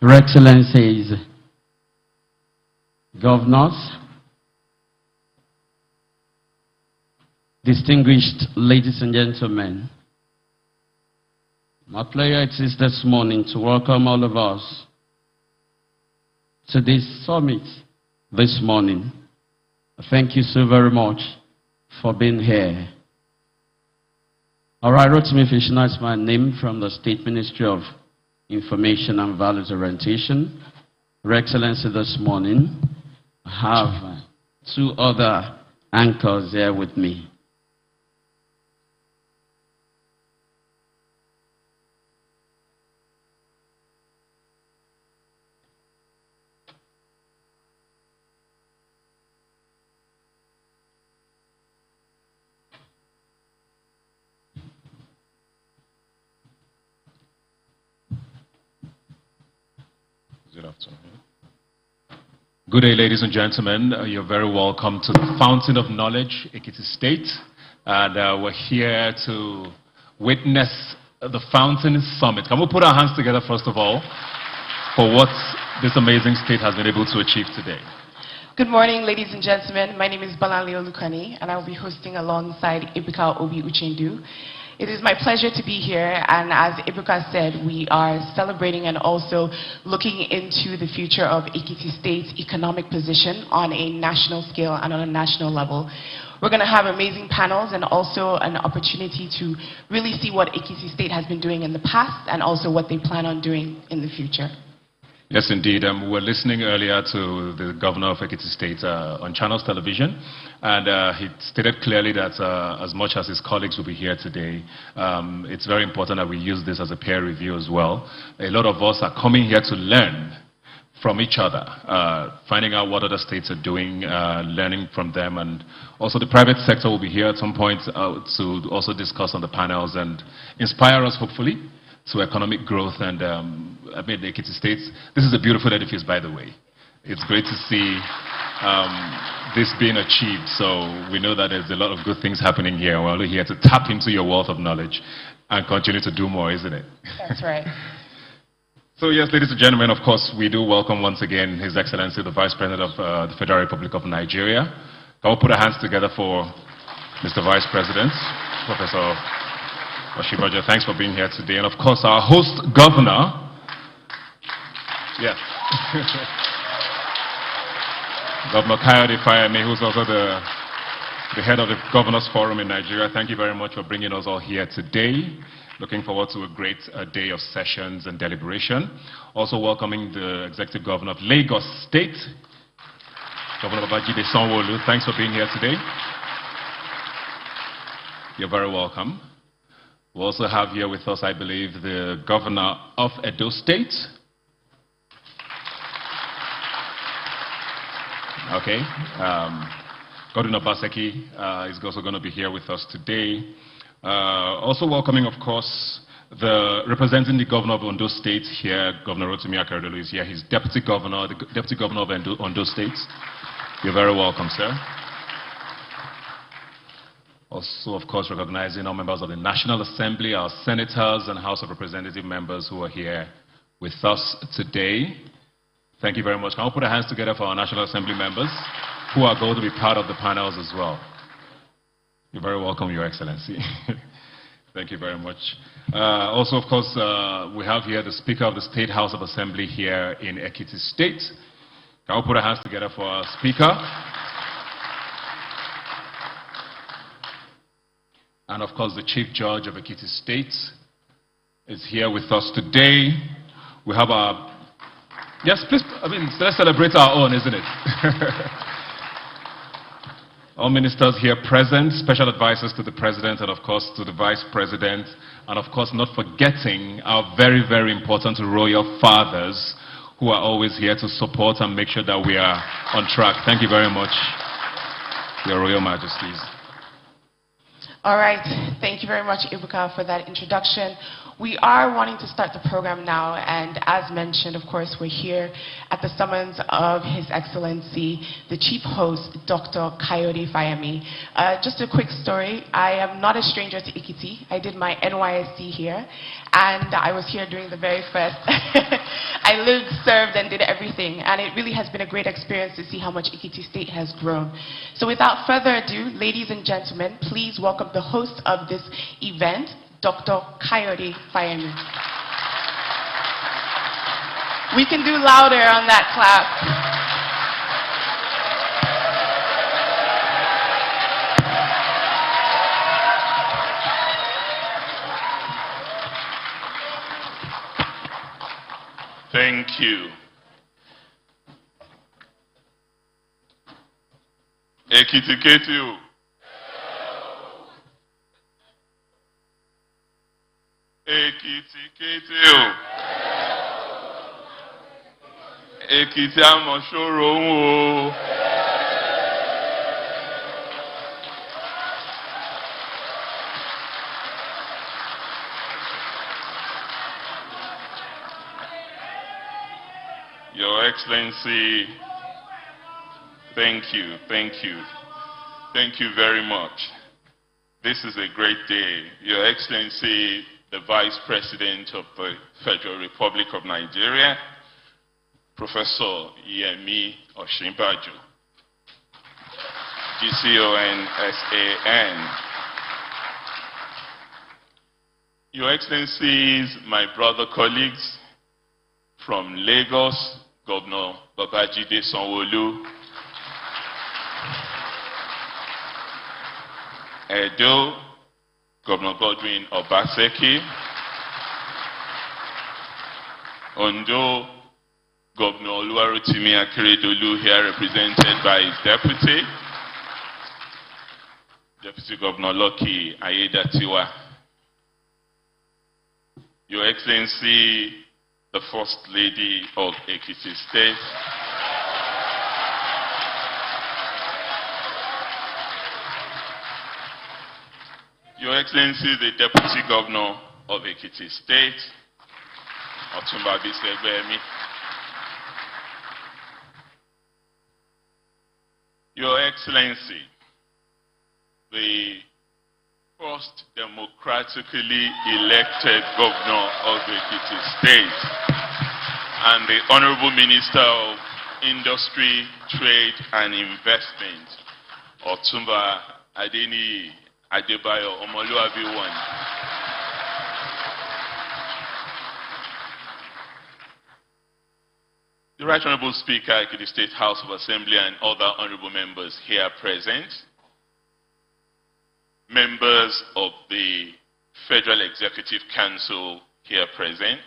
Your Excellencies, Governors, distinguished ladies and gentlemen, my pleasure it is this morning to welcome all of us to this summit this morning. Thank you so very much for being here. All right, Rotimi Fishna is my name from the State Ministry of Information and Values Orientation. Your Excellency, this morning, I have two other anchors here with me. Good afternoon. Good day, ladies and gentlemen. You're very welcome to the Fountain of Knowledge, Ekiti State. And we're here to witness the Fountain Summit. Can we put our hands together, first of all, for what this amazing state has been able to achieve today? Good morning, ladies and gentlemen. My name is Balanle Olukani, and I'll be hosting alongside Ibuka Obi Uchendu. It is my pleasure to be here, and as Ibuka said, we are celebrating and also looking into the future of Ekiti State's economic position on a national scale and on a national level. We're going to have amazing panels and also an opportunity to really see what Ekiti State has been doing in the past and also what they plan on doing in the future. Yes, indeed. We were listening earlier to the governor of Ekiti State on Channels Television, and he stated clearly that as much as his colleagues will be here today, it's very important that we use this as a peer review as well. A lot of us are coming here to learn from each other, finding out what other states are doing, learning from them, and also the private sector will be here at some point to also discuss on the panels and inspire us, hopefully, to economic growth. And I mean, the Ekiti State, this is a beautiful edifice, by the way. It's great to see this being achieved. So we know that there's a lot of good things happening here. We're only here to tap into your wealth of knowledge and continue to do more, isn't it? That's right. So yes, ladies and gentlemen, of course, we do welcome once again His Excellency, the Vice President of the Federal Republic of Nigeria. Can we put our hands together for Mr. Vice President, Professor Oshibaja? Thanks for being here today. And of course, our host governor. Yes. Governor Keynote, who's also the head of the Governors Forum in Nigeria. Thank you very much for bringing us all here today. Looking forward to a great day of sessions and deliberation. Also welcoming the Executive Governor of Lagos State, Governor Babajide Sanwo-Olu. Thanks for being here today. You're very welcome. We also have here with us, I believe, the Governor of Edo State. Okay. Godwin Obaseki is also going to be here with us today. Also welcoming, of course, representing the Governor of Ondo State here, Governor Rotimi Akeredolu is here. He's Deputy Governor, the Deputy Governor of Ondo State. You're very welcome, sir. Also, of course, recognizing all members of the National Assembly, our senators and House of Representative members who are here with us today. Thank you very much. Can we put our hands together for our National Assembly members who are going to be part of the panels as well? You're very welcome, Your Excellency. Thank you very much. Also, of course, we have here the Speaker of the State House of Assembly here in Ekiti State. Can we put our hands together for our Speaker? And of course, the Chief Judge of Ekiti State is here with us today. We have our... Yes, please, I mean, let's celebrate our own, isn't it? All ministers here present, special advisors to the President and of course to the Vice President, and of course not forgetting our very, very important royal fathers who are always here to support and make sure that we are on track. Thank you very much, Your Royal Majesties. All right. Thank you very much, Ibuka, for that introduction. We are wanting to start the program now, and as mentioned, of course, we're here at the summons of His Excellency, the Chief Host, Dr. Kayode Fayemi. Just a quick story. I am not a stranger to Ekiti. I did my NYSC here, and I was here during the very first I lived, served, and did everything. And it really has been a great experience to see how much Ekiti State has grown. So without further ado, ladies and gentlemen, please welcome the host of this event, Dr. Kayode Fayemi. We can do louder on that clap. Thank you. Ekiti Keti o. Ekiti Keti o. Ekiti amosoro o. Your Excellency, thank you. Thank you very much. This is a great day. Your Excellency, the Vice President of the Federal Republic of Nigeria, Professor Yemi Osinbajo, GCON-SAN. Your Excellencies, my brother colleagues from Lagos, Governor Babajide Sanwo-Olu, Edo, Governor Godwin Obaseki, Ondo, Governor Oluwarotimi Akeredolu, here represented by his deputy, Deputy Governor Lucky Ayedatiwa. Your Excellency, the First Lady of Ekiti State, Your Excellency, the Deputy Governor of Ekiti State, Otumba Bisebemi, Your Excellency, the first democratically elected governor of Ekiti State, and the Honorable Minister of Industry, Trade and Investment, Otumba Adeni Adebayo Omoluabi 1. The Right Honorable Speaker, Ekiti State House of Assembly, and other honorable members here present, members of the Federal Executive Council here present,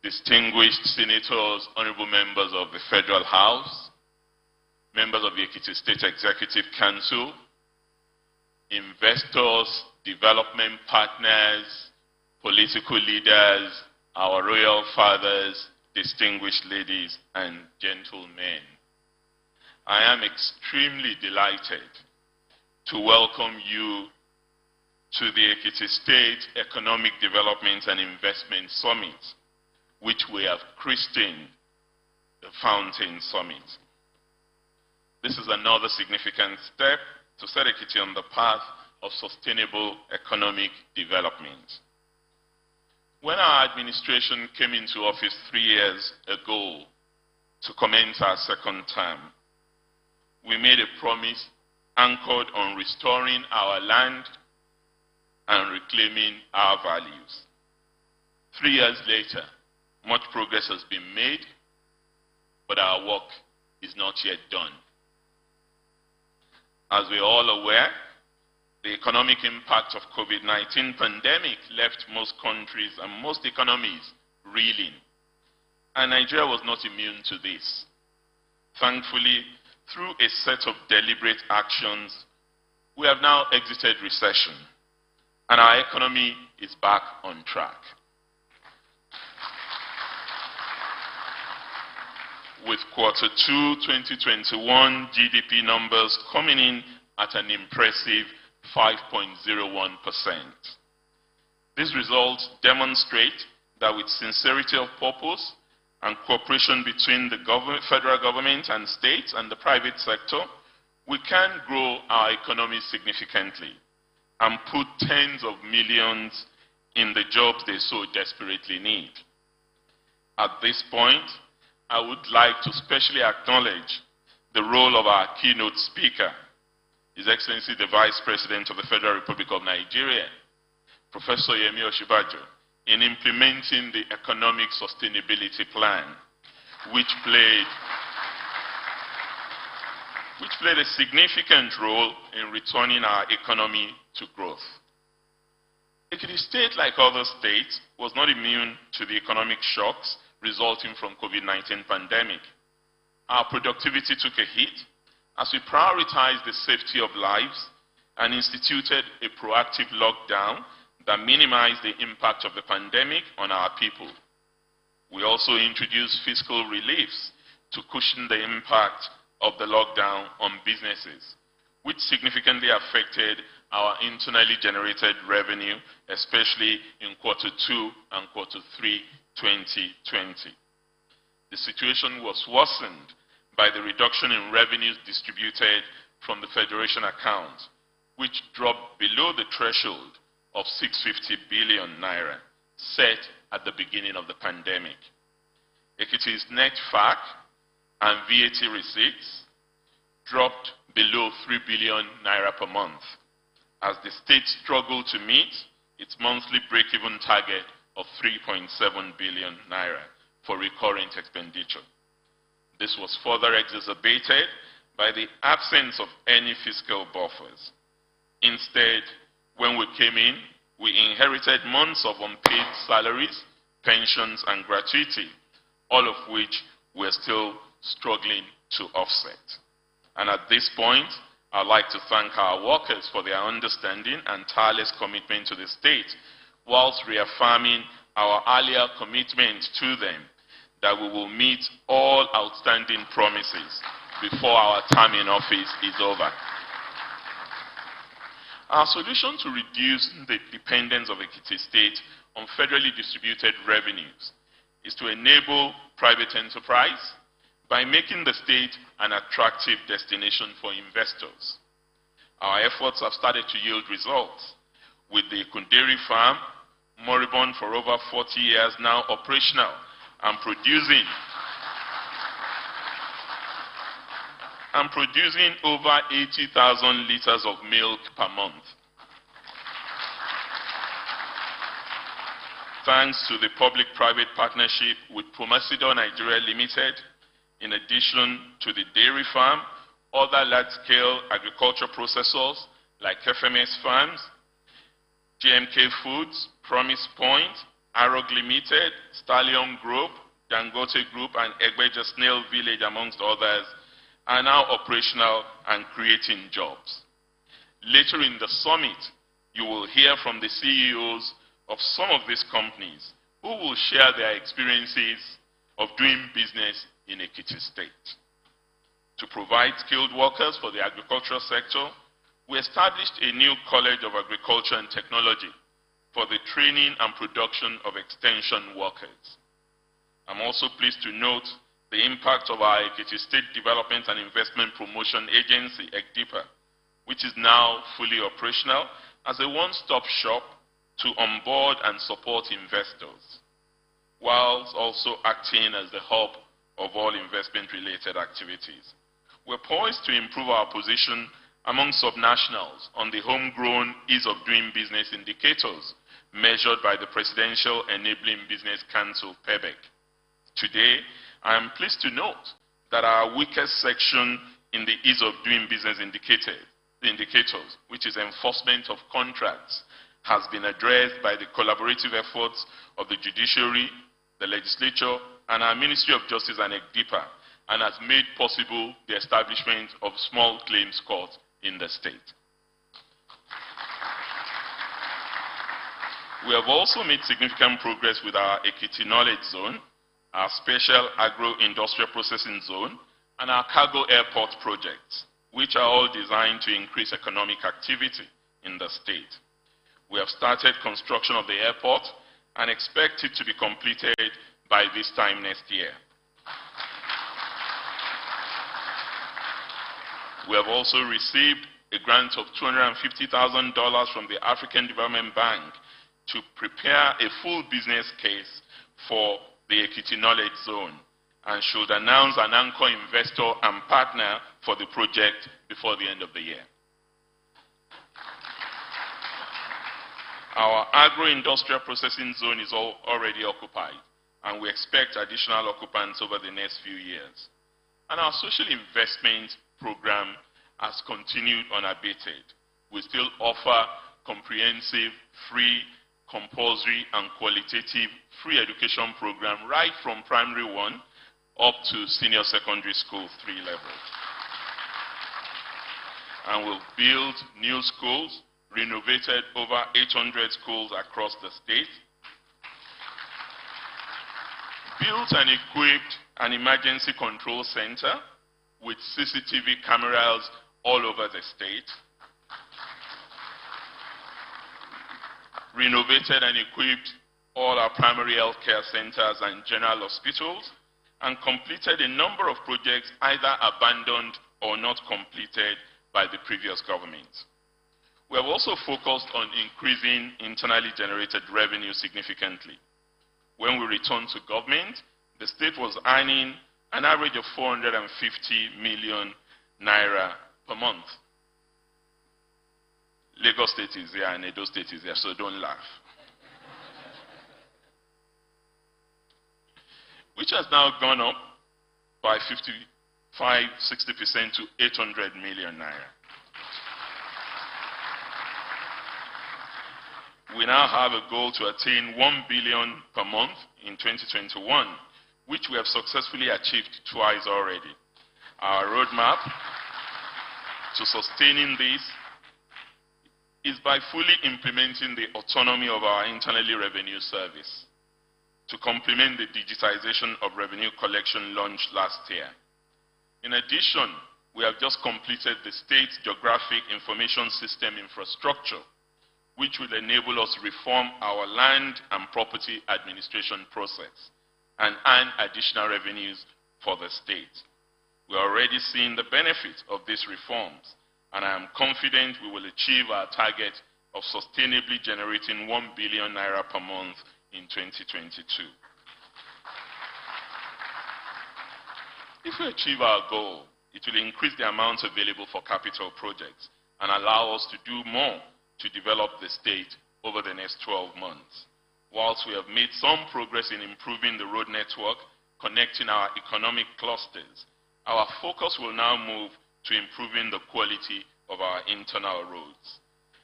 distinguished senators, honorable members of the Federal House, members of the Ekiti State Executive Council, investors, development partners, political leaders, our royal fathers, distinguished ladies and gentlemen. I am extremely delighted to welcome you to the Ekiti State Economic Development and Investment Summit, which we have christened the Fountain Summit. This is another significant step to set Ekiti on the path of sustainable economic development. When our administration came into office 3 years ago to commence our second term, we made a promise anchored on restoring our land and reclaiming our values. 3 years later, much progress has been made, but our work is not yet done. As we are all aware, the economic impact of COVID-19 pandemic left most countries and most economies reeling. And Nigeria was not immune to this. Thankfully, through a set of deliberate actions, we have now exited recession, and our economy is back on track. With quarter 2 2021 GDP numbers coming in at an impressive 5.01%. These results demonstrate that with sincerity of purpose and cooperation between the federal government and states and the private sector, we can grow our economy significantly and put tens of millions in the jobs they so desperately need. At this point, I would like to specially acknowledge the role of our keynote speaker, His Excellency the Vice President of the Federal Republic of Nigeria, Professor Yemi Osinbajo, in implementing the Economic Sustainability Plan, which played a significant role in returning our economy to growth. Ekiti State, like other states, was not immune to the economic shocks resulting from COVID-19 pandemic. Our productivity took a hit as we prioritized the safety of lives and instituted a proactive lockdown that minimized the impact of the pandemic on our people. We also introduced fiscal reliefs to cushion the impact of the lockdown on businesses, which significantly affected our internally generated revenue, especially in Q2 and Q3 2020. The situation was worsened by the reduction in revenues distributed from the Federation account, which dropped below the threshold of 650 billion naira set at the beginning of the pandemic. Ekiti's net FAC and VAT receipts dropped below 3 billion naira per month as the state struggled to meet its monthly break-even target of 3.7 billion naira for recurrent expenditure. This was further exacerbated by the absence of any fiscal buffers. Instead, when we came in, we inherited months of unpaid salaries, pensions, and gratuity, all of which we're still struggling to offset. And at this point, I'd like to thank our workers for their understanding and tireless commitment to the state, whilst reaffirming our earlier commitment to them that we will meet all outstanding promises before our term in office is over. Our solution to reduce the dependence of Ekiti State on federally distributed revenues is to enable private enterprise by making the state an attractive destination for investors. Our efforts have started to yield results, with the Kunderi farm, moribund for over 40 years, now operational and producing over 80,000 liters of milk per month. Thanks to the public-private partnership with Promasidor Nigeria Limited, in addition to the dairy farm, other large-scale agriculture processors like FMS Farms, GMK Foods, Promise Point, Arog Limited, Stallion Group, Dangote Group, and Egbeja Snail Village, amongst others, are now operational and creating jobs. Later in the summit, you will hear from the CEOs of some of these companies who will share their experiences of doing business in Ekiti State. To provide skilled workers for the agricultural sector, we established a new College of Agriculture and Technology for the training and production of extension workers. I'm also pleased to note the impact of our Ekiti State Development and Investment Promotion Agency, ECDIPA, which is now fully operational as a one-stop shop to onboard and support investors, whilst also acting as the hub of all investment-related activities. We're poised to improve our position among subnationals on the homegrown ease of doing business indicators measured by the Presidential Enabling Business Council, PEBEC. Today, I am pleased to note that our weakest section in the ease of doing business indicators, which is enforcement of contracts, has been addressed by the collaborative efforts of the judiciary, the legislature, and our Ministry of Justice and ECDIPA, and has made possible the establishment of small claims court in the state. We have also made significant progress with our Ekiti Knowledge Zone, our Special Agro-Industrial Processing Zone, and our Cargo Airport projects, which are all designed to increase economic activity in the state. We have started construction of the airport and expect it to be completed by this time next year. We have also received a grant of $250,000 from the African Development Bank to prepare a full business case for the Ekiti Knowledge Zone, and should announce an anchor investor and partner for the project before the end of the year. Our agro-industrial processing zone is already occupied, and we expect additional occupants over the next few years. And our social investment program has continued unabated. We still offer comprehensive, free, compulsory, and qualitative free education program right from primary 1 up to senior secondary school 3 level. And we'll build new schools, renovated over 800 schools across the state, built and equipped an emergency control center with CCTV cameras all over the state, renovated and equipped all our primary health care centers and general hospitals, and completed a number of projects either abandoned or not completed by the previous government. We have also focused on increasing internally generated revenue significantly. When we returned to government, the state was earning an average of 450 million naira per month. Lagos State is there and Edo State is there, so don't laugh. Which has now gone up by 55–60% to 800 million naira. We now have a goal to attain 1 billion per month in 2021, which we have successfully achieved twice already. Our roadmap to sustaining this is by fully implementing the autonomy of our internally revenue service to complement the digitization of revenue collection launched last year. In addition, we have just completed the state's geographic information system infrastructure, which will enable us to reform our land and property administration process and earn additional revenues for the state. We are already seeing the benefits of these reforms, and I am confident we will achieve our target of sustainably generating 1 billion naira per month in 2022. If we achieve our goal, it will increase the amount available for capital projects and allow us to do more to develop the state over the next 12 months. Whilst we have made some progress in improving the road network, connecting our economic clusters, our focus will now move to improving the quality of our internal roads.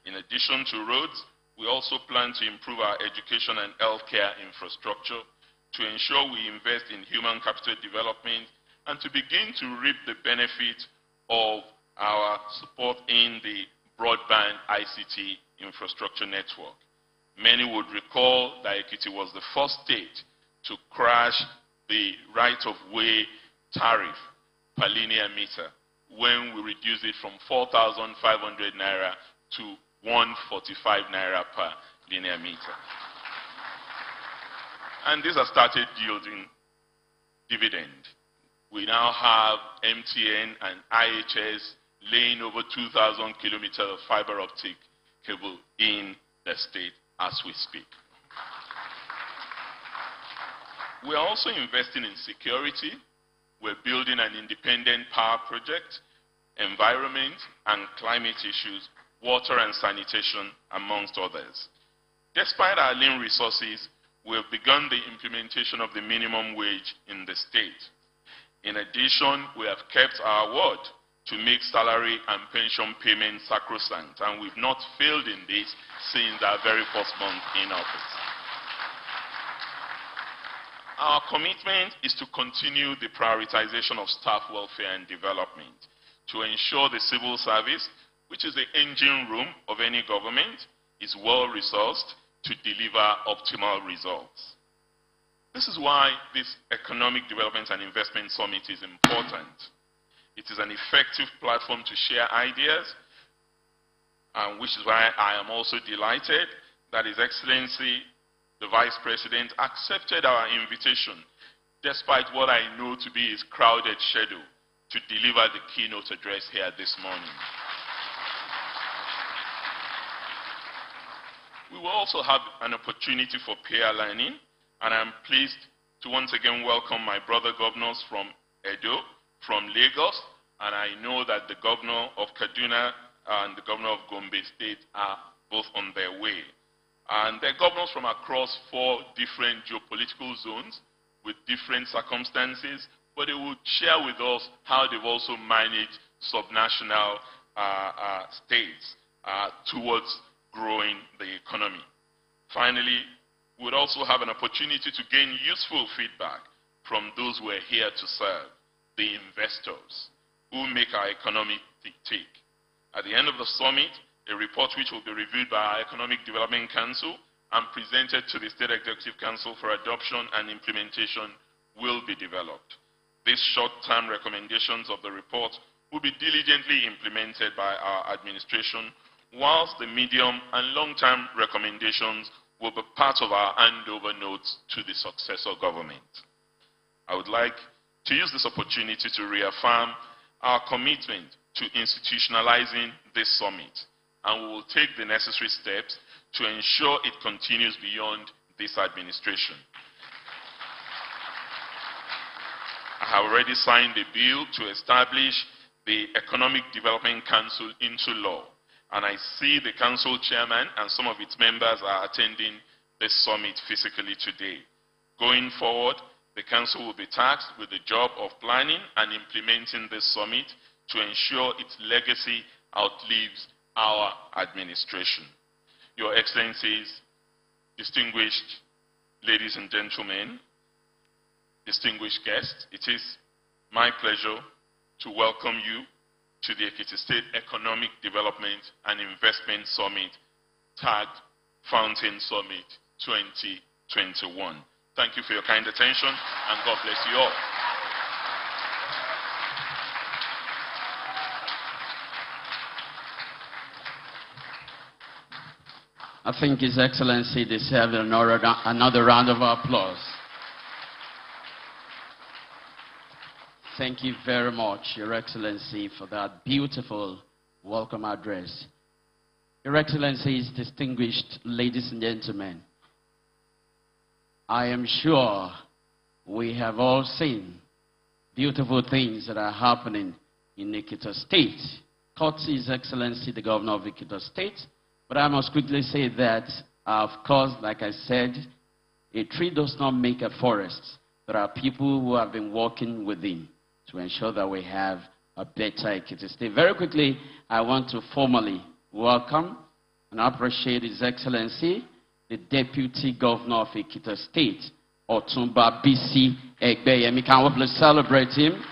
In addition to roads, we also plan to improve our education and healthcare infrastructure to ensure we invest in human capital development and to begin to reap the benefit of our support in the broadband ICT infrastructure network. Many would recall that Ekiti was the first state to crash the right-of-way tariff per linear meter when we reduced it from 4,500 naira to 145 naira per linear meter. And this has started yielding dividend. We now have MTN and IHS laying over 2,000 kilometers of fiber optic cable in the state as we speak. We are also investing in security. We're building an independent power project, environment and climate issues, water and sanitation, amongst others. Despite our lean resources, we have begun the implementation of the minimum wage in the state. In addition, we have kept our word to make salary and pension payments sacrosanct, and we've not failed in this since our very first month in office. Our commitment is to continue the prioritization of staff welfare and development to ensure the civil service, which is the engine room of any government, is well-resourced to deliver optimal results. This is why this Economic Development and Investment Summit is important. It is an effective platform to share ideas, which is why I am also delighted that His Excellency, the Vice President, accepted our invitation, despite what I know to be his crowded schedule, to deliver the keynote address here this morning. We will also have an opportunity for peer learning, and I'm pleased to once again welcome my brother governors from Edo, from Lagos, and I know that the governor of Kaduna and the governor of Gombe State are both on their way. And they're governors from across 4 different geopolitical zones with different circumstances, but they will share with us how they've also managed subnational states towards growing the economy. Finally, we would also have an opportunity to gain useful feedback from those who are here to serve, the investors, who make our economy tick. At the end of the summit, a report which will be reviewed by our Economic Development Council and presented to the State Executive Council for adoption and implementation will be developed. These short-term recommendations of the report will be diligently implemented by our administration, whilst the medium and long-term recommendations will be part of our handover notes to the successor government. I would like to use this opportunity to reaffirm our commitment to institutionalizing this summit, and we will take the necessary steps to ensure it continues beyond this administration. I have already signed a bill to establish the Economic Development Council into law, and I see the council chairman and some of its members are attending this summit physically today. Going forward, the council will be tasked with the job of planning and implementing this summit to ensure its legacy outlives our administration. Your Excellencies, distinguished ladies and gentlemen, distinguished guests, it is my pleasure to welcome you to the Ekiti State Economic Development and Investment Summit, tagged Fountain Summit 2021. Thank you for your kind attention, and God bless you all. I think His Excellency deserves another round of applause. Thank you very much, Your Excellency, for that beautiful welcome address. Your Excellencies, distinguished ladies and gentlemen, I am sure we have all seen beautiful things that are happening in Ekiti State. Courtesy His Excellency, the Governor of Ekiti State. But I must quickly say that, of course, like I said, a tree does not make a forest. There are people who have been working with him to ensure that we have a better Ekiti State. Very quickly, I want to formally welcome and appreciate His Excellency, the Deputy Governor of Ekiti State, Otumba BC Egbeyemi. Can we please celebrate him?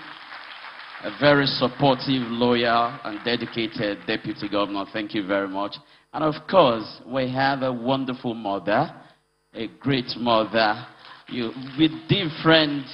A very supportive, loyal, and dedicated Deputy Governor. Thank you very much. And of course, we have a wonderful mother, a great mother, with different,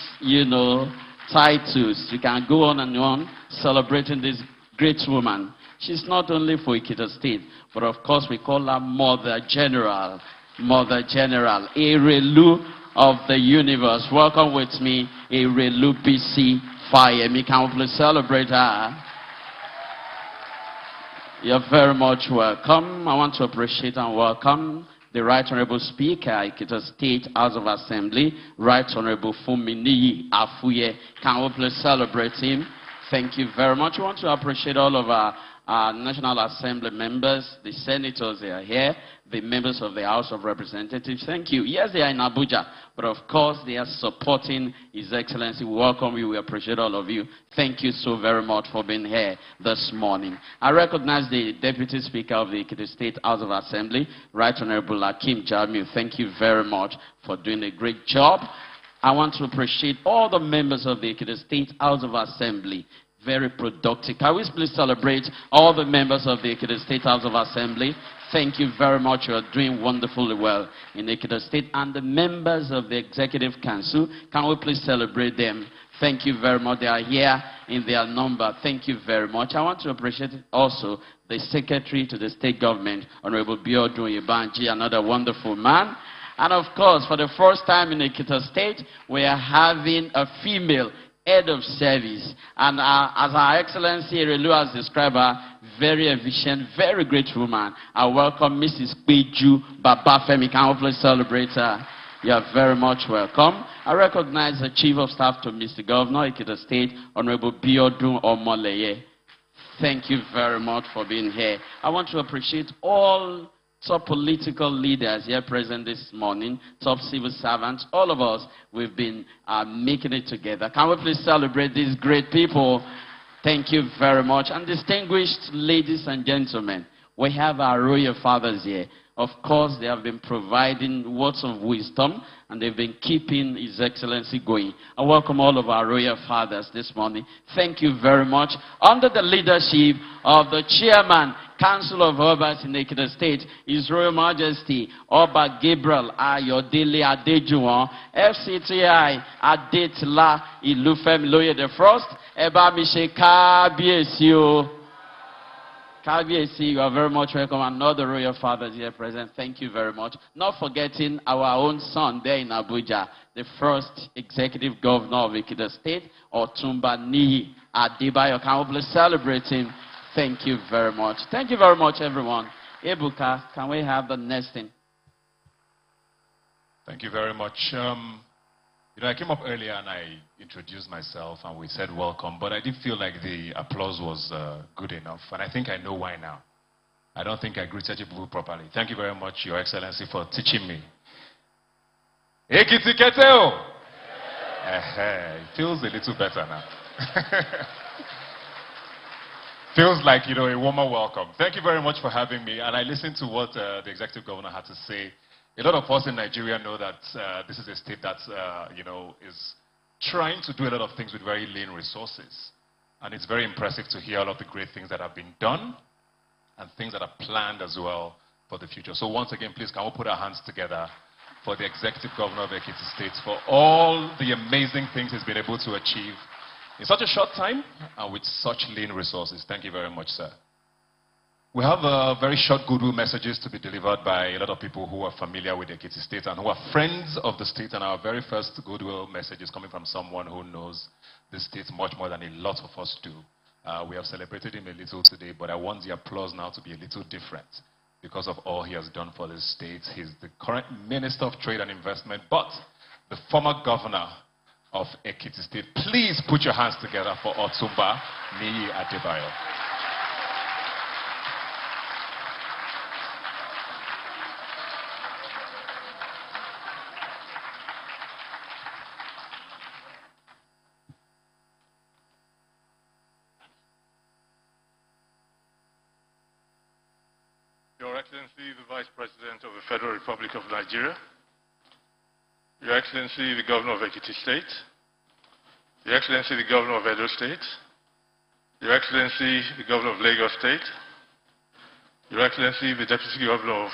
titles. You can go on and on celebrating this great woman. She's not only for Ekiti State, but of course we call her Mother General. Mother General, Erelu of the universe. Welcome with me, Erelu BC Fayemi. Can we please celebrate her? You're very much welcome. I want to appreciate and welcome the Right Honorable Speaker, Ekiti State House of Assembly, Right Honorable Fuminiyi Afuye. Can we please celebrate him? Thank you very much. We want to appreciate all of our National Assembly members, the senators, they are here, the members of the House of Representatives. Thank you. Yes, they are in Abuja, but of course they are supporting His Excellency. We welcome you. We appreciate all of you. Thank you so very much for being here this morning. I recognize the Deputy Speaker of the Ekiti State House of Assembly, Right Honorable Akim Jamiu. Thank you very much for doing a great job. I want to appreciate all the members of the Ekiti State House of Assembly. Very productive. Can we please celebrate all the members of the Ekiti State House of Assembly? Thank you very much. You are doing wonderfully well in Ekiti State. And the members of the Executive Council, can we please celebrate them? Thank you very much. They are here in their number. Thank you very much. I want to appreciate also the Secretary to the State Government, Honorable Biodun Ibanji, another wonderful man. And of course, for the first time in Ekiti State, we are having a female head of service. And as our Excellency Erelu has described her, very efficient, very great woman. I welcome Mrs. Peju Babafemi. Can we please celebrate her? You are very much welcome. I recognize the Chief of Staff to Mr. Governor, Ekiti State, Honorable Biodun Omoleye. Thank you very much for being here. I want to appreciate all top political leaders here present this morning, top civil servants, all of us, we've been making it together. Can we please celebrate these great people? Thank you very much. And distinguished ladies and gentlemen, we have our royal fathers here. Of course, they have been providing words of wisdom, and they've been keeping His Excellency going. I welcome all of our royal fathers this morning. Thank you very much. Under the leadership of the Chairman, Council of Obas in Ekiti State, His Royal Majesty, Oba Gabriel Ayodele Adejuwon, FCTI Adetila Ilufemiloye the First, Eba Mise Kabiesi o. Kabiesi, you are very much welcome, and all the royal fathers here present. Thank you very much. Not forgetting our own son there in Abuja, the first executive governor of Ekiti State, Otumba Niyi Adebayo. Can we please celebrate him? Thank you very much. Thank you very much, everyone. Ebuka, can we have the next thing? Thank you very much. I came up earlier and I introduced myself and we said welcome, but I did feel like the applause was good enough, and I think I know why now. I don't think I greeted you properly. Thank you very much, Your Excellency, for teaching me. Ekiti Keteo! It feels a little better now. Feels like, a warmer welcome. Thank you very much for having me, and I listened to what the Executive Governor had to say. A lot of us in Nigeria know that this is a state that, is trying to do a lot of things with very lean resources. And it's very impressive to hear all of the great things that have been done and things that are planned as well for the future. So once again, please, can we put our hands together for the Executive Governor of Ekiti State for all the amazing things he's been able to achieve in such a short time and with such lean resources. Thank you very much, sir. We have very short Goodwill messages to be delivered by a lot of people who are familiar with Ekiti State and who are friends of the state. And our very first Goodwill message is coming from someone who knows the state much more than a lot of us do. We have celebrated him a little today, but I want the applause now to be a little different because of all he has done for the state. He's the current Minister of Trade and Investment, but the former governor of Ekiti State. Please put your hands together for Otumba Niyi Adebayo. Your Excellency, the Vice President of the Federal Republic of Nigeria, Your Excellency, the Governor of Ekiti State, Your Excellency, the Governor of Edo State, Your Excellency, the Governor of Lagos State, Your Excellency, the Deputy Governor of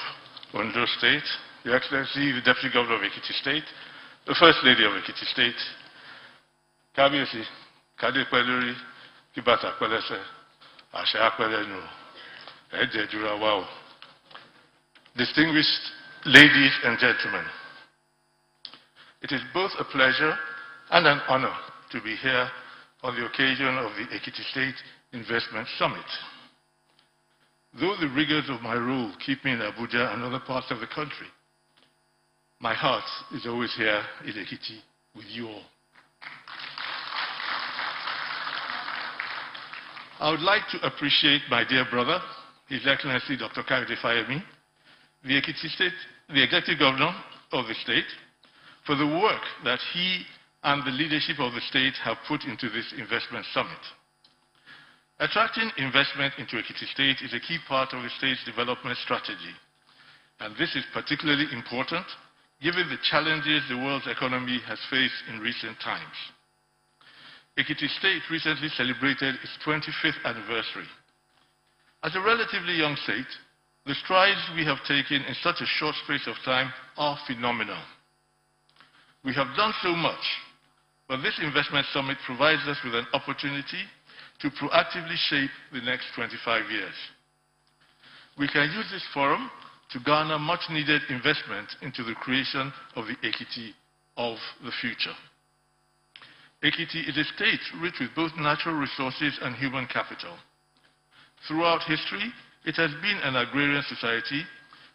Ondo State, Your Excellency, the Deputy Governor of Ekiti State, the First Lady of Ekiti State, Kábíyèsí, Kádé pẹ́ lórí, kí bàtà pẹ́ lẹ́sẹ̀, àṣẹ á pẹ́ lẹ́nu, ẹ jẹ́ jura wa o. Distinguished ladies and gentlemen, it is both a pleasure and an honor to be here on the occasion of the Ekiti State Investment Summit. Though the rigors of my role keep me in Abuja and other parts of the country, my heart is always here in Ekiti with you all. I would like to appreciate my dear brother, His Excellency Dr. Kayode Fayemi, the Executive Governor of the state, for the work that he and the leadership of the state have put into this investment summit. Attracting investment into Ekiti State is a key part of the state's development strategy, and this is particularly important given the challenges the world's economy has faced in recent times. Ekiti State recently celebrated its 25th anniversary. As a relatively young state, the strides we have taken in such a short space of time are phenomenal. We have done so much, but this investment summit provides us with an opportunity to proactively shape the next 25 years. We can use this forum to garner much-needed investment into the creation of the Ekiti of the future. Ekiti is a state rich with both natural resources and human capital. Throughout history, it has been an agrarian society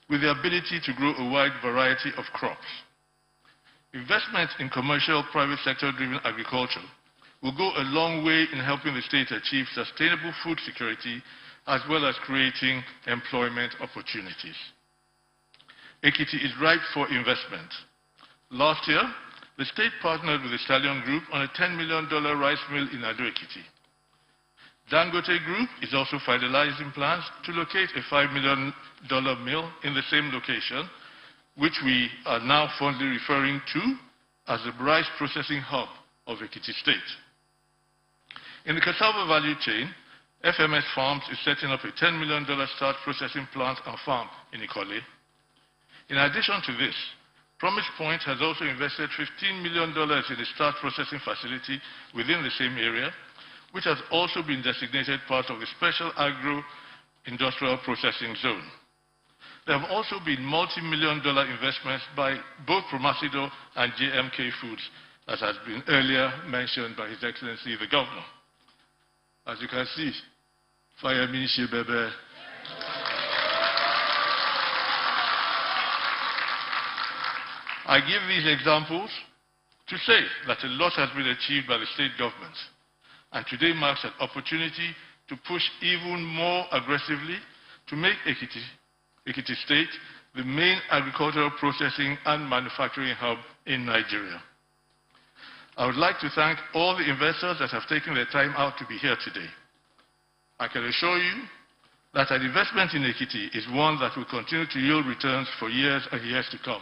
with the ability to grow a wide variety of crops. Investment in commercial private sector-driven agriculture will go a long way in helping the state achieve sustainable food security as well as creating employment opportunities. Ekiti is ripe for investment. Last year, the state partnered with the Stallion Group on a $10 million rice mill in Ado-Ekiti. Dangote Group is also finalizing plans to locate a $5 million mill in the same location, which we are now fondly referring to as the rice processing hub of Ekiti State. In the cassava value chain, FMS Farms is setting up a $10 million starch processing plant and farm in Ikole. In addition to this, Promise Point has also invested $15 million in a starch processing facility within the same area, which has also been designated part of the Special Agro-Industrial Processing Zone. There have also been multi-million-dollar investments by both Promasido and JMK Foods, as has been earlier mentioned by His Excellency the Governor. As you can see, Fire Ministry Bebe. I give these examples to say that a lot has been achieved by the state government, and today marks an opportunity to push even more aggressively to make Ekiti State the main agricultural processing and manufacturing hub in Nigeria. I would like to thank all the investors that have taken their time out to be here today. I can assure you that an investment in Ekiti is one that will continue to yield returns for years and years to come.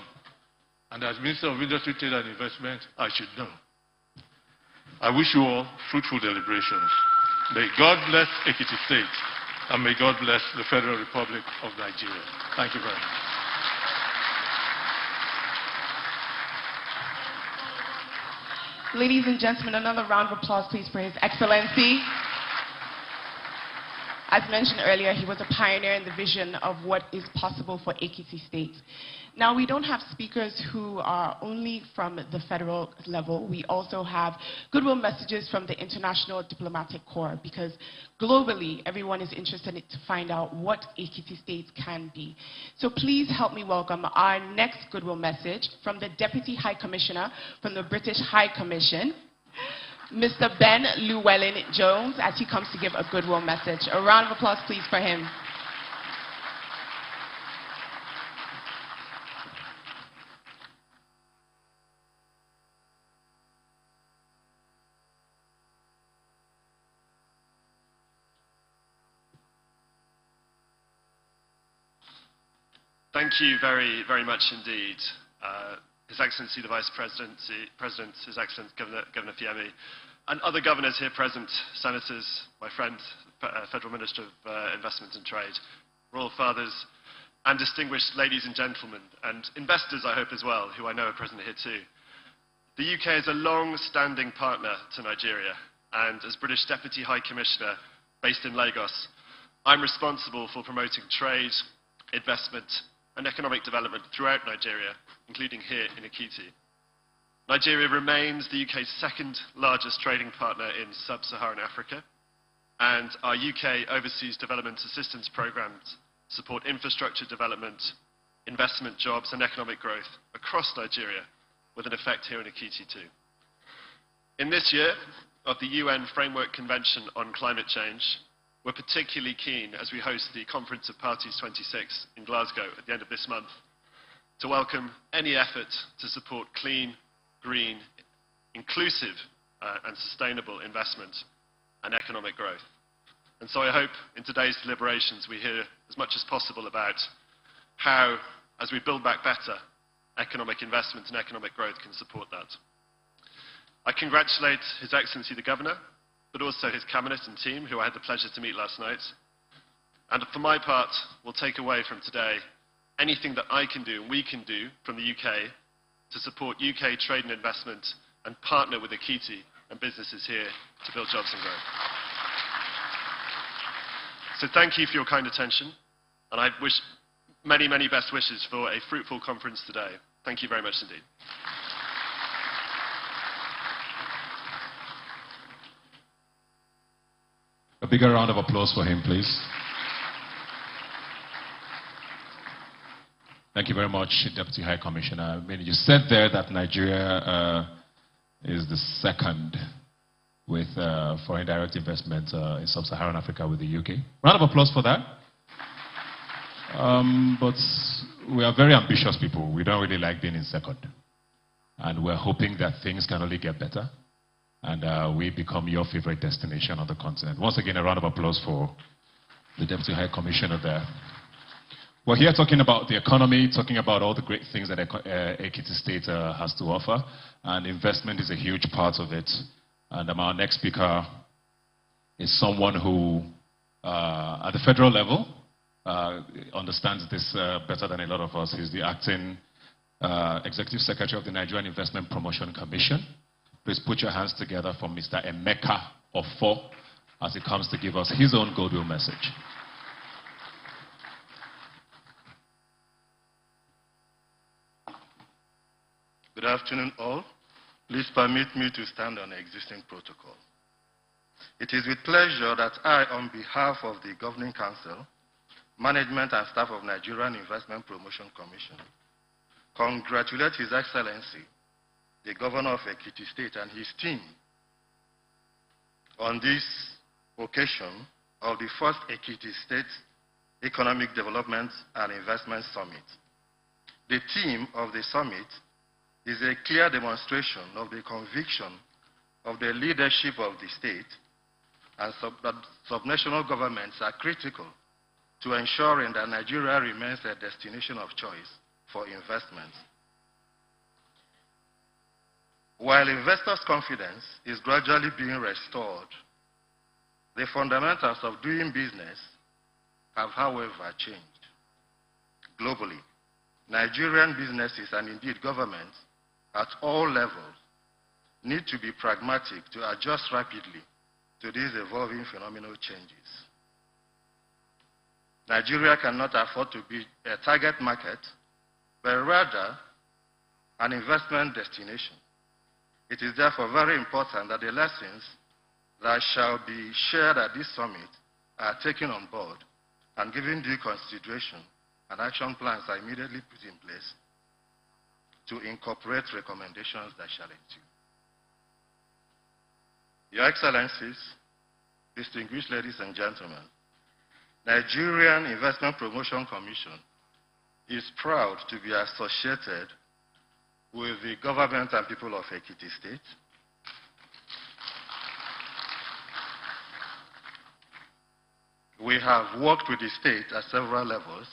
And as Minister of Industry, Trade and Investment, I should know. I wish you all fruitful deliberations. May God bless Ekiti State, and may God bless the Federal Republic of Nigeria. Thank you very much. Ladies and gentlemen, another round of applause, please, for His Excellency. As mentioned earlier, he was a pioneer in the vision of what is possible for Ekiti State. Now, we don't have speakers who are only from the federal level. We also have goodwill messages from the International Diplomatic Corps, because globally, everyone is interested to find out what Ekiti State can be. So please help me welcome our next goodwill message from the Deputy High Commissioner from the British High Commission, Mr. Ben Llewellyn-Jones, as he comes to give a goodwill message. A round of applause, please, for him. Thank you very, very much indeed. His Excellency the Vice President, His Excellency Governor Fiemi, and other governors here present, senators, my friend, Federal Minister of Investment and Trade, Royal Fathers, and distinguished ladies and gentlemen, and investors, I hope, as well, who I know are present here too. The UK is a long-standing partner to Nigeria, and as British Deputy High Commissioner based in Lagos, I'm responsible for promoting trade, investment, and economic development throughout Nigeria, including here in Ekiti. Nigeria remains the UK's second largest trading partner in sub-Saharan Africa, and our UK overseas development assistance programs support infrastructure development, investment, jobs, and economic growth across Nigeria, with an effect here in Ekiti too. In this year of the UN Framework Convention on Climate Change, we're particularly keen, as we host the Conference of Parties 26 in Glasgow at the end of this month, to welcome any effort to support clean, green, inclusive and sustainable investment and economic growth. And so I hope in today's deliberations we hear as much as possible about how, as we build back better, economic investment and economic growth can support that. I congratulate His Excellency the Governor, but also his cabinet and team, who I had the pleasure to meet last night. And for my part, will take away from today anything that I can do and we can do from the UK to support UK trade and investment and partner with Ekiti and businesses here to build jobs and growth. So thank you for your kind attention, and I wish many, many best wishes for a fruitful conference today. Thank you very much indeed. A bigger round of applause for him, please. Thank you very much, Deputy High Commissioner. I mean, you said there that Nigeria is the second with foreign direct investment in sub-Saharan Africa with the UK. Round of applause for that. But we are very ambitious people. We don't really like being in second. And we're hoping that things can only get better. And we become your favorite destination on the continent. Once again, a round of applause for the Deputy High Commissioner there. We're here talking about the economy, talking about all the great things that Ekiti State has to offer, and investment is a huge part of it. And our next speaker is someone who, at the federal level, understands this better than a lot of us. He's the acting Executive Secretary of the Nigerian Investment Promotion Commission. Please put your hands together for Mr. Emeka Ofo as he comes to give us his own Goodwill message. Good afternoon, all. Please permit me to stand on the existing protocol. It is with pleasure that I, on behalf of the Governing Council, Management and staff of Nigerian Investment Promotion Commission, congratulate His Excellency, the Governor of Ekiti State and his team on this occasion of the first Ekiti State Economic Development and Investment Summit. The theme of the summit is a clear demonstration of the conviction of the leadership of the state and that subnational governments are critical to ensuring that Nigeria remains a destination of choice for investment. While investors' confidence is gradually being restored, the fundamentals of doing business have, however, changed. Globally, Nigerian businesses and indeed governments at all levels need to be pragmatic to adjust rapidly to these evolving phenomenal changes. Nigeria cannot afford to be a target market, but rather an investment destination. It is therefore very important that the lessons that shall be shared at this summit are taken on board and given due consideration, and action plans are immediately put in place to incorporate recommendations that shall ensue. Your Excellencies, distinguished ladies and gentlemen, Nigerian Investment Promotion Commission is proud to be associated with the government and people of Ekiti State. We have worked with the state at several levels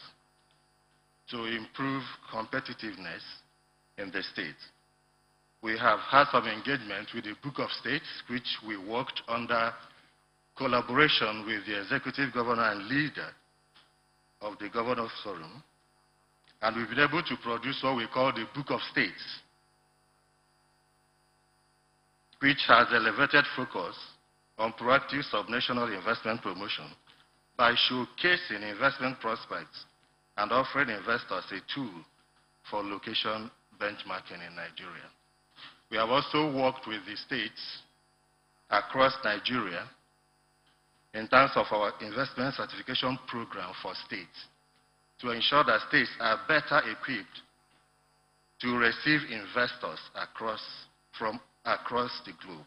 to improve competitiveness in the state. We have had some engagement with the Book of States, which we worked under collaboration with the executive governor and leader of the Governor's Forum. And we've been able to produce what we call the Book of States, which has elevated focus on proactive subnational investment promotion by showcasing investment prospects and offering investors a tool for location benchmarking in Nigeria. We have also worked with the states across Nigeria in terms of our investment certification program for states to ensure that states are better equipped to receive investors from across the globe.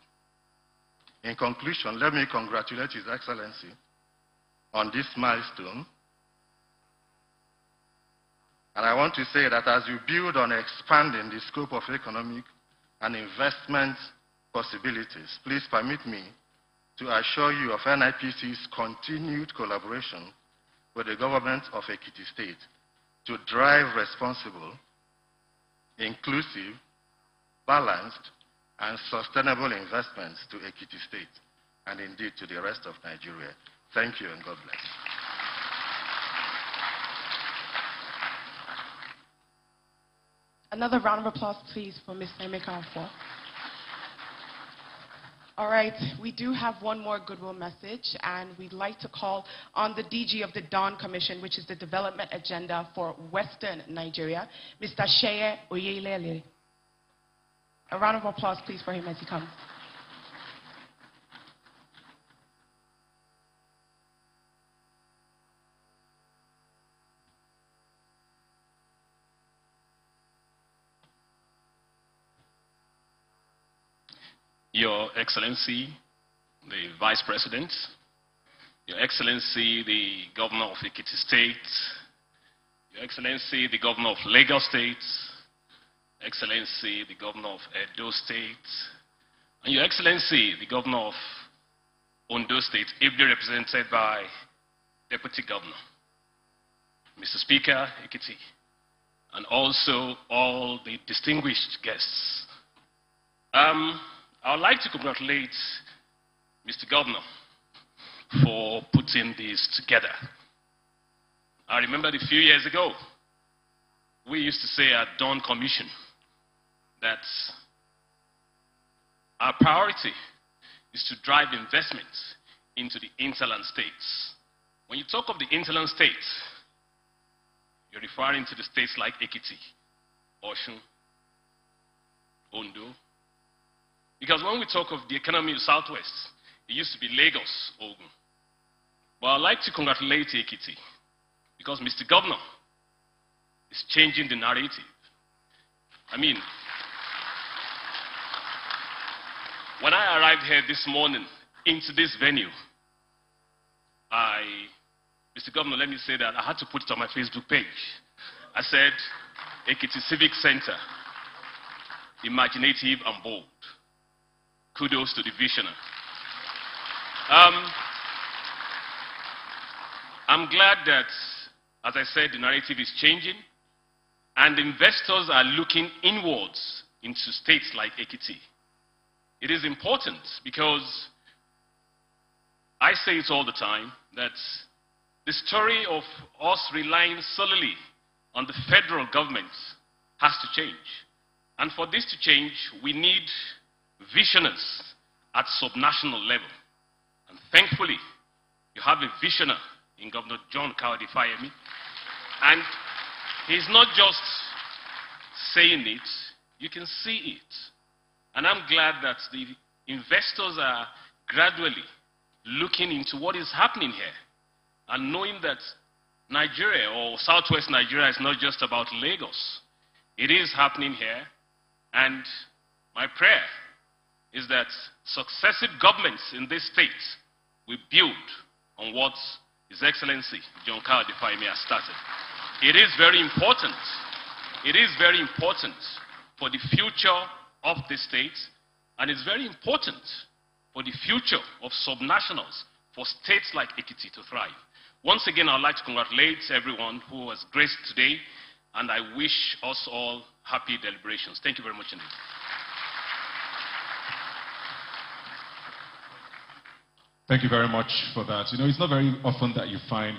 In conclusion, let me congratulate His Excellency on this milestone. And I want to say that as you build on expanding the scope of economic and investment possibilities, please permit me to assure you of NIPC's continued collaboration with the government of Ekiti State to drive responsible, inclusive, balanced, and sustainable investments to Ekiti State and indeed to the rest of Nigeria. Thank you and God bless. Another round of applause, please, for Ms. Emeka Ofo. All right, we do have one more Goodwill message, and we'd like to call on the DG of the Dawn Commission, which is the development agenda for Western Nigeria, Mr. Sheye Oyelele. A round of applause, please, for him as he comes. Your Excellency, the Vice President, Your Excellency, the Governor of Ekiti State, Your Excellency, the Governor of Lagos State, Excellency, the Governor of Edo State, and Your Excellency, the Governor of Ondo State, ably represented by Deputy Governor, Mr. Speaker, Ekiti, and also all the distinguished guests. I would like to congratulate Mr. Governor for putting this together. I remember a few years ago, we used to say at Dawn Commission that our priority is to drive investment into the hinterland states. When you talk of the hinterland states, you're referring to the states like Ekiti, Osun, Ondo. Because when we talk of the economy of Southwest, it used to be Lagos, Ogun. But I'd like to congratulate Ekiti because Mr. Governor is changing the narrative. I mean, when I arrived here this morning into this venue, Mr. Governor, let me say that I had to put it on my Facebook page. I said, Ekiti Civic Center, imaginative and bold. Kudos to the visionary. I'm glad that, as I said, the narrative is changing and investors are looking inwards into states like Ekiti. It is important because I say it all the time that the story of us relying solely on the federal government has to change. And for this to change, we need visionaries at subnational level. And thankfully, you have a visionary in Governor John Kayode Fayemi. And he's not just saying it, you can see it. And I'm glad that the investors are gradually looking into what is happening here and knowing that Nigeria or Southwest Nigeria is not just about Lagos. It is happening here. And my prayer is that successive governments in this state will build on what His Excellency John Kayode Fayemi has started. It is very important. It is very important for the future of this state, and it's very important for the future of subnationals, for states like Ekiti to thrive. Once again, I'd like to congratulate everyone who has graced today, and I wish us all happy deliberations. Thank you very much indeed. Thank you very much for that. You know, it's not very often that you find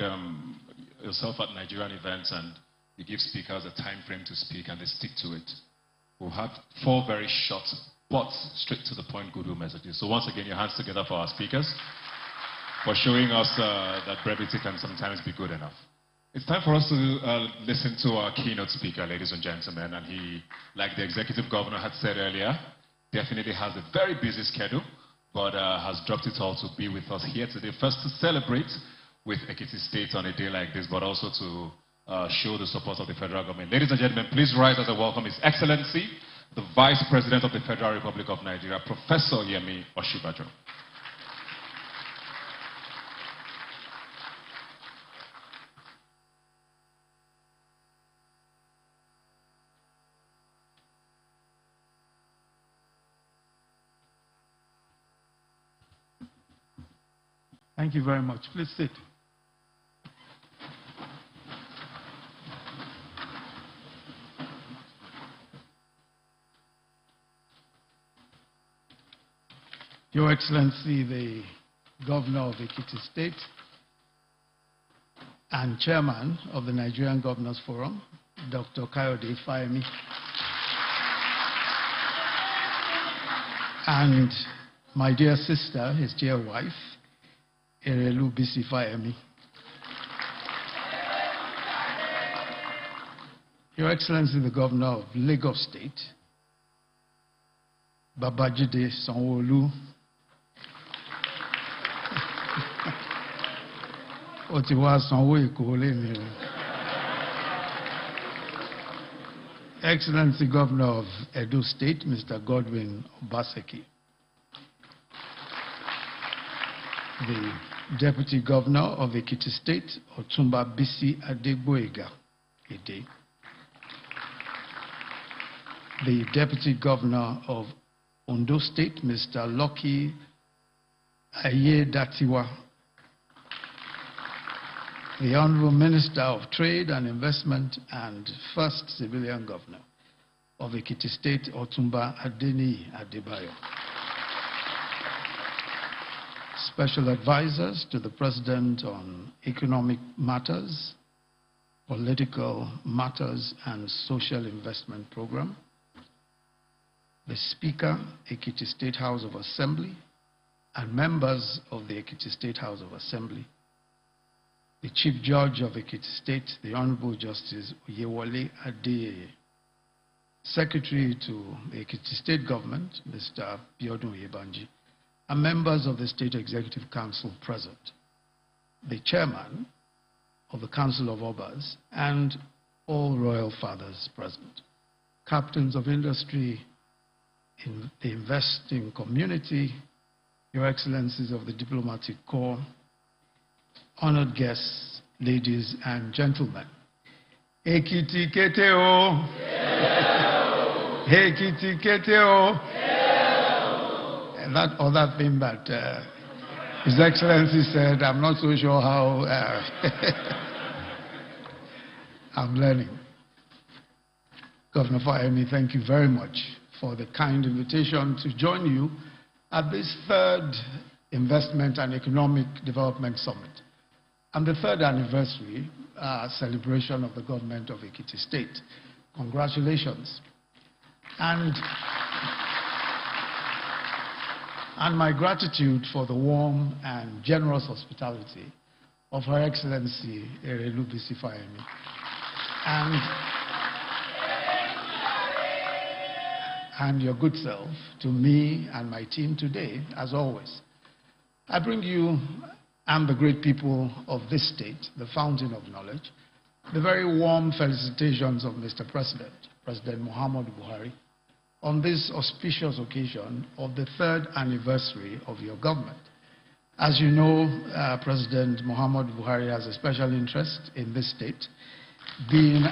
yourself at Nigerian events and you give speakers a time frame to speak and they stick to it. We'll have 4 very short, but straight to the point Goodwill messages. So once again, your hands together for our speakers for showing us that brevity can sometimes be good enough. It's time for us to listen to our keynote speaker, ladies and gentlemen, and he, like the executive governor had said earlier, definitely has a very busy schedule, but has dropped it all to be with us here today. First, to celebrate with Ekiti State on a day like this, but also to show the support of the federal government. Ladies and gentlemen, please rise as I welcome His Excellency, the Vice President of the Federal Republic of Nigeria, Professor Yemi Osinbajo. Thank you very much. Please sit. Your Excellency, the Governor of Ekiti State and Chairman of the Nigerian Governors Forum, Dr. Kayode Fayemi, and my dear sister, his dear wife, Erelu Bisi Fayemi. Your Excellency, the Governor of Lagos State, Babajide Sanwo-Olu, Otiwa Sanwo-Eko. Excellency Governor of Edo State, Mr. Goodwill Obaseki. the Deputy Governor of Ekiti State, Otumba Bisi Adegboyega Ede, the Deputy Governor of Ondo State, Mr. Lucky Ayedatiwa, the Honorable Minister of Trade and Investment and First Civilian Governor of Ekiti State, Otumba Adeni Adebayo. Special advisors to the President on economic matters, political matters, and social investment program. The Speaker, Ekiti State House of Assembly, and members of the Ekiti State House of Assembly. The Chief Judge of Ekiti State, the Honorable Justice Oyewole Adeyeye. Secretary to the Ekiti State Government, Mr. Biodun Oyebanji, and members of the State Executive Council present. The Chairman of the Council of Obas and all Royal Fathers present. Captains of industry in the investing community, Your Excellencies of the Diplomatic Corps, honored guests, ladies and gentlemen. Ekiti Keteo. Ekiti Keteo. And that other thing that His Excellency said, I'm not so sure how I'm learning. Governor Fayemi, thank you very much for the kind invitation to join you at this third Investment and Economic Development Summit and the third anniversary celebration of the government of Ekiti State. Congratulations. And my gratitude for the warm and generous hospitality of Her Excellency Erelu Bisi Fayemi and your good self to me and my team today, as always. I bring you and the great people of this state, the fountain of knowledge, the very warm felicitations of Mr. President, President Muhammadu Buhari, on this auspicious occasion of the third anniversary of your government. As you know, President Muhammadu Buhari has a special interest in this state, being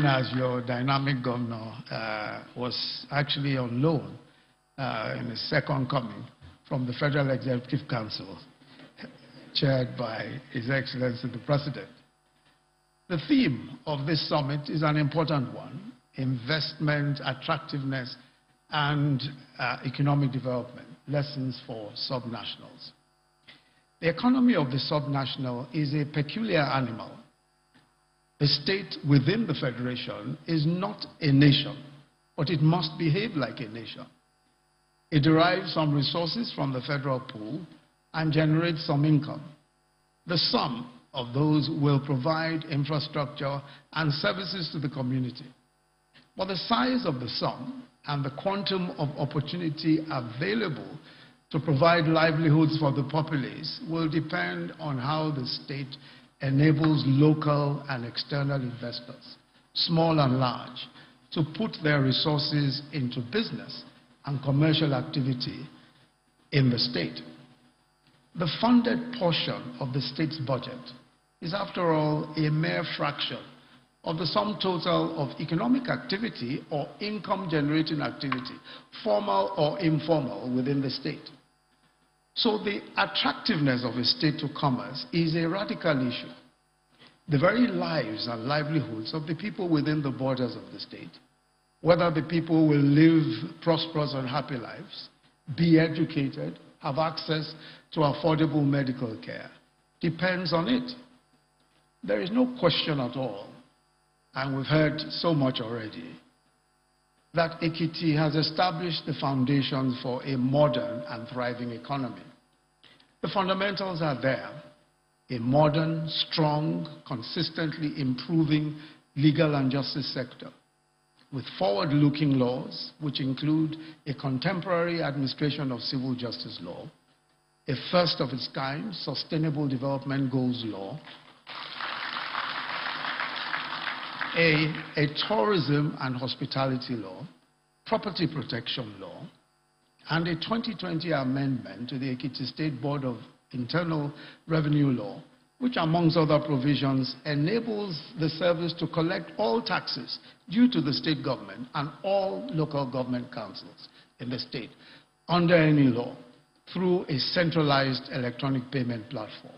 as your dynamic governor was actually on loan in his second coming from the Federal Executive Council, chaired by His Excellency the President. The theme of this summit is an important one: investment, attractiveness, and economic development, lessons for subnationals. The economy of the subnational is a peculiar animal. The state within the federation is not a nation, but it must behave like a nation. It derives some resources from the federal pool and generates some income. The sum of those will provide infrastructure and services to the community. But the size of the sum and the quantum of opportunity available to provide livelihoods for the populace will depend on how the state enables local and external investors, small and large, to put their resources into business and commercial activity in the state. The funded portion of the state's budget is, after all, a mere fraction of the sum total of economic activity or income-generating activity, formal or informal, within the state. So the attractiveness of a state to commerce is a radical issue. The very lives and livelihoods of the people within the borders of the state, whether the people will live prosperous and happy lives, be educated, have access to affordable medical care, depends on it. There is no question at all, and we've heard so much already, that Ekiti has established the foundations for a modern and thriving economy. The fundamentals are there: a modern, strong, consistently improving legal and justice sector, with forward-looking laws, which include a contemporary administration of civil justice law, a first-of-its-kind Sustainable Development Goals law, a tourism and hospitality law, property protection law, and a 2020 amendment to the Ekiti State Board of Internal Revenue Law, which amongst other provisions enables the service to collect all taxes due to the state government and all local government councils in the state under any law through a centralized electronic payment platform.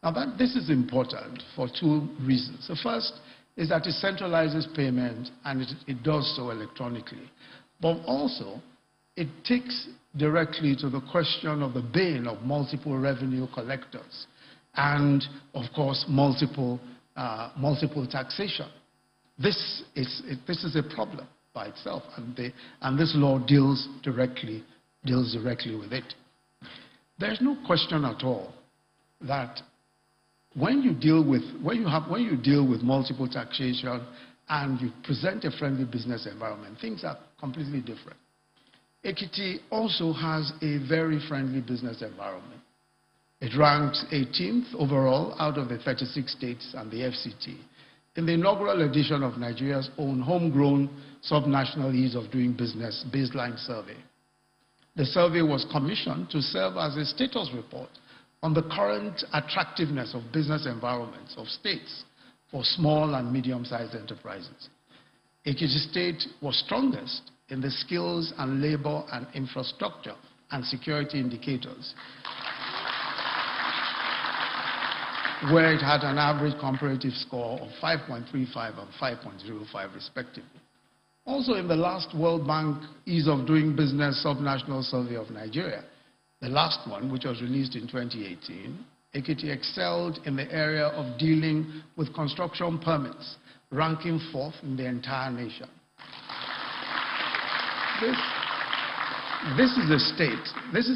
Now this is important for two reasons. The first is that it centralizes payment and it does so electronically. But also, it takes directly to the question of the bane of multiple revenue collectors and, of course, multiple taxation. This is a problem by itself, and this law deals directly with it. There's no question at all that when you deal with multiple taxation and you present a friendly business environment, things are completely different. Ekiti also has a very friendly business environment. It ranks 18th overall out of the 36 states and the FCT in the inaugural edition of Nigeria's own homegrown subnational ease of doing business baseline survey. The survey was commissioned to serve as a status report on the current attractiveness of business environments of states for small and medium-sized enterprises. Ekiti State was strongest in the skills and labor and infrastructure and security indicators, where it had an average comparative score of 5.35 and 5.05 respectively. Also in the last World Bank Ease of Doing Business Subnational Survey of Nigeria, the last one, which was released in 2018, Ekiti excelled in the area of dealing with construction permits, ranking 4th in the entire nation. This is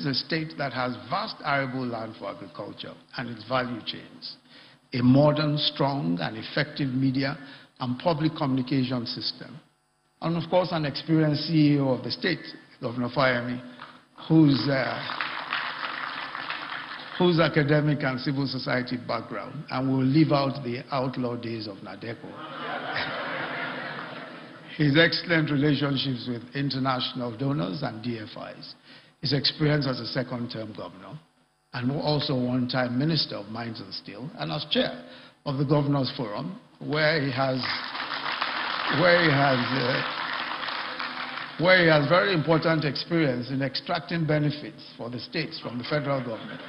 a state that has vast arable land for agriculture and its value chains, a modern, strong, and effective media and public communication system, and of course an experienced CEO of the state, Governor Fayemi, whose academic and civil society background, and will leave out the outlaw days of Nadeko. His excellent relationships with international donors and DFIs, his experience as a second-term governor, and also one-time Minister of Mines and Steel, and as chair of the Governors Forum, where he has very important experience in extracting benefits for the states from the federal government.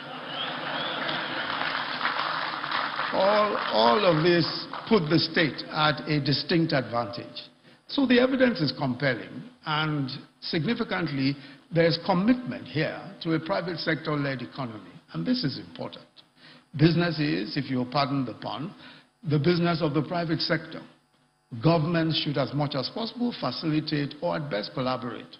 All of this put the state at a distinct advantage. So the evidence is compelling, and significantly, there's commitment here to a private sector-led economy, and this is important. Business is, if you'll pardon the pun, the business of the private sector. Governments should, as much as possible, facilitate or at best collaborate.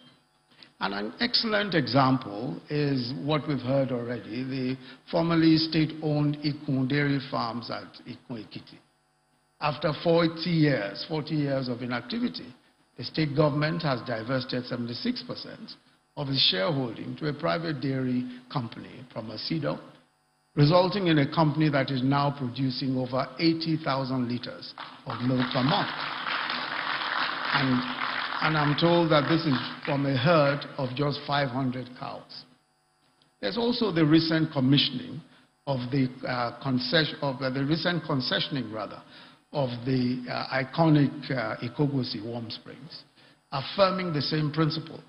And an excellent example is what we've heard already, the formerly state-owned Ikun dairy farms at Ikun Ekiti. After 40 years of inactivity, the state government has divested 76% of its shareholding to a private dairy company, Promasido, resulting in a company that is now producing over 80,000 liters of milk per month. And I'm told that this is from a herd of just 500 cows. There's also the recent commissioning of the recent concessioning of the iconic Ikogosi warm springs, affirming the same principle.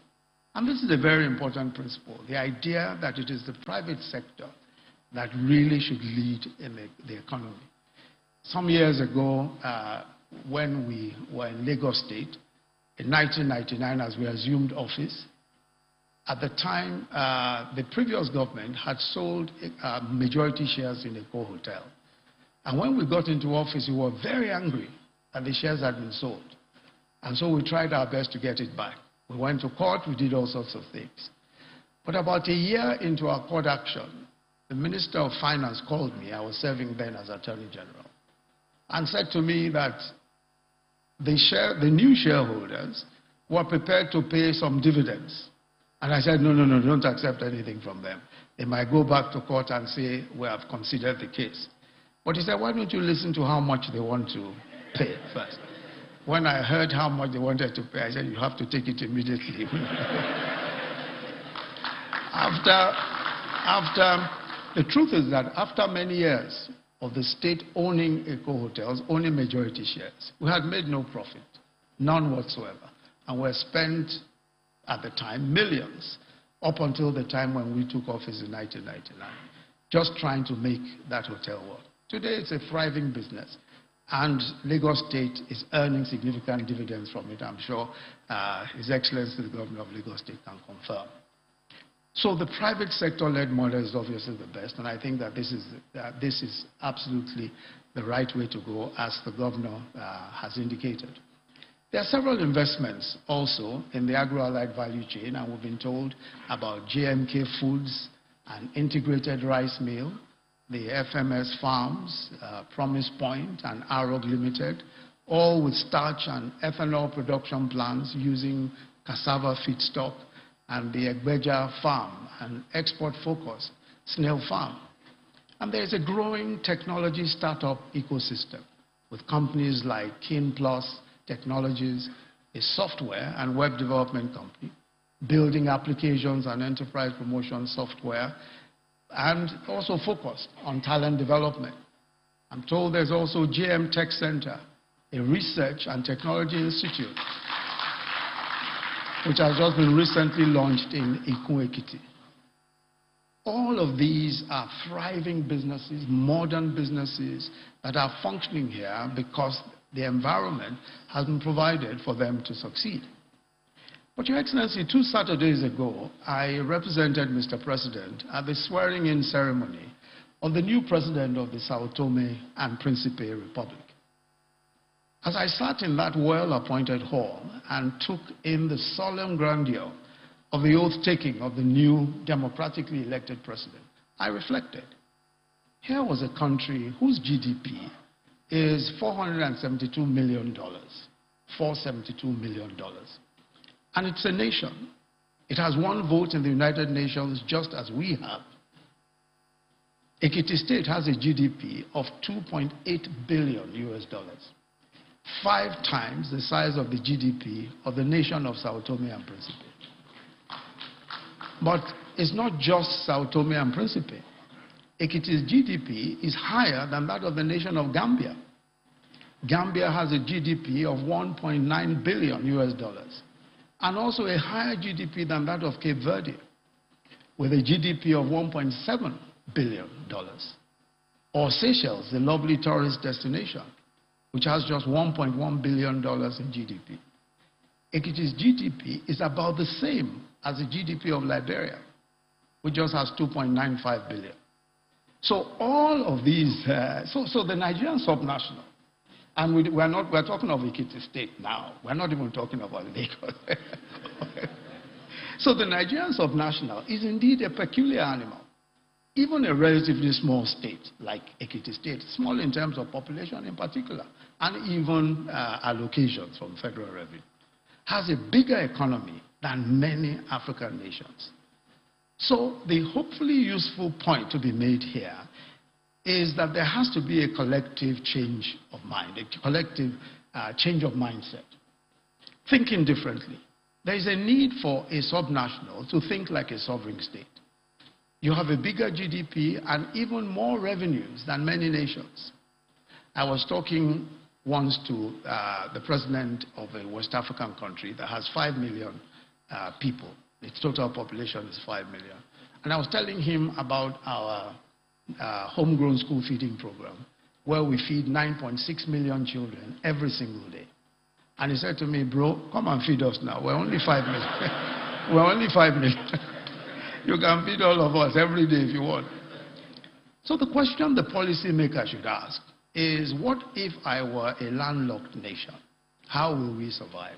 And this is a very important principle, the idea that it is the private sector that really should lead in the economy. Some years ago, when we were in Lagos State, in 1999, as we assumed office, at the time, the previous government had sold majority shares in Eko Hotel. And when we got into office, we were very angry that the shares had been sold. And so we tried our best to get it back. We went to court, we did all sorts of things. But about a year into our court action, the Minister of Finance called me, I was serving then as Attorney General, and said to me that the new shareholders were prepared to pay some dividends. And I said, no, don't accept anything from them. They might go back to court and say, we have considered the case. But he said, why don't you listen to how much they want to pay first? When I heard how much they wanted to pay, I said, you have to take it immediately. The truth is that after many years of the state owning Eco Hotels, owning majority shares, we had made no profit, none whatsoever, and were spent at the time millions, up until the time when we took office in 1999, just trying to make that hotel work. Today it's a thriving business, and Lagos State is earning significant dividends from it. I'm sure His Excellency the Governor of Lagos State can confirm. So the private sector-led model is obviously the best, and I think that this is absolutely the right way to go, as the Governor has indicated. There are several investments also in the agro-allied value chain, and we've been told about JMK Foods, an integrated rice mill, the FMS Farms, Promise Point, and Arog Limited, all with starch and ethanol production plants using cassava feedstock, and the Egbeja Farm, an export-focused snail farm. And there's a growing technology startup ecosystem with companies like KeenPlus Technologies, a software and web development company, building applications and enterprise promotion software, and also focused on talent development. I'm told there's also JM Tech Center, a research and technology institute, which has just been recently launched in Ekiti. All of these are thriving businesses, modern businesses that are functioning here because the environment has been provided for them to succeed. But Your Excellency, 2 Saturdays ago, I represented Mr. President at the swearing-in ceremony of the new president of the Sao Tome and Principe Republic. As I sat in that well-appointed hall and took in the solemn grandeur of the oath-taking of the new democratically elected president, I reflected. Here was a country whose GDP is $472 million, $472 million. And it's a nation. It has 1 vote in the United Nations, just as we have. Ekiti State has a GDP of $2.8 billion US, 5 times the size of the GDP of the nation of Sao Tome and Principe. But it's not just Sao Tome and Principe. Ekiti's GDP is higher than that of the nation of Gambia. Gambia has a GDP of $1.9 billion US, and also a higher GDP than that of Cape Verde, with a GDP of $1.7 billion. Or Seychelles, the lovely tourist destination, which has just $1.1 billion in GDP. Ekiti's GDP is about the same as the GDP of Liberia, which just has $2.95 billion. So all of these, so the Nigerian subnational, and we're talking of Ekiti State now. We're not even talking about Lagos. So the Nigerian subnational is indeed a peculiar animal. Even a relatively small state like Ekiti State, small in terms of population in particular, and even allocations from federal revenue, has a bigger economy than many African nations. So the hopefully useful point to be made here is that there has to be a collective change of mind, a collective change of mindset. Thinking differently. There is a need for a subnational to think like a sovereign state. You have a bigger GDP and even more revenues than many nations. I was talking once to the president of a West African country that has 5 million people. Its total population is 5 million. And I was telling him about our homegrown school feeding program, where we feed 9.6 million children every single day. And he said to me, bro, come and feed us now. We're only 5 million. We're only 5 million. You can feed all of us every day if you want. So the question the policymaker should ask is, what if I were a landlocked nation? How will we survive?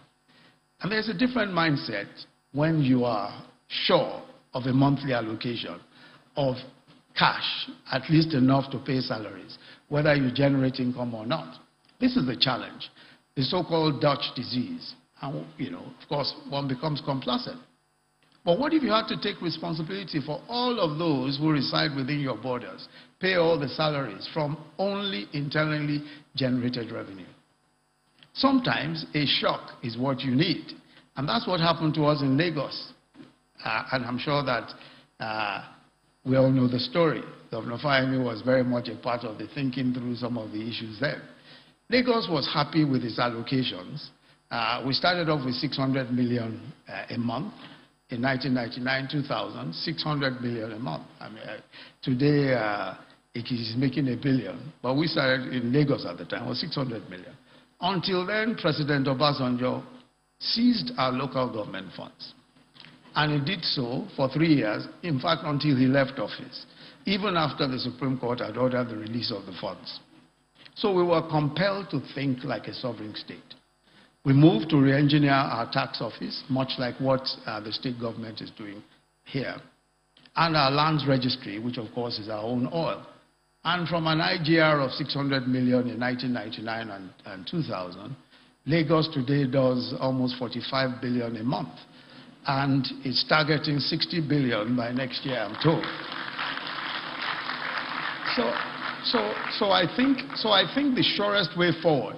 And there's a different mindset when you are sure of a monthly allocation of cash, at least enough to pay salaries, whether you generate income or not. This is the challenge, the so-called Dutch disease. And, of course, one becomes complacent. But what if you had to take responsibility for all of those who reside within your borders, pay all the salaries from only internally generated revenue? Sometimes a shock is what you need. And that's what happened to us in Lagos. And I'm sure that We all know the story. Governor Fayemi was very much a part of the thinking through some of the issues there. Lagos was happy with its allocations. We started off with 600 million a month. In 1999, 2000, 600 million a month. I mean, today it is making $1 billion, but we started in Lagos at the time, it was 600 million. Until then, President Obasanjo seized our local government funds. And he did so for 3 years, in fact, until he left office, even after the Supreme Court had ordered the release of the funds. So we were compelled to think like a sovereign state. We moved to re-engineer our tax office, much like what the state government is doing here, and our lands registry, which of course is our own oil. And from an IGR of 600 million in 1999 and 2000, Lagos today does almost 45 billion a month. And it's targeting 60 billion by next year, I'm told. So I think the surest way forward,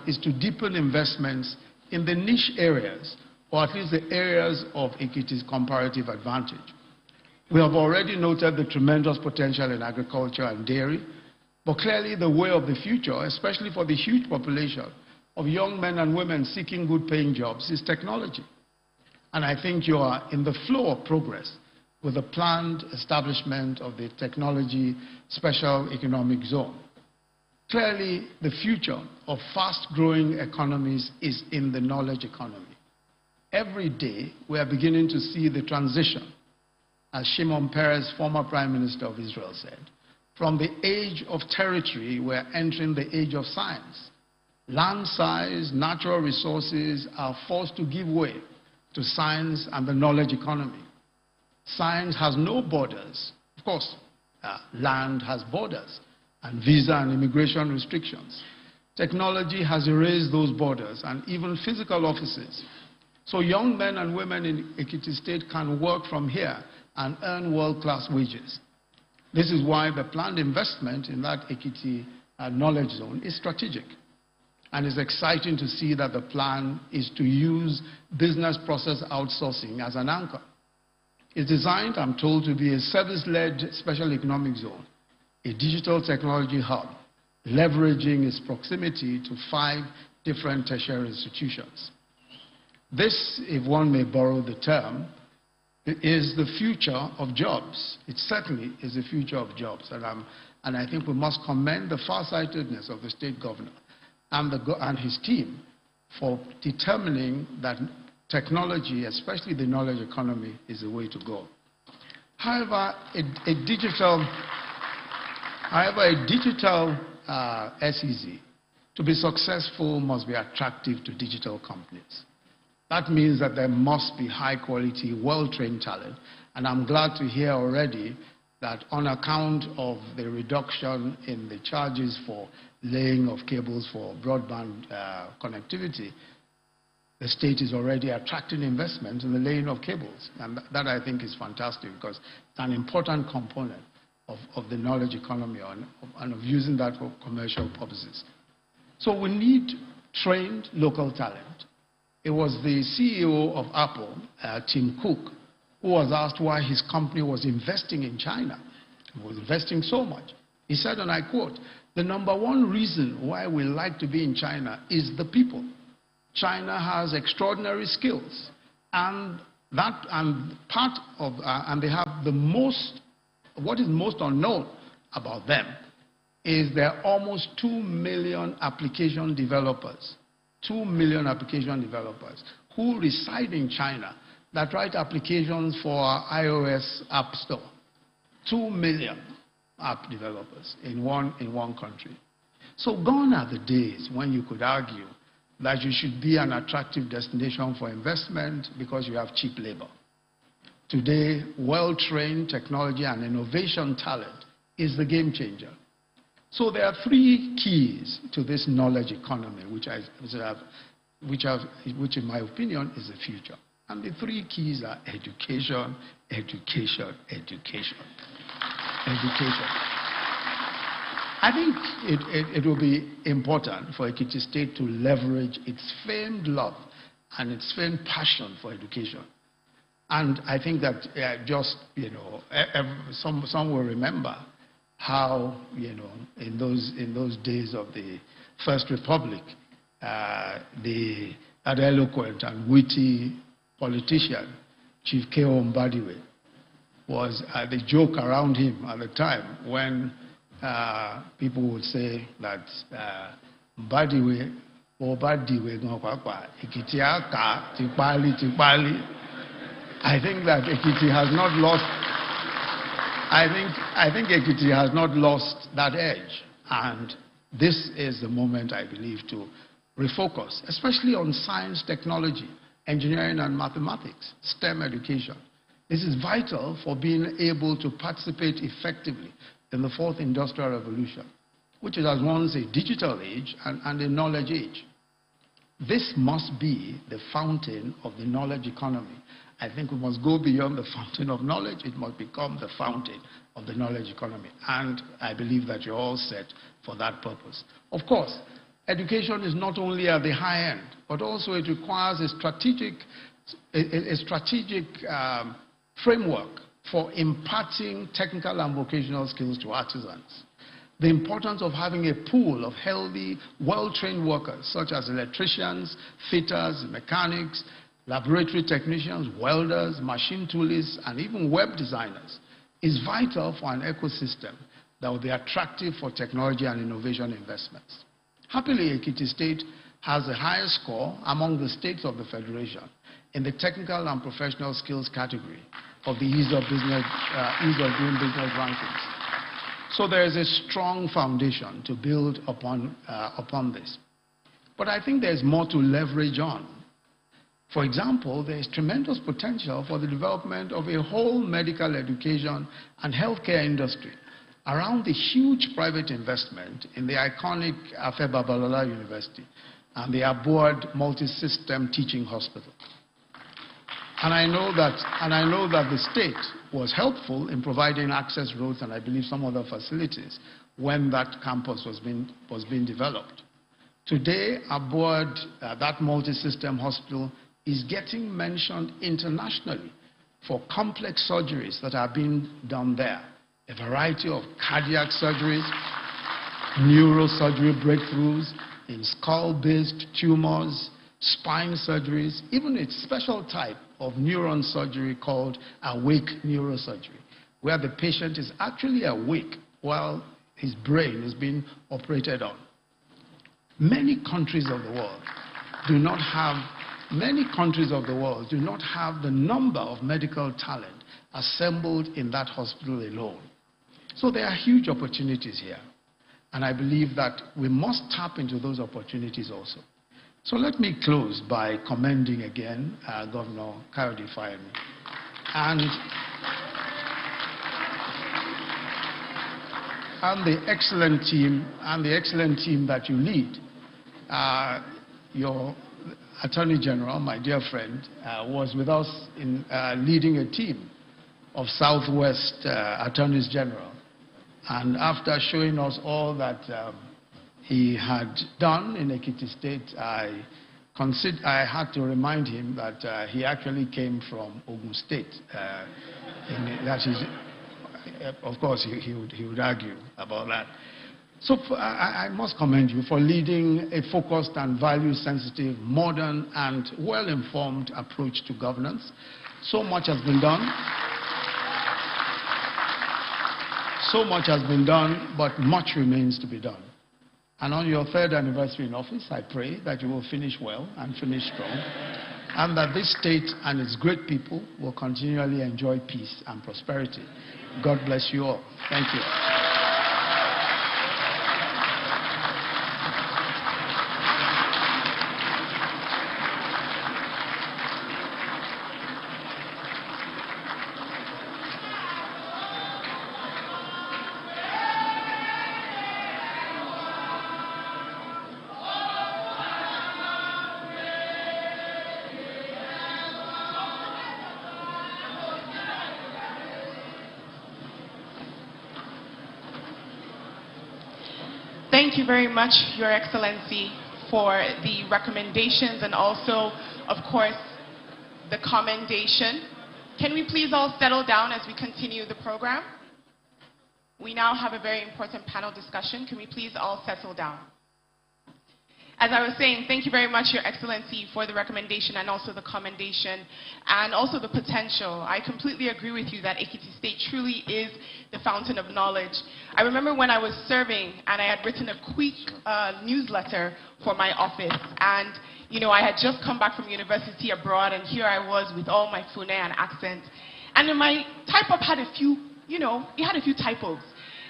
is to deepen investments in the niche areas, or at least the areas of Ekiti's comparative advantage. We have already noted the tremendous potential in agriculture and dairy, but clearly the way of the future, especially for the huge population of young men and women seeking good paying jobs, is technology. And I think you are in the flow of progress with the planned establishment of the Technology Special Economic Zone. Clearly, the future of fast-growing economies is in the knowledge economy. Every day, we are beginning to see the transition, as Shimon Peres, former Prime Minister of Israel, said. From the age of territory, we are entering the age of science. Land size, natural resources are forced to give way to science and the knowledge economy. Science has no borders. Of course, land has borders and visa and immigration restrictions. Technology has erased those borders and even physical offices. So young men and women in Ekiti State can work from here and earn world-class wages. This is why the planned investment in that Ekiti knowledge zone is strategic. And it's exciting to see that the plan is to use business process outsourcing as an anchor. It's designed, I'm told, to be a service-led special economic zone, a digital technology hub, leveraging its proximity to 5 different tertiary institutions. This, if one may borrow the term, is the future of jobs. It certainly is the future of jobs. And I think we must commend the farsightedness of the state governor and his team for determining that technology, especially the knowledge economy, is the way to go. However, a digital SEZ, to be successful, must be attractive to digital companies. That means that there must be high-quality, well-trained talent. And I'm glad to hear already that on account of the reduction in the charges for laying of cables for broadband connectivity, the state is already attracting investment in the laying of cables. And that, I think, is fantastic because it's an important component of the knowledge economy and of using that for commercial purposes. So we need trained local talent. It was the CEO of Apple, Tim Cook, who was asked why his company was investing in China. He was investing so much. He said, and I quote, "The #1 reason why we like to be in China is the people. China has extraordinary skills, and they have the most. What is most unknown about them is there are almost 2 million application developers." 2 million application developers who reside in China that write applications for our iOS app store. 2 million app developers in one country. So gone are the days when you could argue that you should be an attractive destination for investment because you have cheap labor. Today, well-trained technology and innovation talent is the game changer. So there are 3 keys to this knowledge economy, which in my opinion is the future. And the 3 keys are education, education, education. Education. I think it will be important for Ekiti State to leverage its famed love and its famed passion for education And I think that some will remember how, in those days of the First Republic, the eloquent and witty politician, Chief K.O. Mbadiwe, was the joke around him at the time when people would say that Mbadiwe, Ekiti aka, tipali. I think that Ekiti has not lost. I think Ekiti has not lost that edge, and this is the moment, I believe, to refocus, especially on science, technology, engineering, and mathematics, STEM education. This is vital for being able to participate effectively in the fourth industrial revolution, which is at once a digital age and a knowledge age. This must be the fountain of the knowledge economy. I think we must go beyond the fountain of knowledge. It must become the fountain of the knowledge economy. And I believe that you're all set for that purpose. Of course, education is not only at the high end, but also it requires a strategic framework for imparting technical and vocational skills to artisans. The importance of having a pool of healthy, well-trained workers, such as electricians, fitters, mechanics, laboratory technicians, welders, machine toolists, and even web designers, is vital for an ecosystem that will be attractive for technology and innovation investments. Happily, Ekiti State has the highest score among the states of the Federation in the technical and professional skills category of the ease of doing business rankings. So there is a strong foundation to build upon this. But I think there's more to leverage on. For example, there is tremendous potential for the development of a whole medical education and healthcare industry around the huge private investment in the iconic Afe Babalola University and the Aboard Multi-System Teaching Hospital. And I know that the state was helpful in providing access roads and I believe some other facilities when that campus was being developed. Today, Aboard, that multi-system hospital is getting mentioned internationally for complex surgeries that are being done there. A variety of cardiac surgeries, neurosurgery breakthroughs in skull-based tumors, spine surgeries, even a special type of neuron surgery called awake neurosurgery, where the patient is actually awake while his brain is being operated on. Many countries of the world do not have the number of medical talent assembled in that hospital alone. So there are huge opportunities here. And I believe that we must tap into those opportunities also. So let me close by commending again Governor Kayode Fayemi and the excellent team that you lead. Your Attorney General, my dear friend, was with us in leading a team of Southwest Attorneys General. And after showing us all that he had done in Ekiti State, I had to remind him that he actually came from Ogun State. That is, of course, he would argue about that. So I must commend you for leading a focused and value-sensitive, modern, and well-informed approach to governance. So much has been done. So much has been done, but much remains to be done. And on your 3rd anniversary in office, I pray that you will finish well and finish strong, and that this state and its great people will continually enjoy peace and prosperity. God bless you all. Thank you. Thank you very much, Your Excellency, for the recommendations and also, of course, the commendation Can we please all settle down as we continue the program? We now have a very important panel discussion. Can we please all settle down? As I was saying, thank you very much, Your Excellency, for the recommendation and also the commendation and also the potential. I completely agree with you that Ekiti State truly is the fountain of knowledge. I remember when I was serving and I had written a quick newsletter for my office, and you know, I had just come back from university abroad, and here I was with all my Fune and accent. And then my type-up had a few, you know, it had a few typos.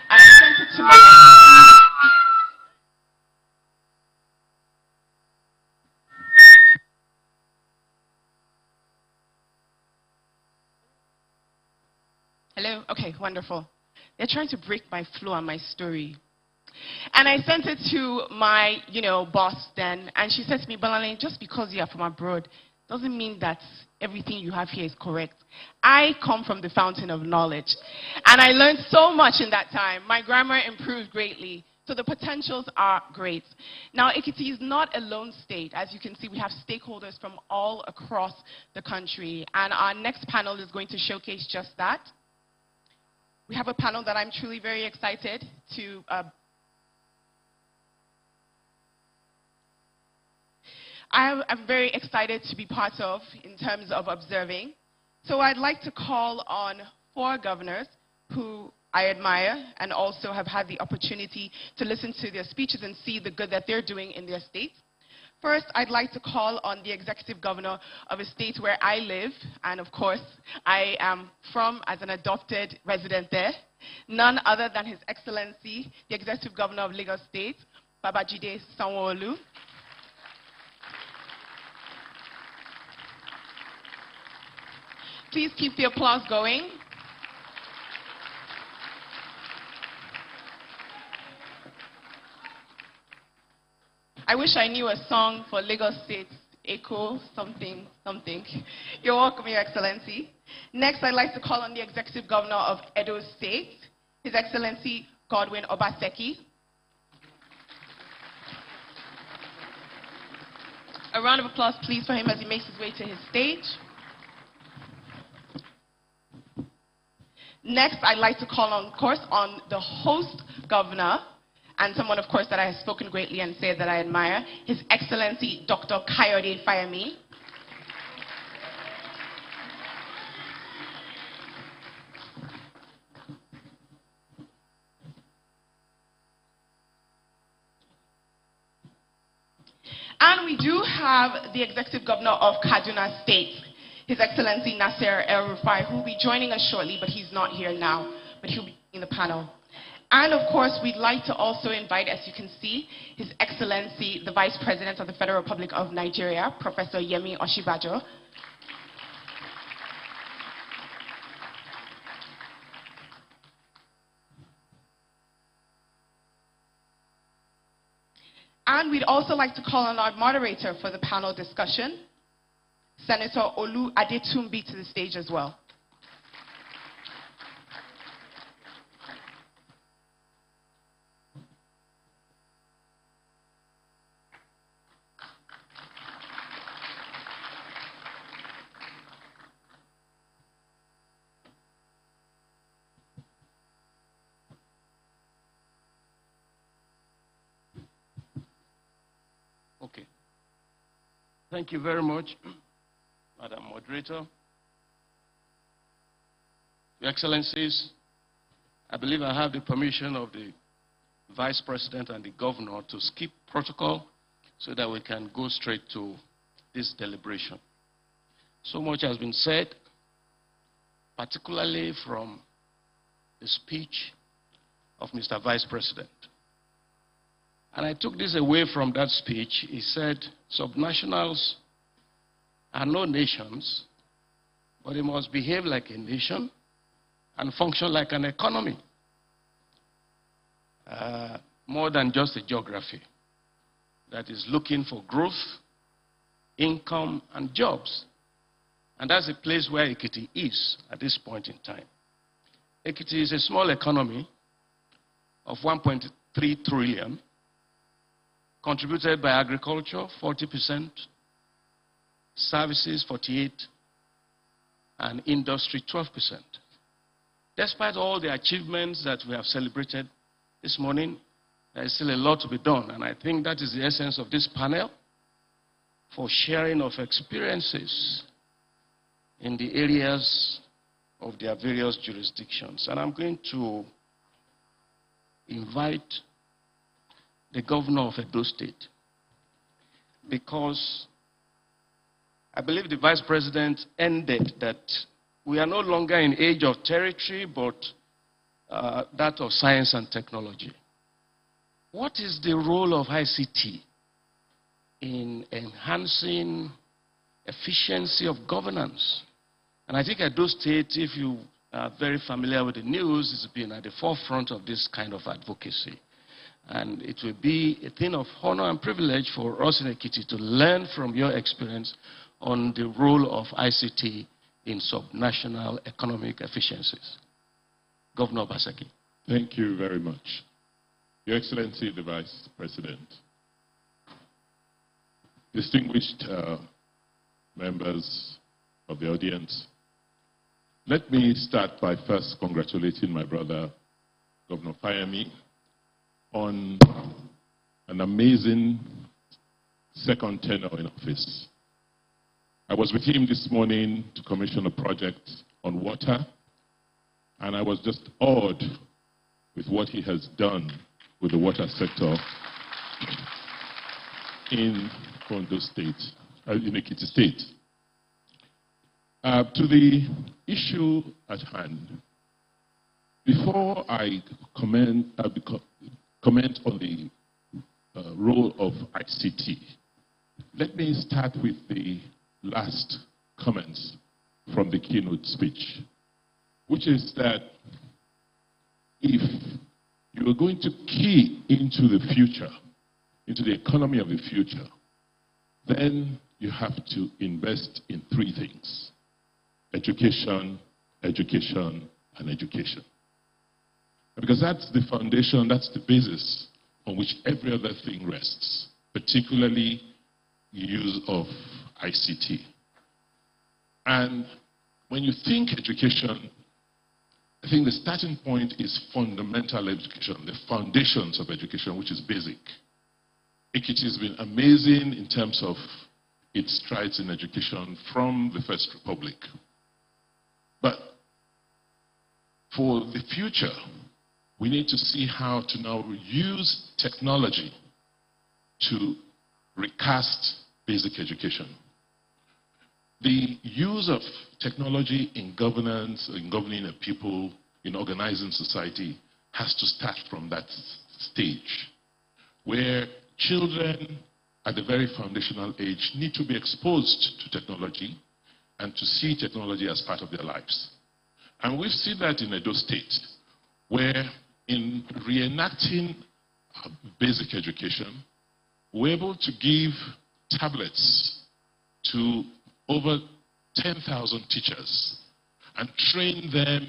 And I sent it to my... Hello? Okay, wonderful. They're trying to break my flow and my story. And I sent it to my, you know, boss then, and she said to me, Balane, just because you are from abroad doesn't mean that everything you have here is correct. I come from the fountain of knowledge, and I learned so much in that time. My grammar improved greatly, so the potentials are great. Now, Ekiti is not a lone state. As you can see, we have stakeholders from all across the country, and our next panel is going to showcase just that. We have a panel that I'm truly very excited to I'm very excited to be part of in terms of observing. So I'd like to call on 4 governors who I admire and also have had the opportunity to listen to their speeches and see the good that they're doing in their states. First, I'd like to call on the executive governor of a state where I live, and of course, I am from as an adopted resident there, none other than His Excellency, the executive governor of Lagos State, Babajide Sanwo-Olu. Please keep the applause going. I wish I knew a song for Lagos State, Echo, something, something. You're welcome, Your Excellency. Next, I'd like to call on the Executive Governor of Edo State, His Excellency Godwin Obaseki. A round of applause, please, for him as he makes his way to his stage. Next, I'd like to call on, of course, on the host governor, and someone, of course, that I have spoken greatly and said that I admire, His Excellency Dr. Kayode Fayemi. And we do have the Executive Governor of Kaduna State, His Excellency Nasser El-Rufai, who will be joining us shortly, but he's not here now, but he'll be in the panel. And of course, we'd like to also invite, as you can see, His Excellency, the Vice President of the Federal Republic of Nigeria, Professor Yemi Oshibajo. And we'd also like to call on our moderator for the panel discussion, Senator Olu Adetumbi, to the stage as well. Okay. Thank you very much, Madam Moderator. Your Excellencies, I believe I have the permission of the Vice President and the Governor to skip protocol so that we can go straight to this deliberation. So much has been said, particularly from the speech of Mr. Vice President. And I took this away from that speech. He said, subnationals are no nations, but they must behave like a nation and function like an economy, more than just a geography that is looking for growth, income, and jobs. And that's the place where Ekiti is at this point in time. Ekiti is a small economy of 1.3 trillion, contributed by agriculture, 40%, services, 48%, and industry 12%. Despite all the achievements that we have celebrated this morning, there is still a lot to be done, and I think that is the essence of this panel, for sharing of experiences in the areas of their various jurisdictions. And I'm going to invite the governor of Edo State, because I believe the vice president ended that we are no longer in age of territory, but that of science and technology. What is the role of ICT in enhancing efficiency of governance? And I think Edo State, if you are very familiar with the news, has been at the forefront of this kind of advocacy. And it will be a thing of honor and privilege for us in Ekiti to learn from your experience on the role of ICT in subnational economic efficiencies. Governor Obaseki. Thank you very much. Your Excellency, the Vice President, distinguished members of the audience, let me start by first congratulating my brother, Governor Fayemi, on an amazing second tenure in office. I was with him this morning to commission a project on water, and I was just awed with what he has done with the water sector in Ondo State, in Ekiti State. To the issue at hand, before I comment on the role of ICT, let me start with the last comments from the keynote speech, which is that if you are going to key into the future, into the economy of the future, then you have to invest in three things: education, education, and education. Because that's the foundation, that's the basis on which every other thing rests, particularly the use of ICT. And when you think education, I think the starting point is fundamental education, the foundations of education, which is basic. Ekiti has been amazing in terms of its strides in education from the First Republic. But for the future, we need to see how to now use technology to recast basic education. The use of technology in governance, in governing a people, in organizing society, has to start from that stage, where children at the very foundational age need to be exposed to technology and to see technology as part of their lives. And we've seen that in Edo State, where in reenacting basic education, we're able to give tablets to over 10,000 teachers and train them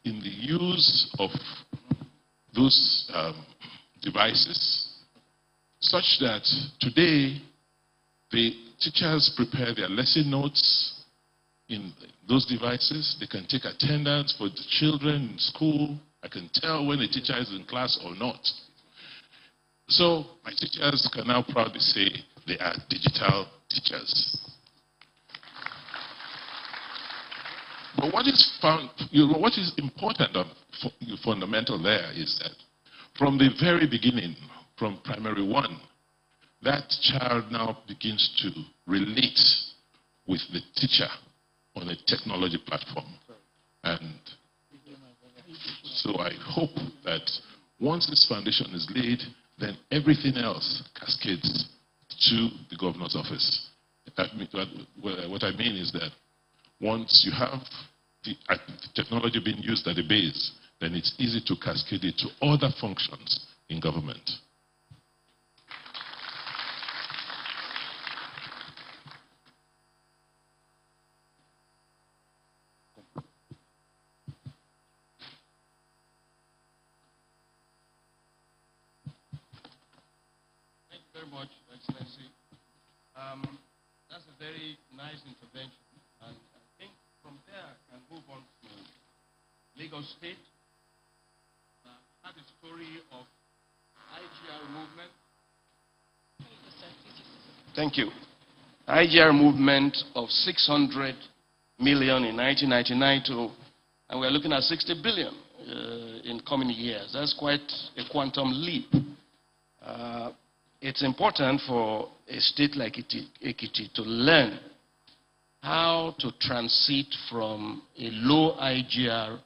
in the use of those devices, such that today the teachers prepare their lesson notes in those devices. They can take attendance for the children in school. I can tell when a teacher is in class or not. So my teachers can now proudly say they are digital teachers. But what is important and fundamental there is that from the very beginning, from primary one, that child now begins to relate with the teacher on a technology platform. And so I hope that once this foundation is laid, then everything else cascades to the governor's office. What I mean is that once you have the technology being used at the base, then it's easy to cascade it to other functions in government. Thank you very much, Excellency. That's a very nice intervention. And I think move on to Lagos State. That is the story of IGR movement. Thank you. IGR movement of 600 million in 1999 to, and we're looking at 60 billion in coming years. That's quite a quantum leap. It's important for a state like Ekiti to learn how to transit from a low IGR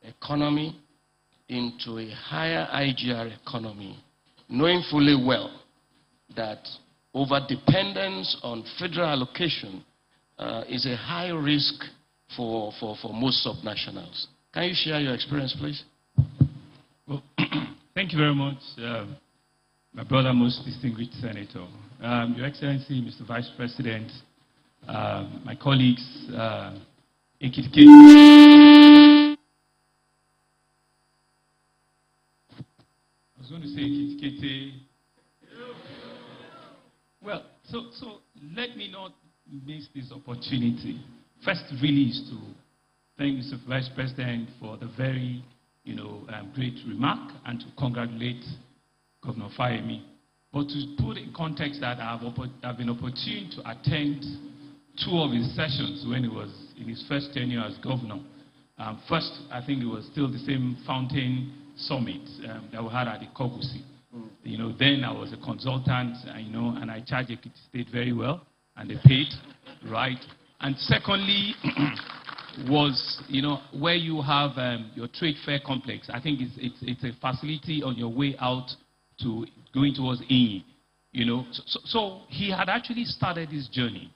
economy into a higher IGR economy, knowing fully well that over-dependence on federal allocation is a high risk for most subnationals. Can you share your experience, please? Well, thank you very much, my brother, most distinguished Senator. Your Excellency, Mr. Vice President, my colleagues, Ekiti. I was going to say Ekiti. Well, so let me not miss this opportunity. First, really, is to thank Mr. Vice President for the very, great remark, and to congratulate Governor Fayemi. But to put in context that I've been opportune to attend 2 of his sessions when he was in his first tenure as governor. First, I think it was still the same Fountain Summit that we had at the Kogusi. Then I was a consultant, and I charged Ekiti State very well, and they paid, right? And secondly, was, where you have your trade fair complex. I think it's a facility on your way out to going towards Inyi, So he had actually started his journey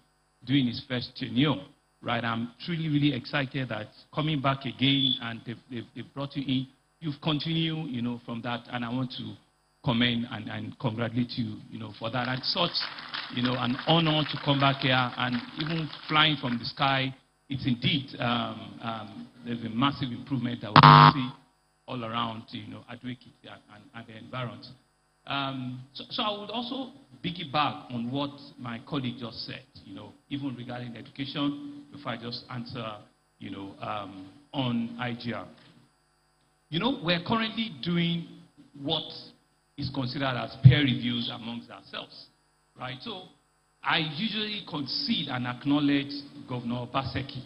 during his first tenure, right? I'm truly, really excited that coming back again and they've brought you in. You've continued, from that, and I want to commend and congratulate you, for that. And such, an honor to come back here, and even flying from the sky. It's indeed, there's a massive improvement that we can see all around, Ekiti and the environment. So I would also piggyback on what my colleague just said, even regarding education, before I just answer, on IGR. We're currently doing what is considered as peer reviews amongst ourselves, right? So I usually concede and acknowledge Governor Baseki,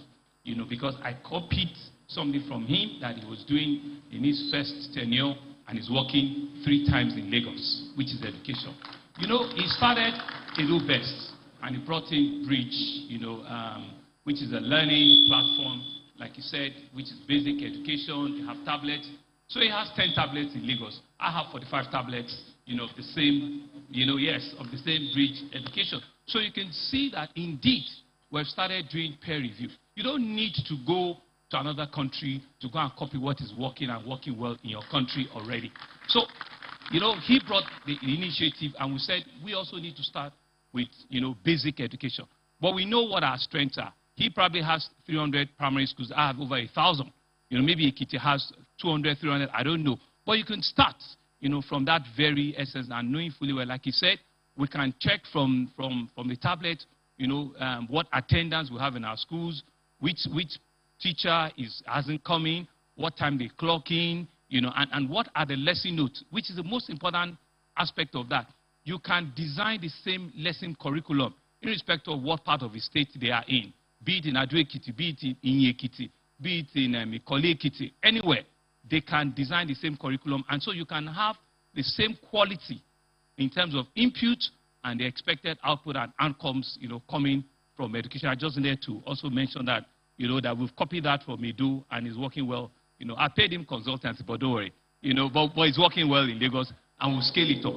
because I copied something from him that he was doing in his first tenure, and is working 3 times in Lagos, which is education. He started Edo Best, and he brought in Bridge, which is a learning platform, like he said, which is basic education. You have tablets. So he has 10 tablets in Lagos. I have 45 tablets, of the same, of the same Bridge education. So you can see that indeed we've started doing peer review. You don't need to go to another country to go and copy what is working and working well in your country already. So, he brought the initiative, and we said we also need to start with, basic education. But we know what our strengths are. He probably has 300 primary schools. I have over 1,000. Maybe Ekiti has 200, 300, I don't know. But you can start, from that very essence, and knowing fully well, like he said, we can check from the tablet, what attendance we have in our schools, which teacher hasn't come in, what time they clock in, and what are the lesson notes, which is the most important aspect of that. You can design the same lesson curriculum irrespective of what part of the state they are in, be it in Ekiti, be it in Ekiti, be it in Ekiti, anywhere. They can design the same curriculum, and so you can have the same quality in terms of input and the expected output and outcomes, coming from education. I just need to also mention that, that we've copied that from Edo, and it's working well. I paid him consultancy, but don't worry. But it's working well in Lagos, and we'll scale it up.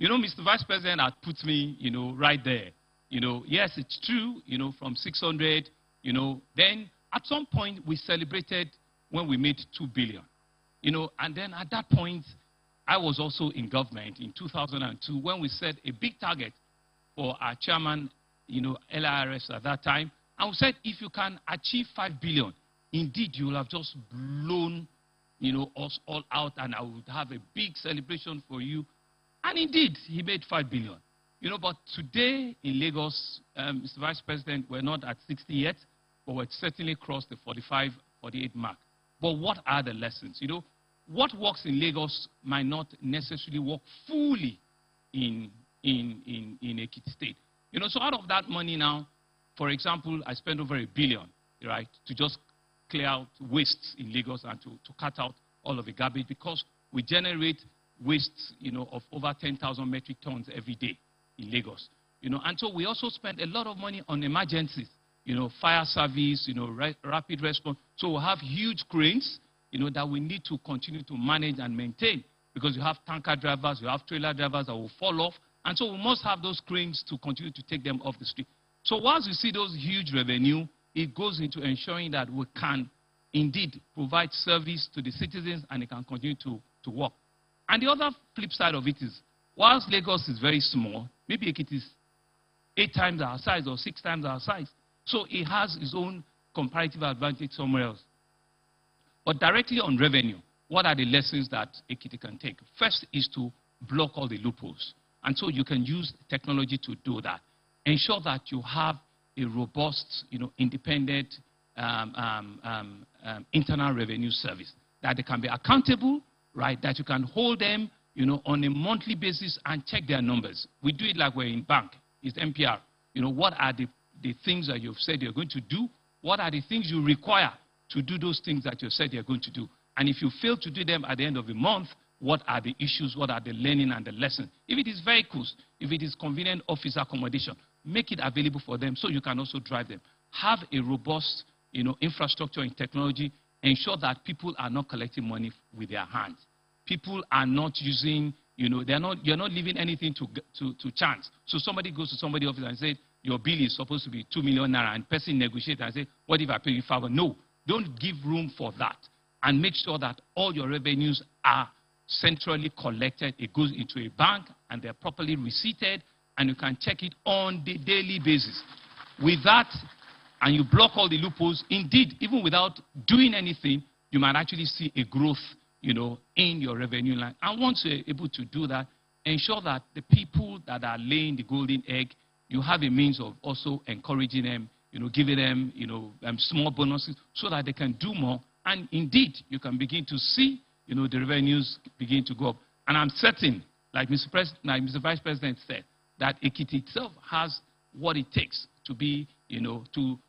Mr. Vice President had put me, right there. Yes, it's true, from 600, then at some point we celebrated when we made 2 billion. And then at that point, I was also in government in 2002 when we set a big target for our chairman, LIRS at that time. And we said, if you can achieve 5 billion, indeed, you will have just blown, us all out, and I would have a big celebration for you. And indeed, he made 5 billion. But today in Lagos, Mr. Vice President, we're not at 60 yet. but we've certainly crossed the 45, 48 mark. But what are the lessons? You know, what works in Lagos might not necessarily work fully in Ekiti State. You know, so out of that money now, for example, I spent over $1 billion, right, to just clear out wastes in Lagos and to cut out all of the garbage, because we generate wastes, you know, of over 10,000 metric tons every day in Lagos. You know, and so we also spend a lot of money on emergencies, you know, fire service, you know, rapid response. So we have huge cranes, you know, that we need to continue to manage and maintain, because you have tanker drivers, you have trailer drivers that will fall off, and so we must have those cranes to continue to take them off the street. So once you see those huge revenue, it goes into ensuring that we can indeed provide service to the citizens and it can continue to work. And the other flip side of it is, whilst Lagos is very small, maybe Ekiti is 8 times our size or 6 times our size. So it has its own comparative advantage somewhere else. But directly on revenue, what are the lessons that Ekiti can take? First is to block all the loopholes. And so you can use technology to do that. Ensure that you have a robust, you know, independent internal revenue service, that they can be accountable, right, that you can hold them, you know, on a monthly basis and check their numbers. We do it like we're in bank. It's MPR. You know, what are the things that you've said you're going to do? What are the things you require to do those things that you said you're going to do? And if you fail to do them at the end of the month, what are the issues? What are the learning and the lessons? If it is vehicles, if it is convenient office accommodation, make it available for them so you can also drive them. Have a robust, you know, infrastructure and technology. Ensure that people are not collecting money with their hands. People are not using, you know, you're not leaving anything to chance. So somebody goes to somebody's office and says, your bill is supposed to be 2 million naira, and person negotiates and say, what if I pay you 5? No, don't give room for that. And make sure that all your revenues are centrally collected. It goes into a bank and they're properly receipted, and you can check it on the daily basis. With that, and you block all the loopholes, indeed, even without doing anything, you might actually see a growth, you know, in your revenue line. And once you're able to do that, ensure that the people that are laying the golden egg, you have a means of also encouraging them, you know, giving them, you know, small bonuses so that they can do more. And indeed, you can begin to see, you know, the revenues begin to go up. And I'm certain, like Mr. Vice President said, that Ekiti itself has what it takes to be, you know, to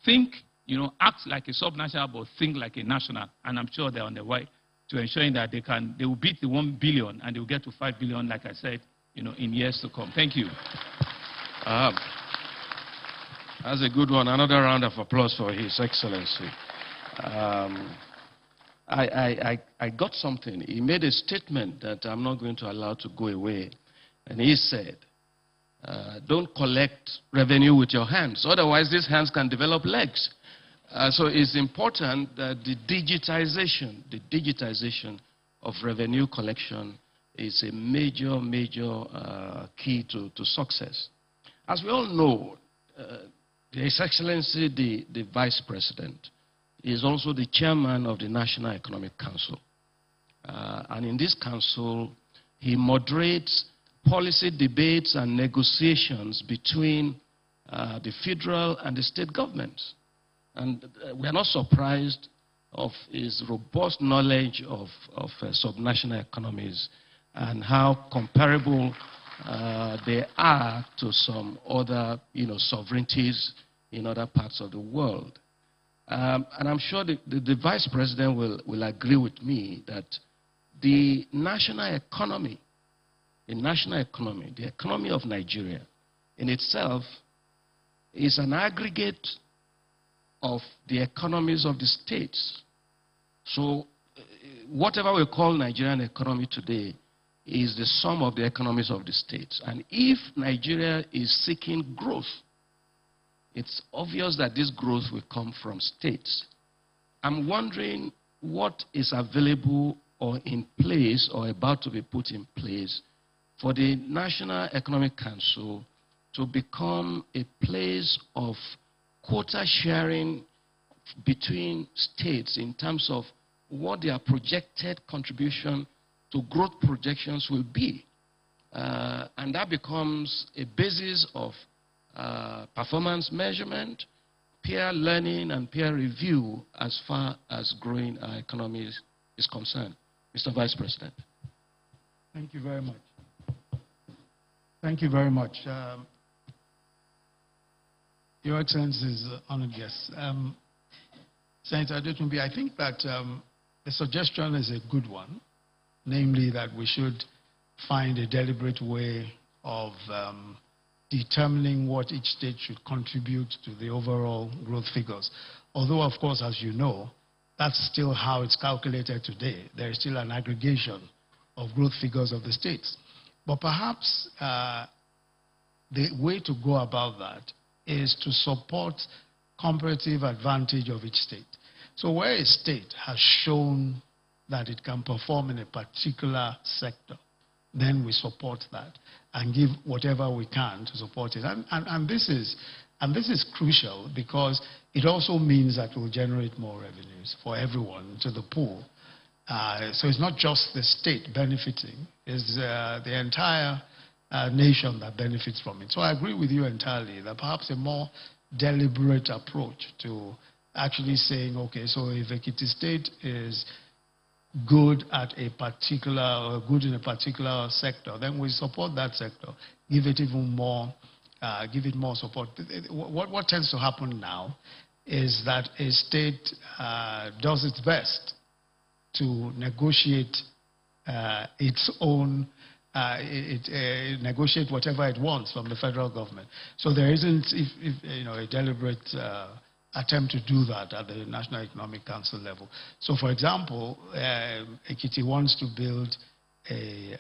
think, you know, act like a subnational, but think like a national. And I'm sure they're on their way to ensuring that they will beat the 1 billion and they will get to 5 billion, like I said, you know, in years to come. Thank you. That's a good one. Another round of applause for His Excellency. I got something. He made a statement that I'm not going to allow to go away. And he said, don't collect revenue with your hands. Otherwise, these hands can develop legs. So it's important that the digitization of revenue collection is a major key to success. As we all know, His Excellency, the Vice President, is also the chairman of the National Economic Council. And in this council, he moderates policy debates and negotiations between the federal and the state governments. And we are not surprised of his robust knowledge of subnational economies and how comparable they are to some other, you know, sovereignties in other parts of the world. And I'm sure the Vice President will agree with me that the national economy, the economy of Nigeria in itself is an aggregate of the economies of the states. So whatever we call Nigerian economy today is the sum of the economies of the states. And if Nigeria is seeking growth, it's obvious that this growth will come from states. I'm wondering what is available or in place or about to be put in place for the National Economic Council to become a place of quota sharing between states in terms of what their projected contribution to growth projections will be. And that becomes a basis of performance measurement peer learning and peer review as far as growing our economy is concerned. Mr. Vice President. Thank you very much. Thank you very much. Your Excellencies, honored guests. Senator Adetunbi, I think that the suggestion is a good one, namely that we should find a deliberate way of determining what each state should contribute to the overall growth figures. Although, of course, as you know, that's still how it's calculated today. There is still an aggregation of growth figures of the states. But perhaps the way to go about that is to support comparative advantage of each state. So where a state has shown that it can perform in a particular sector, then we support that and give whatever we can to support it. And this is crucial because it also means that we'll generate more revenues for everyone to the pool. So it's not just the state benefiting, it's the entire nation that benefits from it. So I agree with you entirely that perhaps a more deliberate approach to actually saying, okay, so if Ekiti State is good at a particular, or good in a particular sector, then we support that sector, give it even more, give it more support. What tends to happen now is that a state does its best to negotiate its own, negotiate whatever it wants from the federal government. So there isn't, a deliberate attempt to do that at the National Economic Council level. So, for example, Ekiti wants to build a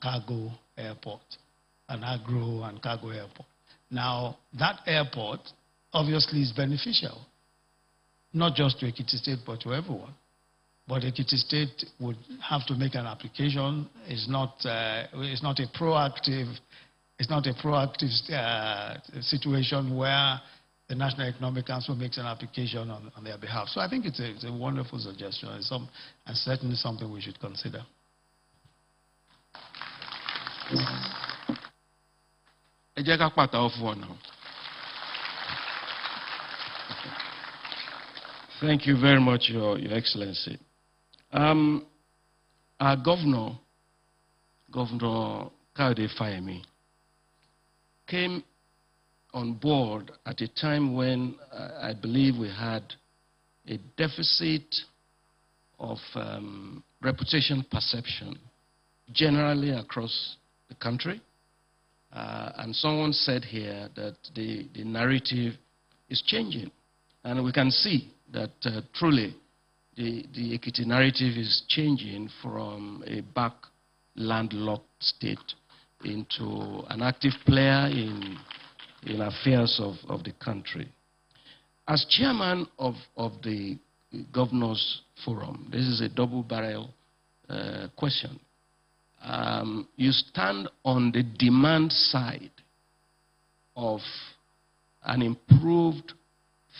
cargo airport, an agro and cargo airport. Now, that airport obviously is beneficial, not just to Ekiti State, but to everyone. But Ekiti State would have to make an application. It's not a proactive situation where the National Economic Council makes an application on their behalf. So I think it's a wonderful suggestion and certainly something we should consider. Thank you very much, Your Excellency. Our Governor Kayode Fayemi, came on board at a time when I believe we had a deficit of reputation perception generally across the country. And someone said here that the narrative is changing. And we can see that truly the Ekiti narrative is changing from a back landlocked state into an active player in affairs of the country. As chairman of the Governors Forum, this is a double-barrel question. You stand on the demand side of an improved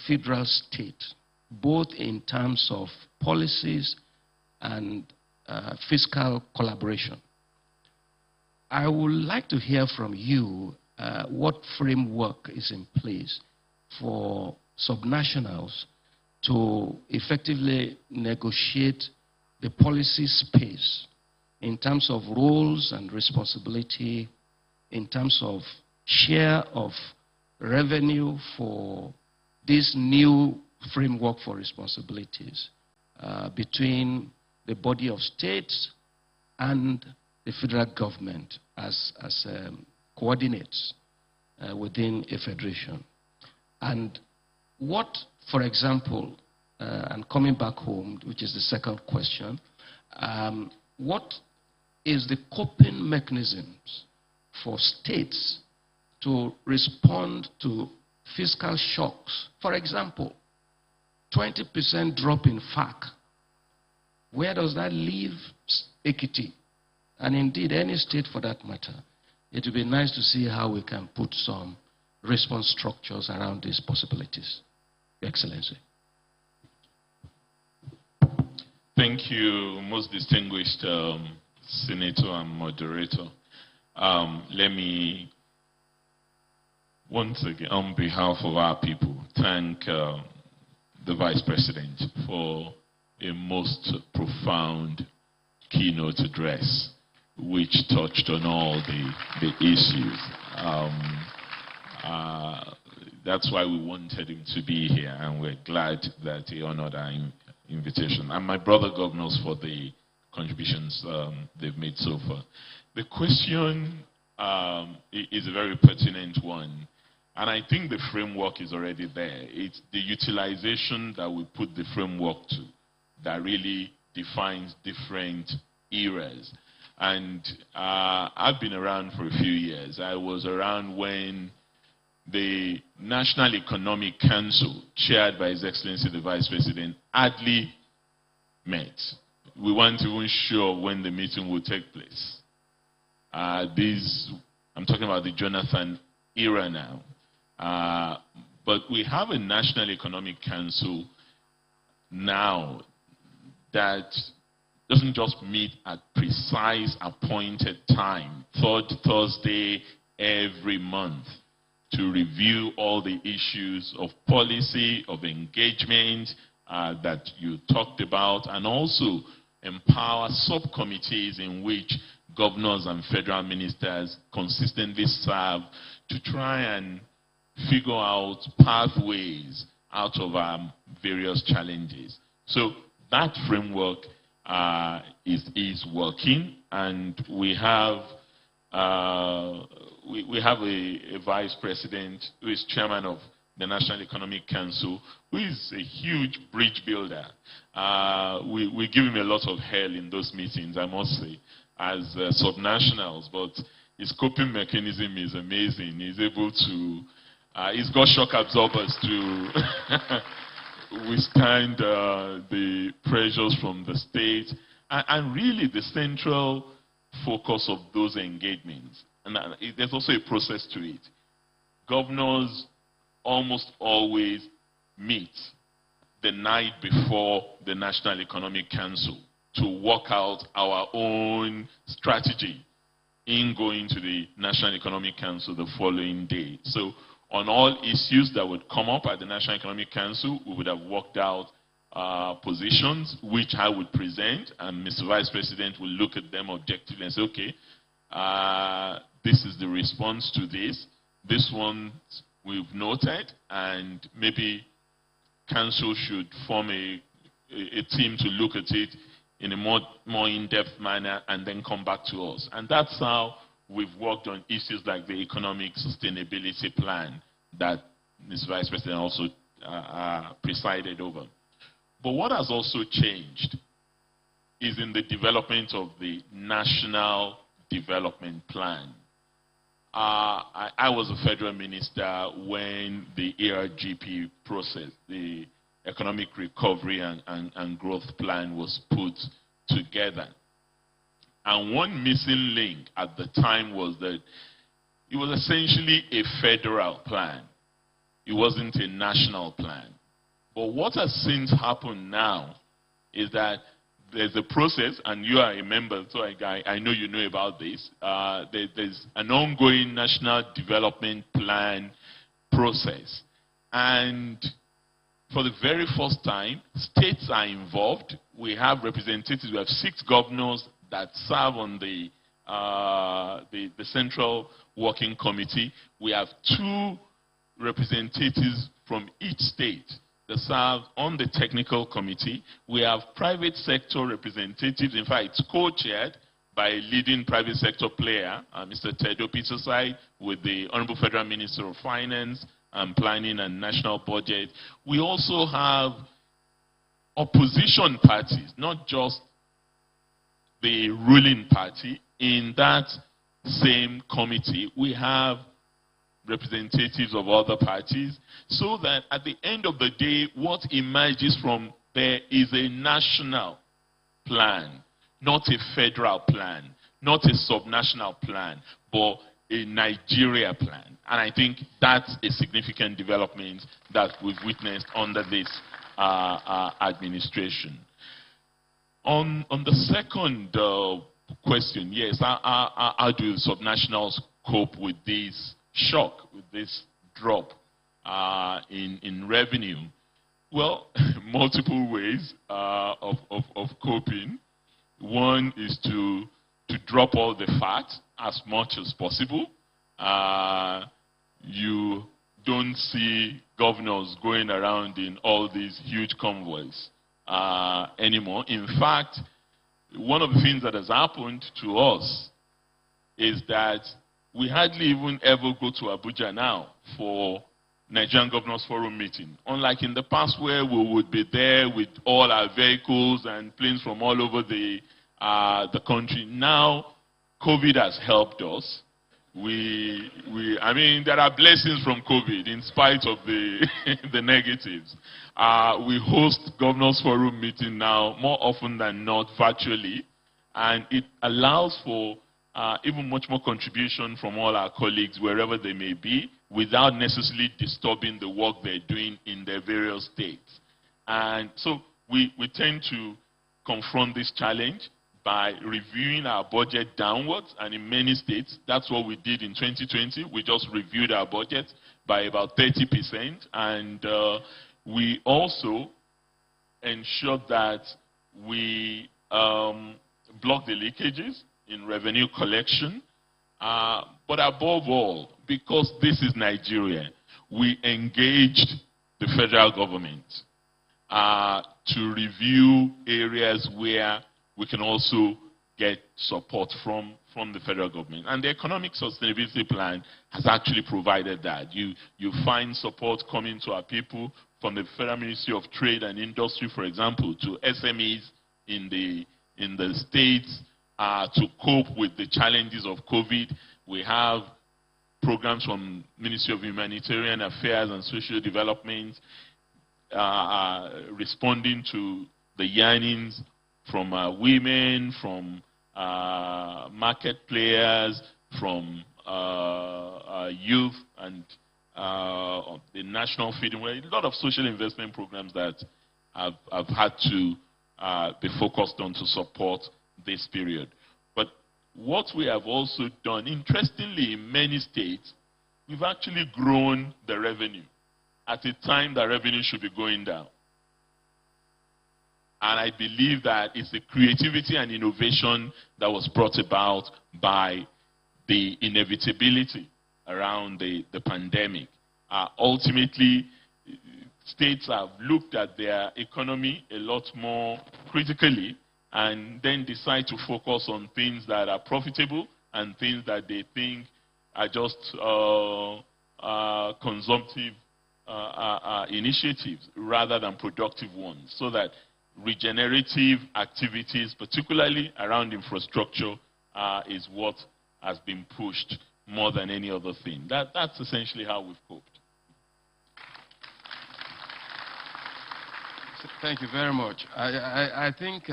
federal state, both in terms of policies and fiscal collaboration. I would like to hear from you what framework is in place for subnationals to effectively negotiate the policy space in terms of roles and responsibility, in terms of share of revenue for this new framework for responsibilities between the body of states and the federal government as coordinates within a federation. And what, for example, and coming back home, which is the second question, what is the coping mechanisms for states to respond to fiscal shocks? For example, 20% drop in FAC. Where does that leave Ekiti? And indeed, any state for that matter. It would be nice to see how we can put some response structures around these possibilities. Your Excellency. Thank you, most distinguished Senator and Moderator. Let me once again, on behalf of our people, thank the Vice President for a most profound keynote address, which touched on all the issues. That's why we wanted him to be here, and we're glad that he honored our invitation. And my brother governors for the contributions they've made so far. The question is a very pertinent one, and I think the framework is already there. It's the utilization that we put the framework to that really defines different eras. And I've been around for a few years. I was around when the National Economic Council, chaired by His Excellency the Vice President, hardly met. We weren't even sure when the meeting would take place. I'm talking about the Jonathan era now. But we have a National Economic Council now that doesn't just meet at precise appointed time, third Thursday every month, to review all the issues of policy, of engagement that you talked about, and also empower subcommittees in which governors and federal ministers consistently serve to try and figure out pathways out of our various challenges. So that framework is working, and we have a vice president who is chairman of the National Economic Council, who is a huge bridge builder. We give him a lot of hell in those meetings, I must say, as subnationals, but his coping mechanism is amazing. He's able to, he's got shock absorbers to withstand the pressures from the state, and really the central focus of those engagements. And there's also a process to it. Governors almost always meet the night before the National Economic Council to work out our own strategy in going to the National Economic Council the following day. So on all issues that would come up at the National Economic Council, we would have worked out positions which I would present, and Mr. Vice President will look at them objectively and say, okay, this is the response to this. This one we've noted, and maybe Council should form a team to look at it in a more in-depth manner and then come back to us. And that's how we've worked on issues like the economic sustainability plan that Mr. Vice President also presided over. But what has also changed is in the development of the National Development Plan. I was a federal minister when the ERGP process, the Economic Recovery and Growth Plan, was put together. And one missing link at the time was that it was essentially a federal plan. It wasn't a national plan. But what has since happened now is that there's a process, and you are a member, so I know you know about this. There's an ongoing National Development Plan process. And for the very first time, states are involved. We have representatives. We have 6 governors that serve on the Central Working Committee. We have 2 representatives from each state that serve on the Technical Committee. We have private sector representatives. In fact, it's co-chaired by a leading private sector player, Mr. Tedo Peterside, with the Honorable Federal Minister of Finance and Planning and National Budget. We also have opposition parties, not just the ruling party. In that same committee, we have representatives of other parties, so that at the end of the day, what emerges from there is a national plan, not a federal plan, not a subnational plan, but a Nigeria plan. And I think that's a significant development that we've witnessed under this administration. On the second question, yes, how do subnationals cope with this shock, with this drop in revenue? Well, multiple ways of coping. One is to drop all the fat as much as possible. You don't see governors going around in all these huge convoys anymore. In fact, one of the things that has happened to us is that we hardly even ever go to Abuja now for Nigerian Governors Forum meeting. Unlike in the past where we would be there with all our vehicles and planes from all over the country. Now, COVID has helped us. I mean, there are blessings from COVID in spite of the, the negatives. We host Governors Forum meeting now more often than not virtually, and it allows for even much more contribution from all our colleagues wherever they may be without necessarily disturbing the work they're doing in their various states. And so we tend to confront this challenge by reviewing our budget downwards, and in many states, that's what we did in 2020. We just reviewed our budget by about 30%, and we also ensured that we block the leakages in revenue collection, but above all, because this is Nigeria, we engaged the federal government to review areas where we can also get support from the federal government. And the Economic Sustainability Plan has actually provided that. You find support coming to our people from the Federal Ministry of Trade and Industry, for example, to SMEs in the states to cope with the challenges of COVID. We have programs from Ministry of Humanitarian Affairs and Social Development responding to the yearnings from women, from market players, from youth, and the National Feeding Well. A lot of social investment programs that have had to be focused on to support this period. But what we have also done, interestingly, in many states, we've actually grown the revenue at a time that revenue should be going down. And I believe that it's the creativity and innovation that was brought about by the inevitability around the pandemic. Ultimately, states have looked at their economy a lot more critically and then decide to focus on things that are profitable and things that they think are just consumptive initiatives rather than productive ones, so that regenerative activities, particularly around infrastructure, is what has been pushed more than any other thing. That's essentially how we've coped. Thank you very much. I think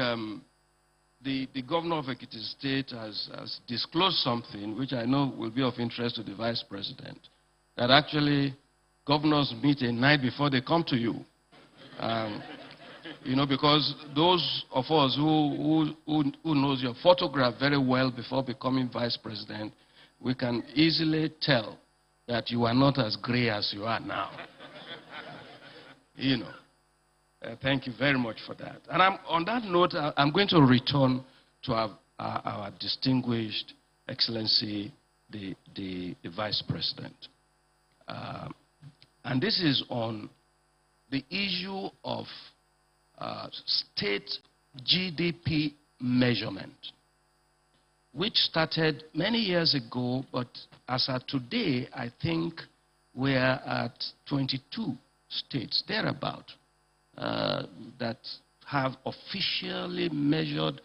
the governor of Ekiti State has disclosed something which I know will be of interest to the Vice President, that actually governors meet a night before they come to you. You know, because those of us who knows your photograph very well before becoming Vice President, we can easily tell that you are not as gray as you are now. You know. Thank you very much for that. And on that note, I'm going to return to our distinguished Excellency, the Vice President. And this is on the issue of state GDP measurement, which started many years ago, but as of today, I think we're at 22 states, thereabout, that have officially measured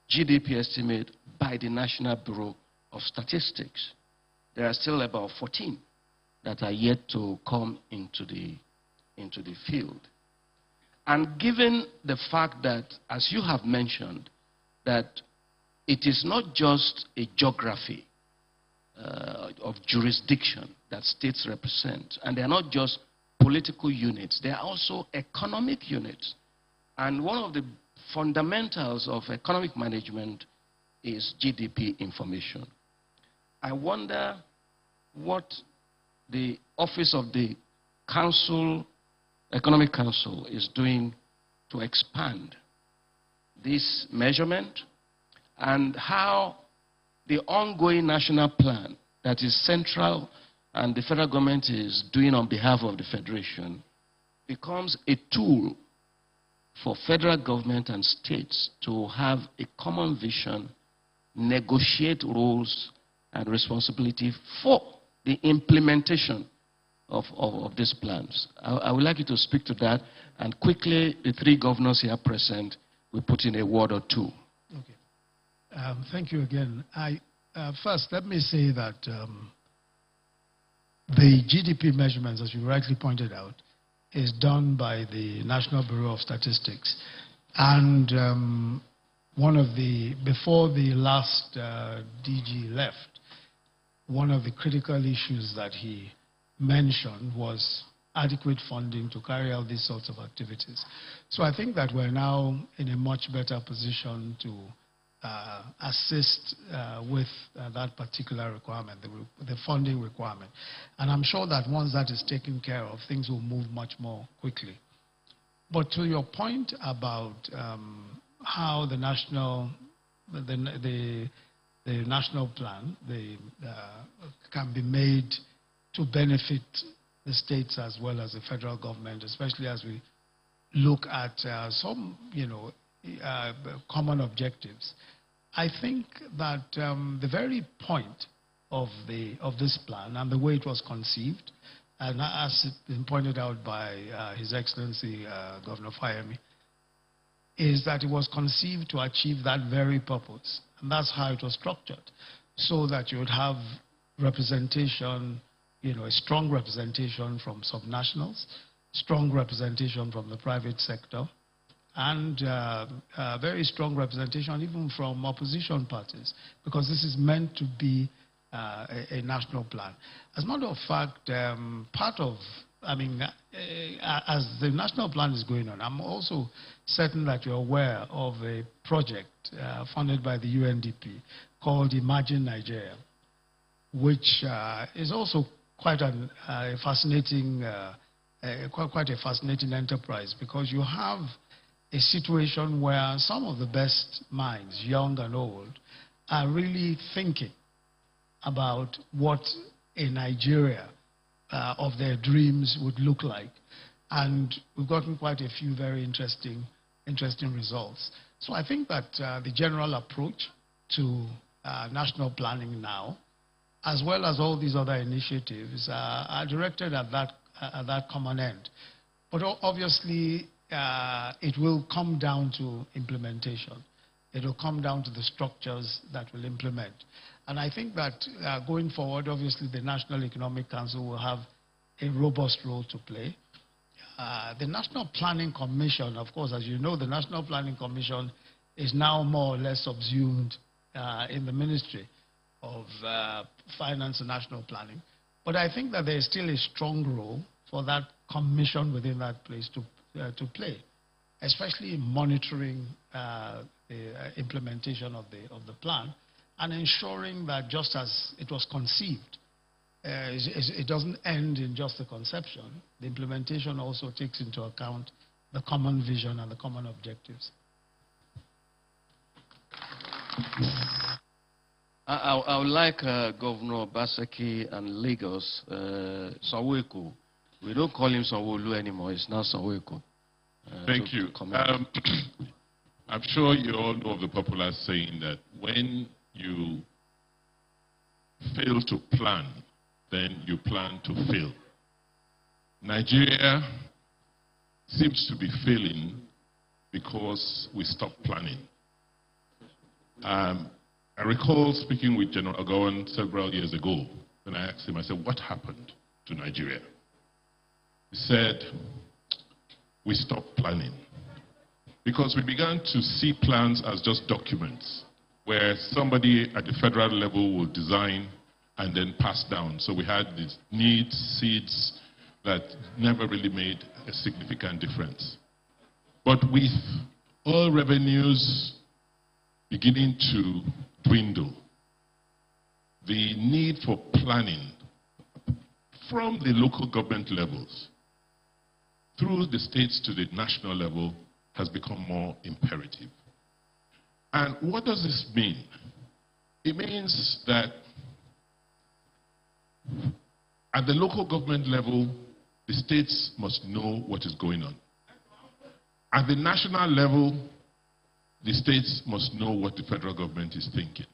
GDP estimate by the National Bureau of Statistics. There are still about 14 that are yet to come into the field. And given the fact that, as you have mentioned, that it is not just a geography of jurisdiction that states represent, and they are not just political units, they are also economic units. And one of the fundamentals of economic management is GDP information. I wonder what the office of the council, economic council, is doing to expand this measurement, and how the ongoing national plan that is central and the federal government is doing on behalf of the federation becomes a tool for federal government and states to have a common vision, negotiate roles and responsibility for the implementation of these plans. I would like you to speak to that, and quickly, the three governors here present will put in a word or two. Okay. Thank you again. First, let me say that the GDP measurements, as you rightly pointed out, is done by the National Bureau of Statistics. And before the last DG left, one of the critical issues that he mentioned was adequate funding to carry out these sorts of activities. So I think that we're now in a much better position to assist with that particular requirement, the funding requirement. And I'm sure that once that is taken care of, things will move much more quickly. But to your point about how the national plan can be made to benefit the states as well as the federal government, especially as we look at some, common objectives. I think that the very point of this plan and the way it was conceived, and as it's been pointed out by His Excellency Governor Fayemi, is that it was conceived to achieve that very purpose. And that's how it was structured, so that you would have representation, a strong representation from subnationals, strong representation from the private sector, and very strong representation even from opposition parties, because this is meant to be a national plan. As a matter of fact, as the national plan is going on, I'm also certain that you're aware of a project funded by the UNDP called Imagine Nigeria, which is also quite a fascinating enterprise, because you have a situation where some of the best minds, young and old, are really thinking about what a Nigeria of their dreams would look like. And we've gotten quite a few very interesting results. So I think that the general approach to national planning now, as well as all these other initiatives, are directed at that common end. But obviously, it will come down to implementation. It will come down to the structures that will implement. And I think that going forward, obviously, the National Economic Council will have a robust role to play. The National Planning Commission, of course, as you know, the National Planning Commission is now more or less subsumed in the Ministry of Finance and National Planning. But I think that there is still a strong role for that commission within that place to play, especially in monitoring the implementation of the plan, and ensuring that just as it was conceived, it doesn't end in just the conception. The implementation also takes into account the common vision and the common objectives. I would like Governor Obaseki and Lagos, Sanwo-Eko. We don't call him Sanwo-Olu anymore. It's now Sanwo-Eko. Thank you. I'm sure you all know of the popular saying that when you fail to plan, then you plan to fail. Nigeria seems to be failing because we stopped planning. I recall speaking with General Ogowan several years ago, when I asked him, I said, what happened to Nigeria? He said, we stopped planning. Because we began to see plans as just documents, where somebody at the federal level will design and then pass down. So we had these needs, seeds that never really made a significant difference. But with oil revenues beginning to dwindle, the need for planning from the local government levels through the states to the national level has become more imperative. And what does this mean? It means that at the local government level, the states must know what is going on. At the national level, the states must know what the federal government is thinking.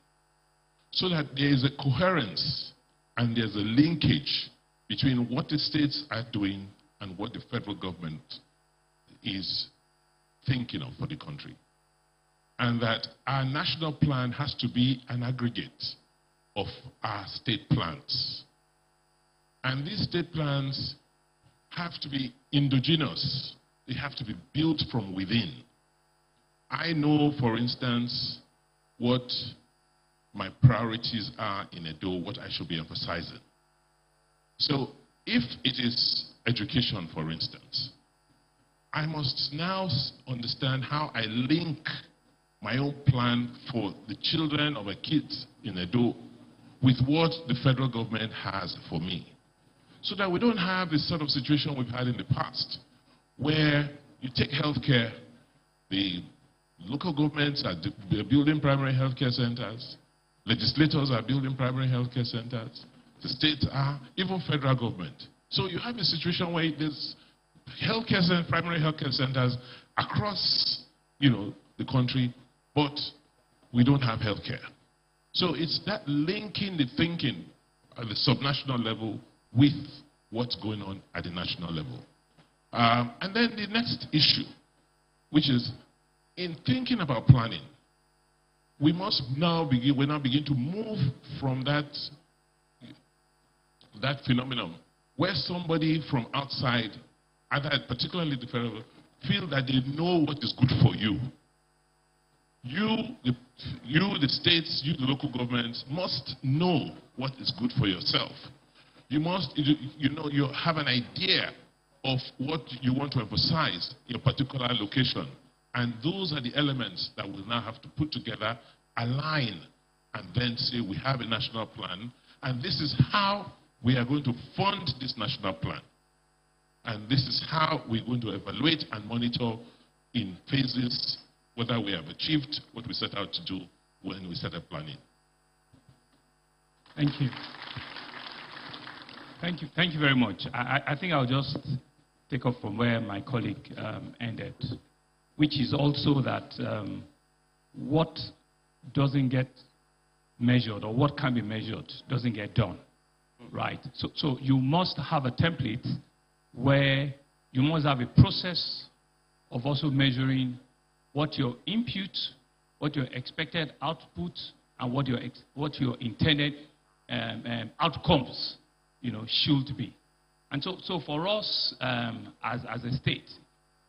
So that there is a coherence and there's a linkage between what the states are doing and what the federal government is thinking of for the country. And that our national plan has to be an aggregate of our state plans. And these state plans have to be endogenous. They have to be built from within. I know, for instance, what my priorities are in Edo, what I should be emphasizing. So if it is education, for instance, I must now understand how I link my own plan for the children or my kids in Edo with what the federal government has for me. So that we don't have this sort of situation we've had in the past, where you take healthcare, the local governments are building primary healthcare centers, legislators are building primary healthcare centers, the states are, even federal government. So you have a situation where there's healthcare centers, primary healthcare centers across, the country, but we don't have healthcare. So it's that linking the thinking at the subnational level with what's going on at the national level. And then the next issue, which is in thinking about planning, we must now begin to move from that phenomenon where somebody from outside, particularly the federal, feel that they know what is good for you. You, the states, you, the local governments, must know what is good for yourself. You must, you have an idea of what you want to emphasize in a particular location. And those are the elements that we'll now have to put together, align, and then say we have a national plan, and this is how we are going to fund this national plan. And this is how we're going to evaluate and monitor in phases whether we have achieved what we set out to do when we started planning. Thank you. Thank you very much. I think I'll just take up from where my colleague ended, which is also that what doesn't get measured or what can be measured doesn't get done, right? So you must have a template where you must have a process of also measuring what your input, what your expected output, and what your intended outcomes, should be. And so for us as a state,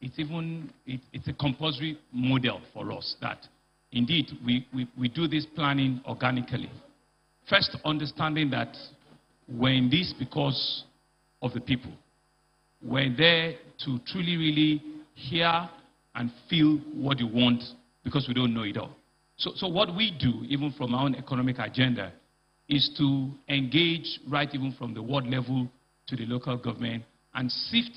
it's a compulsory model for us that indeed we do this planning organically. First, understanding that we're in this because of the people. We're there to truly, really hear and feel what you want because we don't know it all. So what we do, even from our own economic agenda, is to engage right even from the world level to the local government and sift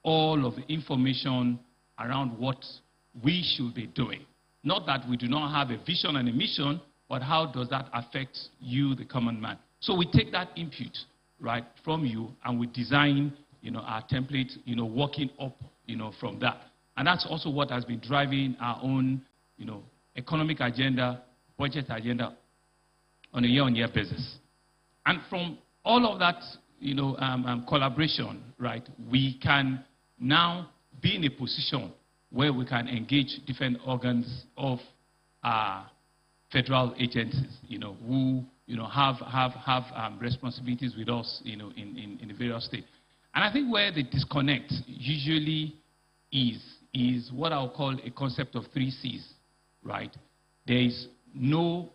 all of the information around what we should be doing. Not that we do not have a vision and a mission, but how does that affect you, the common man? So we take that input, right, from you, and we design, our template, working up, from that. And that's also what has been driving our own, economic agenda, budget agenda on a year-on-year basis. And from all of that, collaboration, right, we can now be in a position where we can engage different organs of our federal agencies, who, have responsibilities with us, in the various states. And I think where the disconnect usually is what I'll call a concept of 3 C's, right? There is no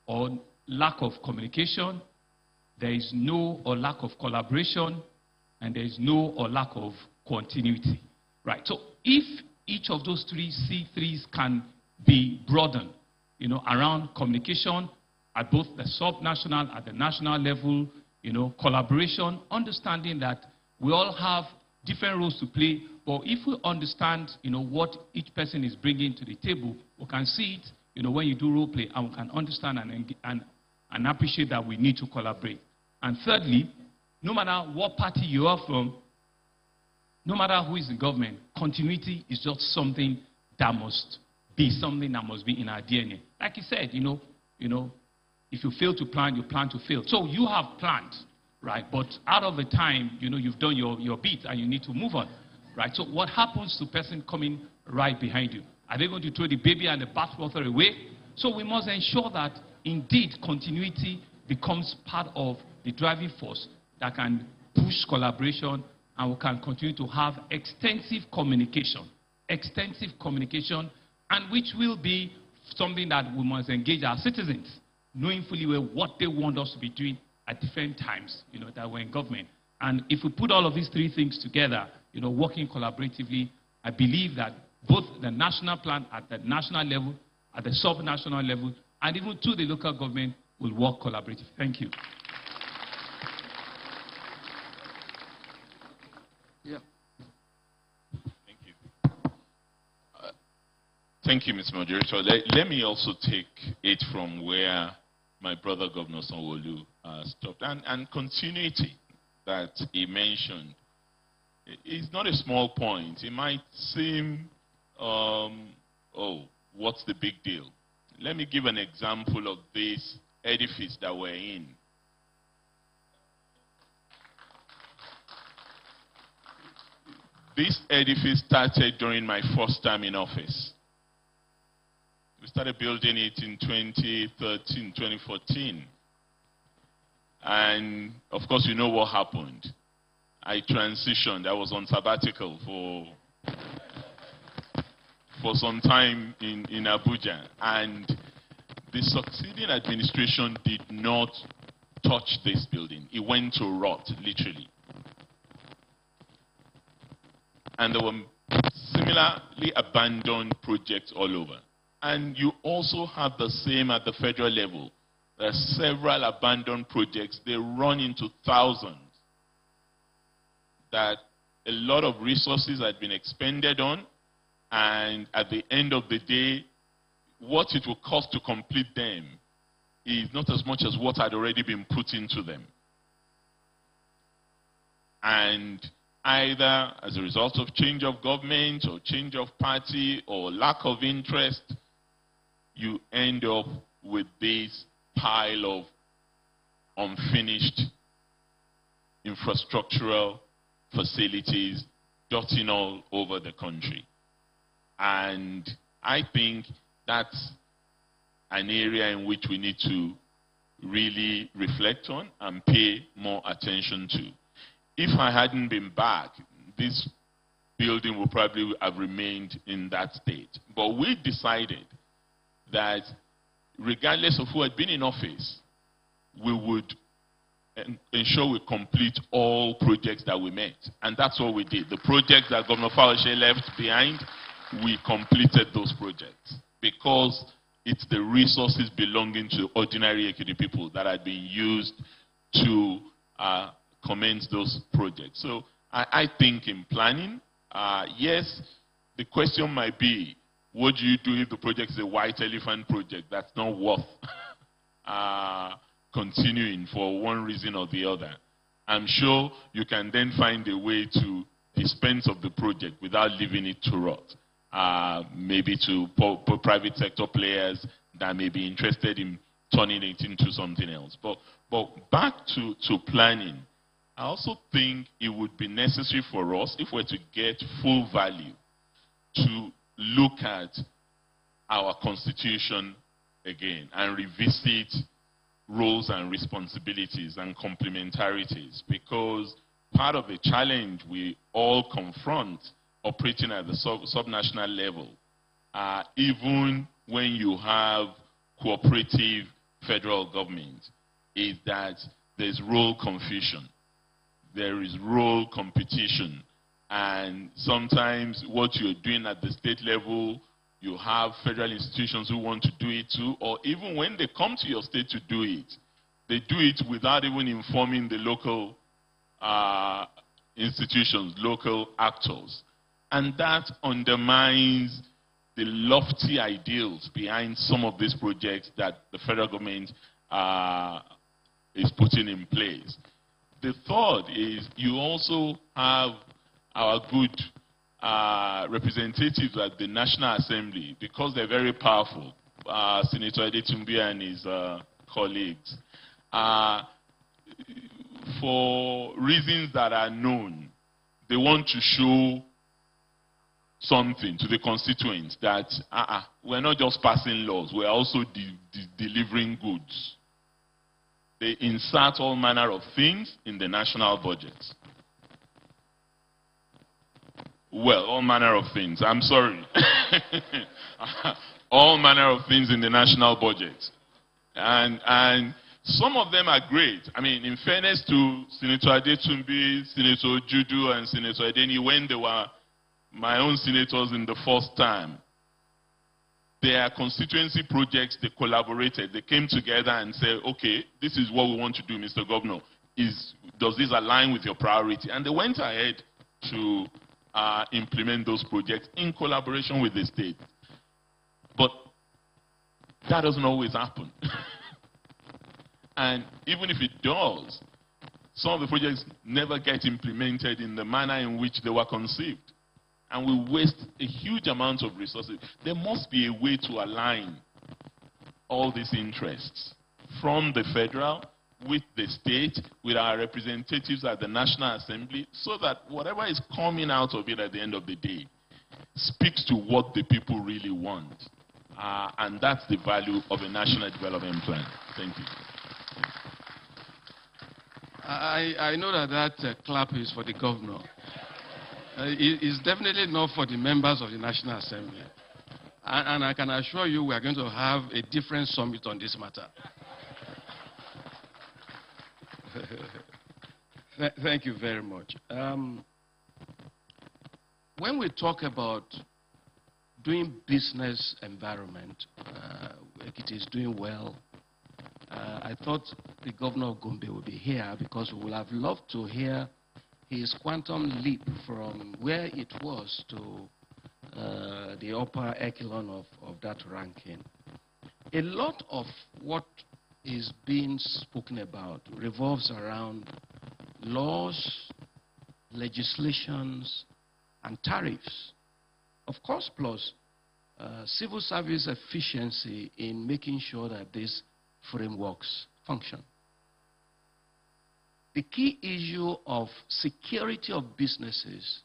or lack of communication, there is no or lack of collaboration, and there is no or lack of continuity, right? So if each of those 3 C3s can be broadened, around communication at both the sub-national, at the national level, collaboration, understanding that we all have different roles to play, but if we understand, what each person is bringing to the table, we can see it, when you do role play, and we can understand and appreciate that we need to collaborate. And thirdly, no matter what party you are from, no matter who is in government, continuity is just something that must be in our DNA. Like you said, if you fail to plan, you plan to fail. So you have planned, right? But out of the time, you've done your bit and you need to move on, right? So what happens to the person coming right behind you? Are they going to throw the baby and the bathwater away? So we must ensure that indeed continuity becomes part of the driving force that can push collaboration, and we can continue to have extensive communication, and which will be something that we must engage our citizens, knowing fully well what they want us to be doing at different times, that we're in government. And if we put all of these three things together, working collaboratively, I believe that both the national plan at the national level, at the sub-national level, and even to the local government will work collaboratively. Thank you. Yeah. Thank you. Thank you, Mr. Moderator. Let me also take it from where my brother, Governor Sanwo-Olu, stopped. And continuity that he mentioned is not a small point. It might seem, oh, what's the big deal? Let me give an example of this edifice that we're in. This edifice started during my first time in office. We started building it in 2013, 2014. And of course, you know what happened. I transitioned. I was on sabbatical for some time in Abuja. And the succeeding administration did not touch this building. It went to rot, literally. And there were similarly abandoned projects all over. And you also have the same at the federal level. There are several abandoned projects. They run into thousands that a lot of resources had been expended on, and at the end of the day, what it will cost to complete them is not as much as what had already been put into them. And either as a result of change of government or change of party or lack of interest, you end up with this pile of unfinished infrastructural facilities dotting all over the country. And I think that's an area in which we need to really reflect on and pay more attention to. If I hadn't been back, this building would probably have remained in that state. But we decided that regardless of who had been in office, we would ensure we complete all projects that we met. And that's what we did. The projects that Governor Fawashe left behind, we completed those projects because it's the resources belonging to ordinary Ekiti people that had been used to commence those projects. So I think in planning, yes, the question might be, what do you do if the project is a white elephant project that's not worth continuing for one reason or the other? I'm sure you can then find a way to dispense of the project without leaving it to rot. Maybe to private sector players that may be interested in turning it into something else. But back to planning, I also think it would be necessary for us, if we're to get full value, to look at our constitution again and revisit roles and responsibilities and complementarities, because part of the challenge we all confront operating at the subnational level, even when you have cooperative federal government, is that there's role confusion. There is role competition. And sometimes what you're doing at the state level, you have federal institutions who want to do it too, or even when they come to your state to do it, They do it without even informing the local institutions, local actors. And that undermines the lofty ideals behind some of these projects that the federal government is putting in place. The third is you also have our good representatives at the National Assembly, because they're very powerful, Senator Adetumbi and his colleagues. For reasons that are known, they want to show something to the constituents that we're not just passing laws, we're also delivering goods. They insert all manner of things in the national budget. Well, all manner of things. I'm sorry. All manner of things in the national budget. And some of them are great. I mean, in fairness to Senator Adetumbi, Senator Judu, and Senator Edeni, when they were my own senators in the first time, their constituency projects, they collaborated. They came together and said, okay, this is what we want to do, Mr. Governor. Does this align with your priority? And they went ahead to implement those projects in collaboration with the state. But that doesn't always happen. And even if it does, some of the projects never get implemented in the manner in which they were conceived. And we waste a huge amount of resources. There must be a way to align all these interests from the federal, with the state, with our representatives at the National Assembly, so that whatever is coming out of it at the end of the day speaks to what the people really want. And that's the value of a national development plan. Thank you. I know that clap is for the governor. It's definitely not for the members of the National Assembly. And I can assure you we are going to have a different summit on this matter. Thank you very much. When we talk about doing business environment, Ekiti is doing well. I thought the governor of Gombe would be here because we would have loved to hear his quantum leap from where it was to the upper echelon of that ranking. A lot of what is being spoken about revolves around laws, legislations, and tariffs. Of course, plus civil service efficiency in making sure that these frameworks function. The key issue of security of businesses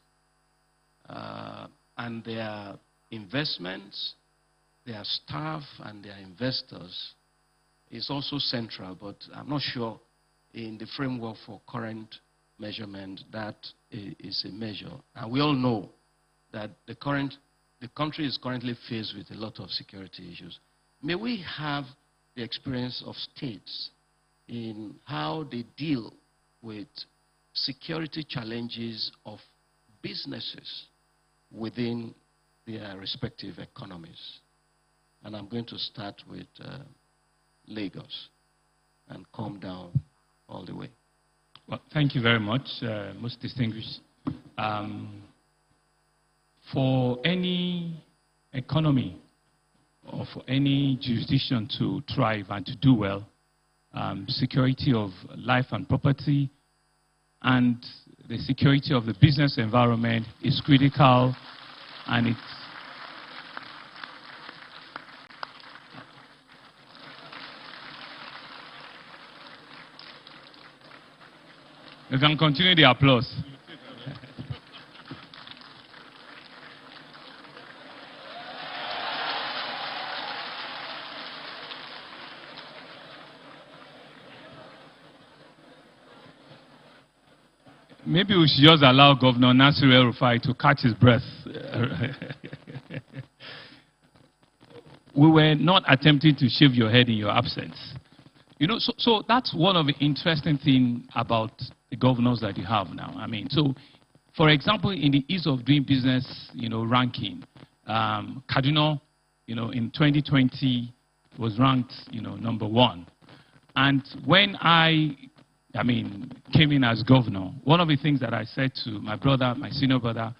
and their investments, their staff, and their investors is also central, but I'm not sure in the framework for current measurement that is a measure. And we all know that the country is currently faced with a lot of security issues. May we have the experience of states in how they deal with security challenges of businesses within their respective economies. And I'm going to start with Lagos and come down all the way. Well, thank you very much, most distinguished. For any economy or for any jurisdiction to thrive and to do well, security of life and property and the security of the business environment is critical, and it's you can continue the applause. Maybe we should just allow Governor Nasir El-Rufai to catch his breath. We were not attempting to shave your head in your absence. You know, so that's one of the interesting things about the governors that you have now. I mean, so, for example, in the ease of doing business, ranking, Kaduna, in 2020 was ranked, #1. And when I came in as governor, one of the things that I said to my brother, my senior brother,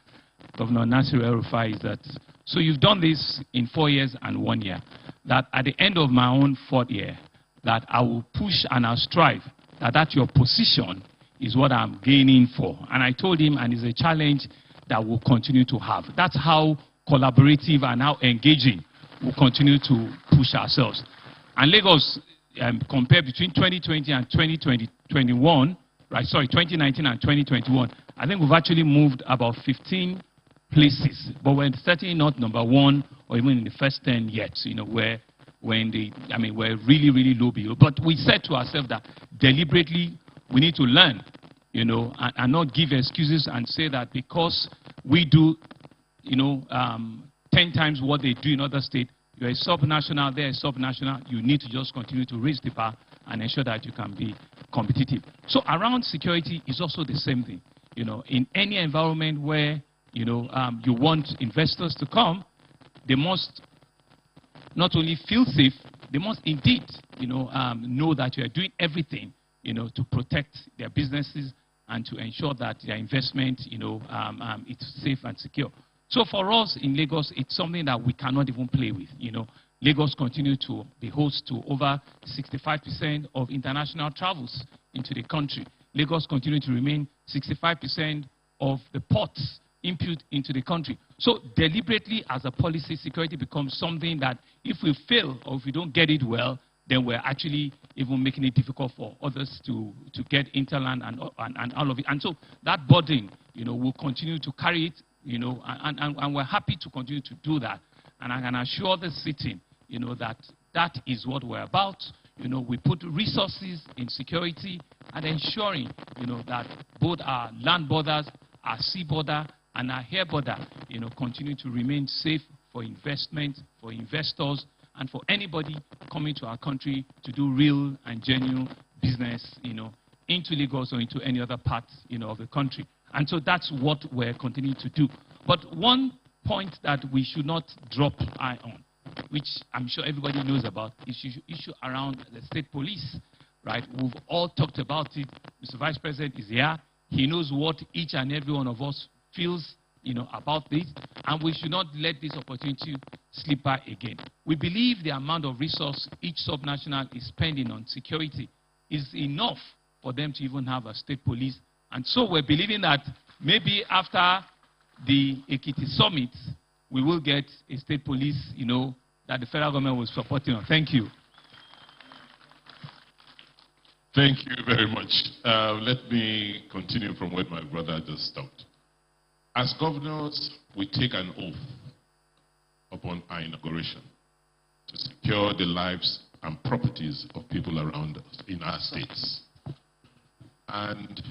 Governor Nasir El-Rufai, is that, so you've done this in 4 years and 1 year, that at the end of my own 4th year, that I will push and I'll strive that your position is what I'm gaining for. And I told him, and it's a challenge that we'll continue to have. That's how collaborative and how engaging we'll continue to push ourselves. And Lagos, compared between 2020 and 2021, right, sorry, 2019 and 2021, I think we've actually moved about 15 places, but we're certainly not number 1 or even in the first 10 yet, where we're really, really low below. But we said to ourselves that deliberately we need to learn, and not give excuses and say that because we do, 10 times what they do in other states, you're a subnational, they're a subnational, you need to just continue to raise the bar and ensure that you can be competitive. So around security is also the same thing. In any environment where, you want investors to come, they must not only feel safe, they must indeed, know that you are doing everything, to protect their businesses and to ensure that their investment, it's safe and secure. So for us in Lagos, it's something that we cannot even play with. Lagos continue to be host to over 65% of international travels into the country. Lagos continue to remain 65% of the ports input into the country. So deliberately, as a policy, security becomes something that if we fail or if we don't get it well, then we're actually even making it difficult for others to get interland and all of it. And so that burden, we'll continue to carry it, and we're happy to continue to do that. And I can assure the sitting, that is what we're about. We put resources in security and ensuring, that both our land borders, our sea border, and our air border, continue to remain safe for investment, for investors, and for anybody coming to our country to do real and genuine business, into Lagos or into any other part, of the country. And so that's what we're continuing to do. But one point that we should not drop eye on, which I'm sure everybody knows about, is the issue around the state police, right? We've all talked about it. Mr. Vice President is here. He knows what each and every one of us feels, about this, and we should not let this opportunity slip by again. We believe the amount of resource each subnational is spending on security is enough for them to even have a state police. And so we're believing that maybe after the Ekiti summit, we will get a state police, that the federal government was supporting on. Thank you. Thank you very much. Let me continue from where my brother just stopped. As governors, we take an oath upon our inauguration to secure the lives and properties of people around us in our states. And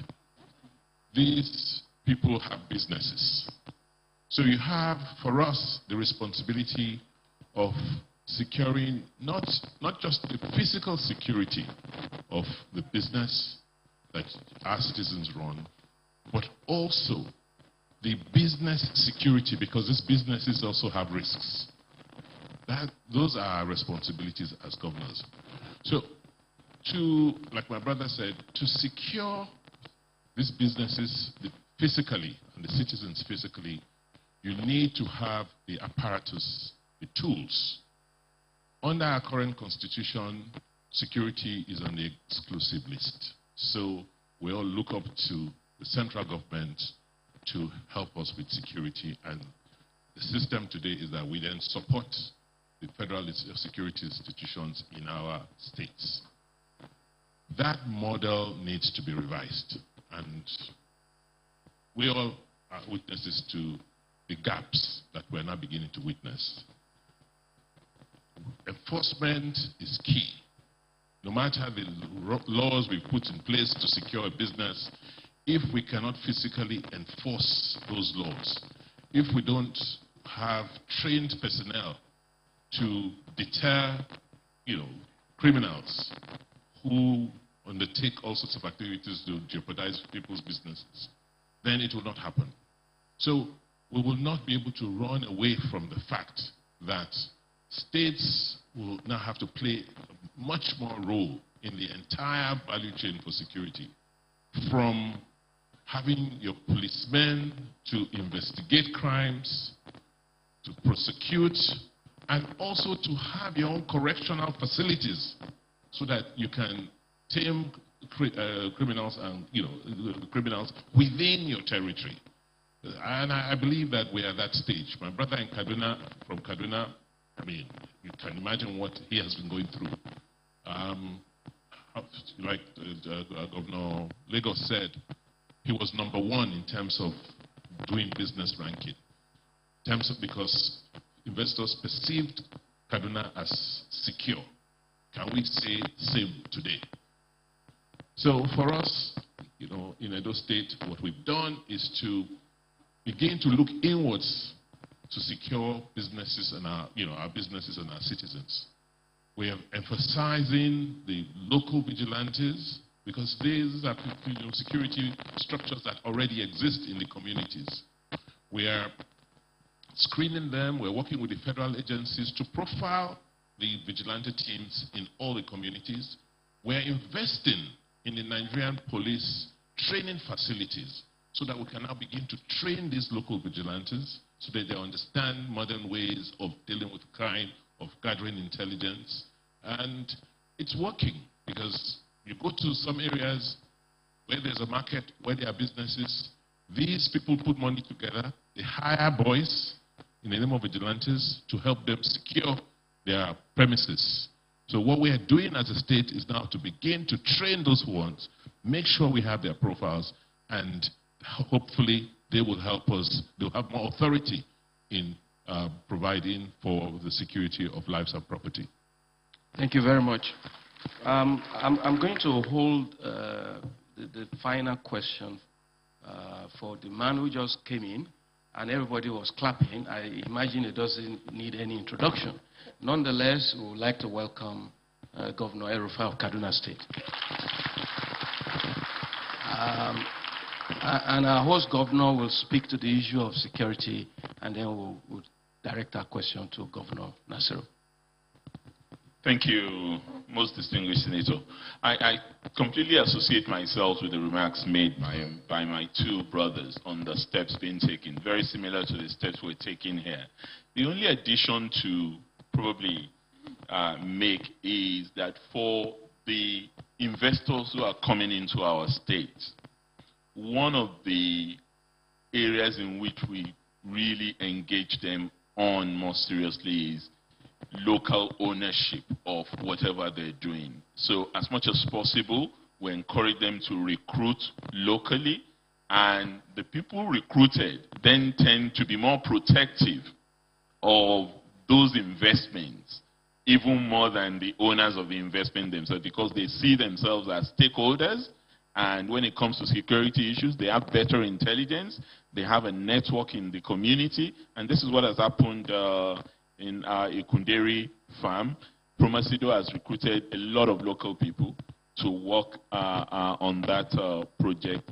these people have businesses. So you have, for us, the responsibility of securing not just the physical security of the business that our citizens run, but also the business security, because these businesses also have risks. Those are our responsibilities as governors. So like my brother said, to secure these businesses physically and the citizens physically, you need to have the apparatus, the tools. Under our current constitution, security is on the exclusive list. So we all look up to the central government to help us with security, and the system today is that we then support the federal security institutions in our states. That model needs to be revised, and we all are witnesses to the gaps that we're now beginning to witness. Enforcement is key. No matter the laws we put in place to secure a business, if we cannot physically enforce those laws, if we don't have trained personnel to deter, criminals who undertake all sorts of activities to jeopardize people's businesses, then it will not happen. So we will not be able to run away from the fact that states will now have to play a much more role in the entire value chain for security, from having your policemen to investigate crimes, to prosecute, and also to have your own correctional facilities so that you can tame criminals and criminals within your territory. And I believe that we are at that stage. My brother in Kaduna, from Kaduna, I mean, you can imagine what he has been going through. Like Governor Lagos said, he was #1 in terms of doing business ranking. In terms of, because investors perceived Kaduna as secure. Can we say same today? So for us, in Edo State, what we've done is to begin to look inwards to secure businesses and our businesses and our citizens. We are emphasizing the local vigilantes because these are security structures that already exist in the communities. We are screening them. We're working with the federal agencies to profile the vigilante teams in all the communities. We're investing in the Nigerian police training facilities so that we can now begin to train these local vigilantes so that they understand modern ways of dealing with crime, of gathering intelligence. And it's working because you go to some areas where there's a market, where there are businesses, these people put money together, they hire boys in the name of vigilantes to help them secure their premises. So what we are doing as a state is now to begin to train those ones, make sure we have their profiles, and hopefully they will help us. They'll have more authority in providing for the security of lives and property. Thank you very much. I'm going to hold the final question for the man who just came in, and everybody was clapping. I imagine it doesn't need any introduction. Nonetheless, we would like to welcome Governor El-Rufai of Kaduna State. And our host governor will speak to the issue of security, and then we'll direct our question to Governor Nasiru. Thank you, most distinguished Senator. I completely associate myself with the remarks made by my two brothers on the steps being taken, very similar to the steps we're taking here. The only addition to probably make is that for the investors who are coming into our state, one of the areas in which we really engage them on more seriously is local ownership of whatever they're doing. So as much as possible, we encourage them to recruit locally, and the people recruited then tend to be more protective of those investments, even more than the owners of the investment themselves, because they see themselves as stakeholders. And when it comes to security issues, they have better intelligence, they have a network in the community, and this is what has happened in our Ikunderi farm. Promasido has recruited a lot of local people to work on that project.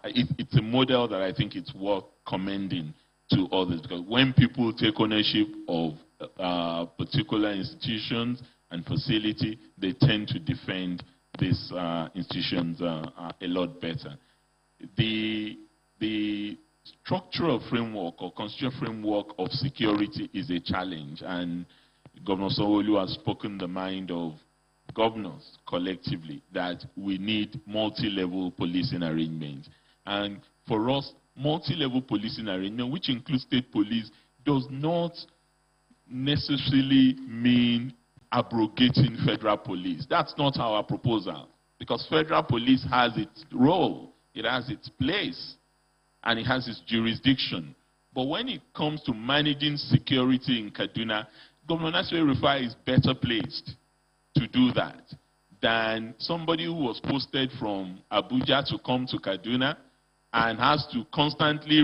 It's a model that I think it's worth commending to others, because when people take ownership of particular institutions and facility, they tend to defend these institutions a lot better. The structural framework or constitutional framework of security is a challenge, and Governor Sanwo-Olu has spoken the mind of governors collectively that we need multi-level policing arrangements. And for us, multi-level policing arrangement, which includes state police, does not necessarily mean abrogating federal police. That's not our proposal, because federal police has its role, it has its place, and it has its jurisdiction. But when it comes to managing security in Kaduna, Governor Nasiru El-Rufai is better placed to do that than somebody who was posted from Abuja to come to Kaduna and has to constantly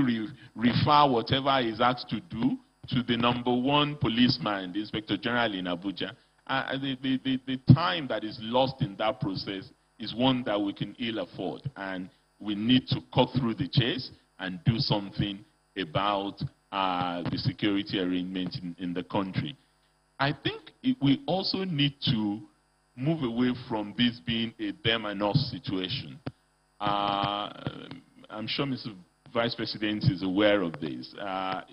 refer whatever he's asked to do to the #1 policeman, the Inspector General in Abuja. The time that is lost in that process is one that we can ill afford, and we need to cut through the chase and do something about the security arrangement in the country. I think we also need to move away from this being a them and us situation. I'm sure Mr. Vice President is aware of this.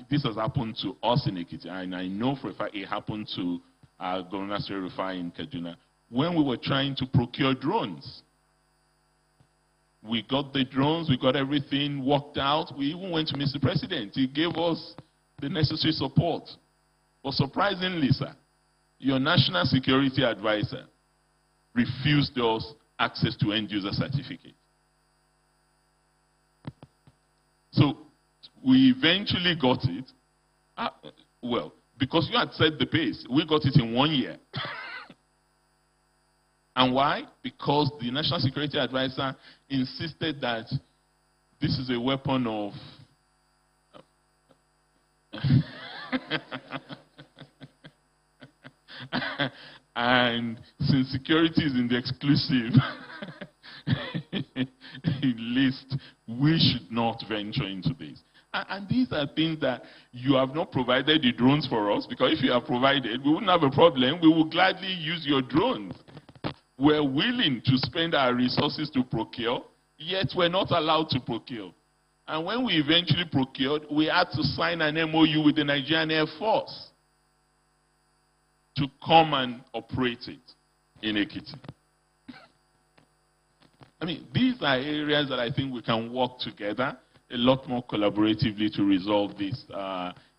This has happened to us in Ekiti, and I know for a fact it happened to Governor Rufai in Kaduna when we were trying to procure drones. We got the drones, we got everything worked out. We even went to Mr. President. He gave us the necessary support. But surprisingly, sir, your national security advisor refused us access to end-user certificate. So we eventually got it. Well, because you had set the pace, we got it in 1 year. And why? Because the national security advisor insisted that this is a weapon of and since security is in the exclusive list, we should not venture into this. And these are things that you have not provided the drones for us, because if you have provided, we wouldn't have a problem. We will gladly use your drones. We're willing to spend our resources to procure, yet we're not allowed to procure. And when we eventually procured, we had to sign an MOU with the Nigerian Air Force to come and operate it in Ekiti. I mean, these are areas that I think we can work together a lot more collaboratively to resolve these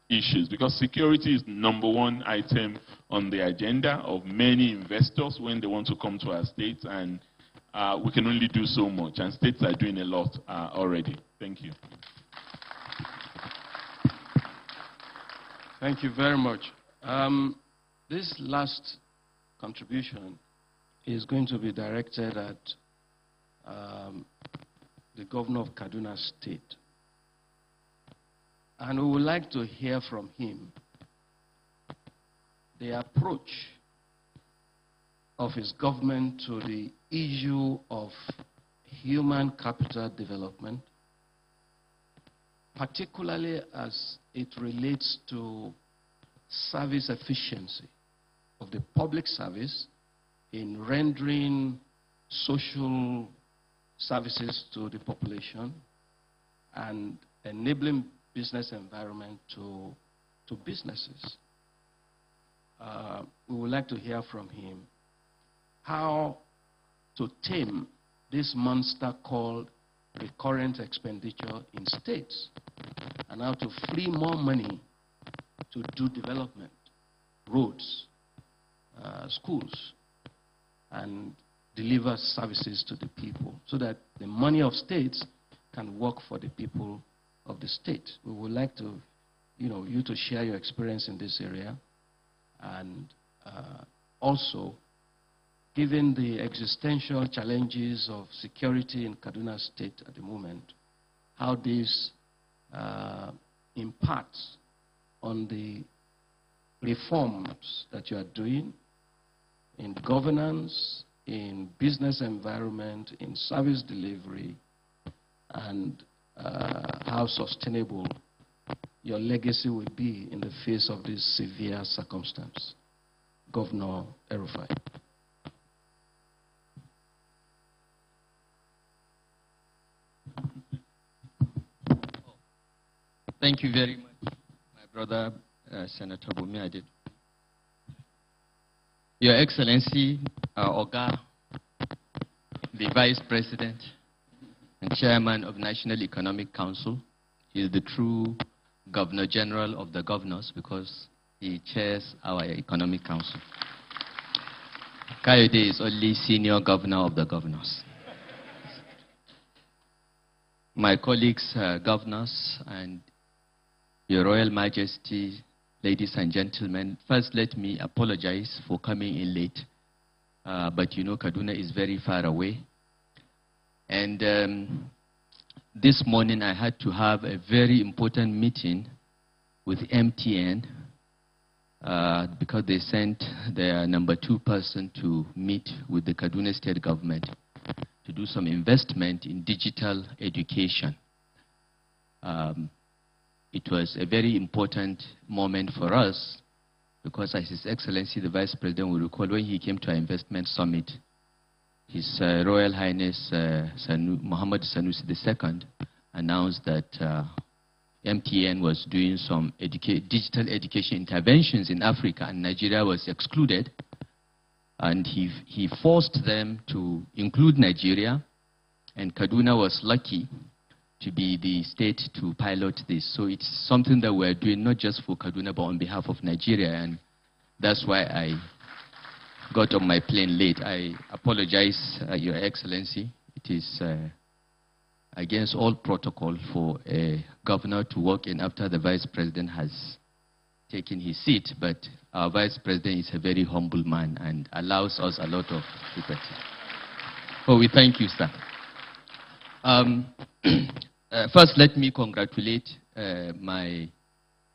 issues, because security is #1 item on the agenda of many investors when they want to come to our states, and we can only do so much, and states are doing a lot already. Thank you. Thank you very much. This last contribution is going to be directed at the governor of Kaduna State. And we would like to hear from him the approach of his government to the issue of human capital development, particularly as it relates to service efficiency of the public service in rendering social services to the population and enabling business environment to businesses. We would like to hear from him how to tame this monster called recurrent expenditure in states, and how to free more money to do development, roads, schools, and deliver services to the people, so that the money of states can work for the people of the state. We would like to, you to share your experience in this area, and also, given the existential challenges of security in Kaduna State at the moment, how this impacts on the reforms that you are doing in governance, in business environment, in service delivery, and how sustainable your legacy will be in the face of this severe circumstance. Governor Rufai. Thank you very much, my brother, Senator Bumi Adid. Your Excellency, Oga, the Vice President and Chairman of National Economic Council, he is the true Governor General of the governors because he chairs our Economic Council. Kayode is only Senior Governor of the governors. My colleagues, governors, and Your Royal Majesty, ladies and gentlemen, first let me apologize for coming in late. But you know Kaduna is very far away. And this morning I had to have a very important meeting with MTN because they sent their #2 person to meet with the Kaduna State government to do some investment in digital education. It was a very important moment for us because as His Excellency the Vice President will recall, when he came to our investment summit, His Royal Highness Muhammad Sanusi II announced that MTN was doing some digital education interventions in Africa, and Nigeria was excluded. And he forced them to include Nigeria, and Kaduna was lucky to be the state to pilot this. So it's something that we're doing not just for Kaduna, but on behalf of Nigeria, and that's why I got on my plane late. I apologize, Your Excellency. It is against all protocol for a governor to walk in after the Vice President has taken his seat, but our Vice President is a very humble man and allows us a lot of liberty. Oh, we thank you, sir. First, let me congratulate my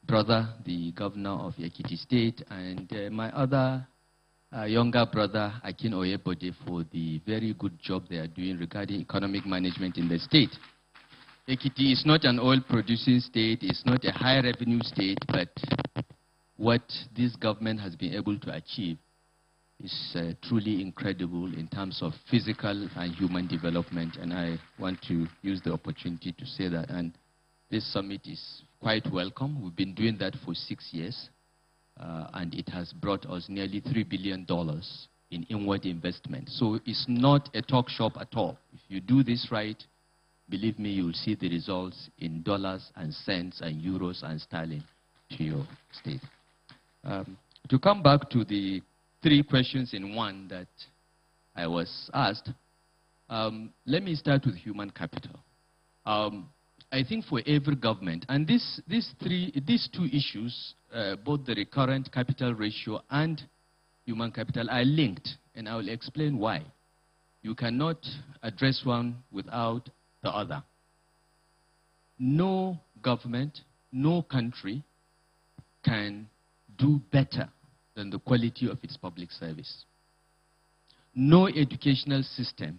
brother, the governor of Ekiti State, and my other younger brother, Akin Oyebode, for the very good job they are doing regarding economic management in the state. Ekiti is not an oil-producing state, it's not a high-revenue state, but what this government has been able to achieve is truly incredible in terms of physical and human development, and I want to use the opportunity to say that. And this summit is quite welcome. We've been doing that for 6 years, and it has brought us nearly $3 billion in inward investment. So it's not a talk shop at all. If you do this right, believe me, you'll see the results in dollars and cents and euros and sterling to your state. To come back to the 3 questions in one that I was asked, let me start with human capital. I think for every government, and these 2 issues, both the recurrent capital ratio and human capital, are linked, and I will explain why. You cannot address one without the other. No government, no country can do better than the quality of its public service. No educational system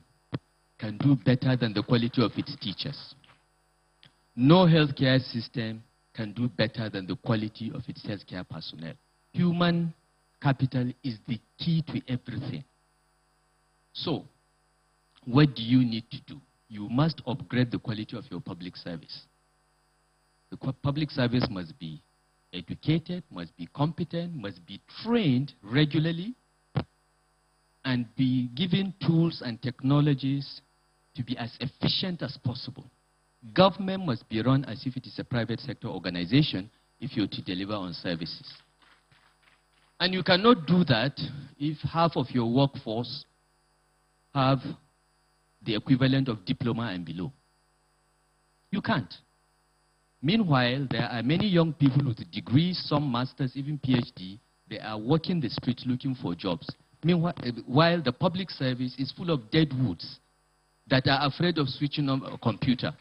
can do better than the quality of its teachers. No healthcare system can do better than the quality of its healthcare personnel. Human capital is the key to everything. So, what do you need to do? You must upgrade the quality of your public service. The public service must be educated, must be competent, must be trained regularly, and be given tools and technologies to be as efficient as possible. Government must be run as if it is a private sector organization if you're to deliver on services. And you cannot do that if half of your workforce have the equivalent of diploma and below. You can't. Meanwhile, there are many young people with degrees, some masters, even PhD. They are walking the streets looking for jobs. Meanwhile, while the public service is full of dead woods that are afraid of switching on a computer.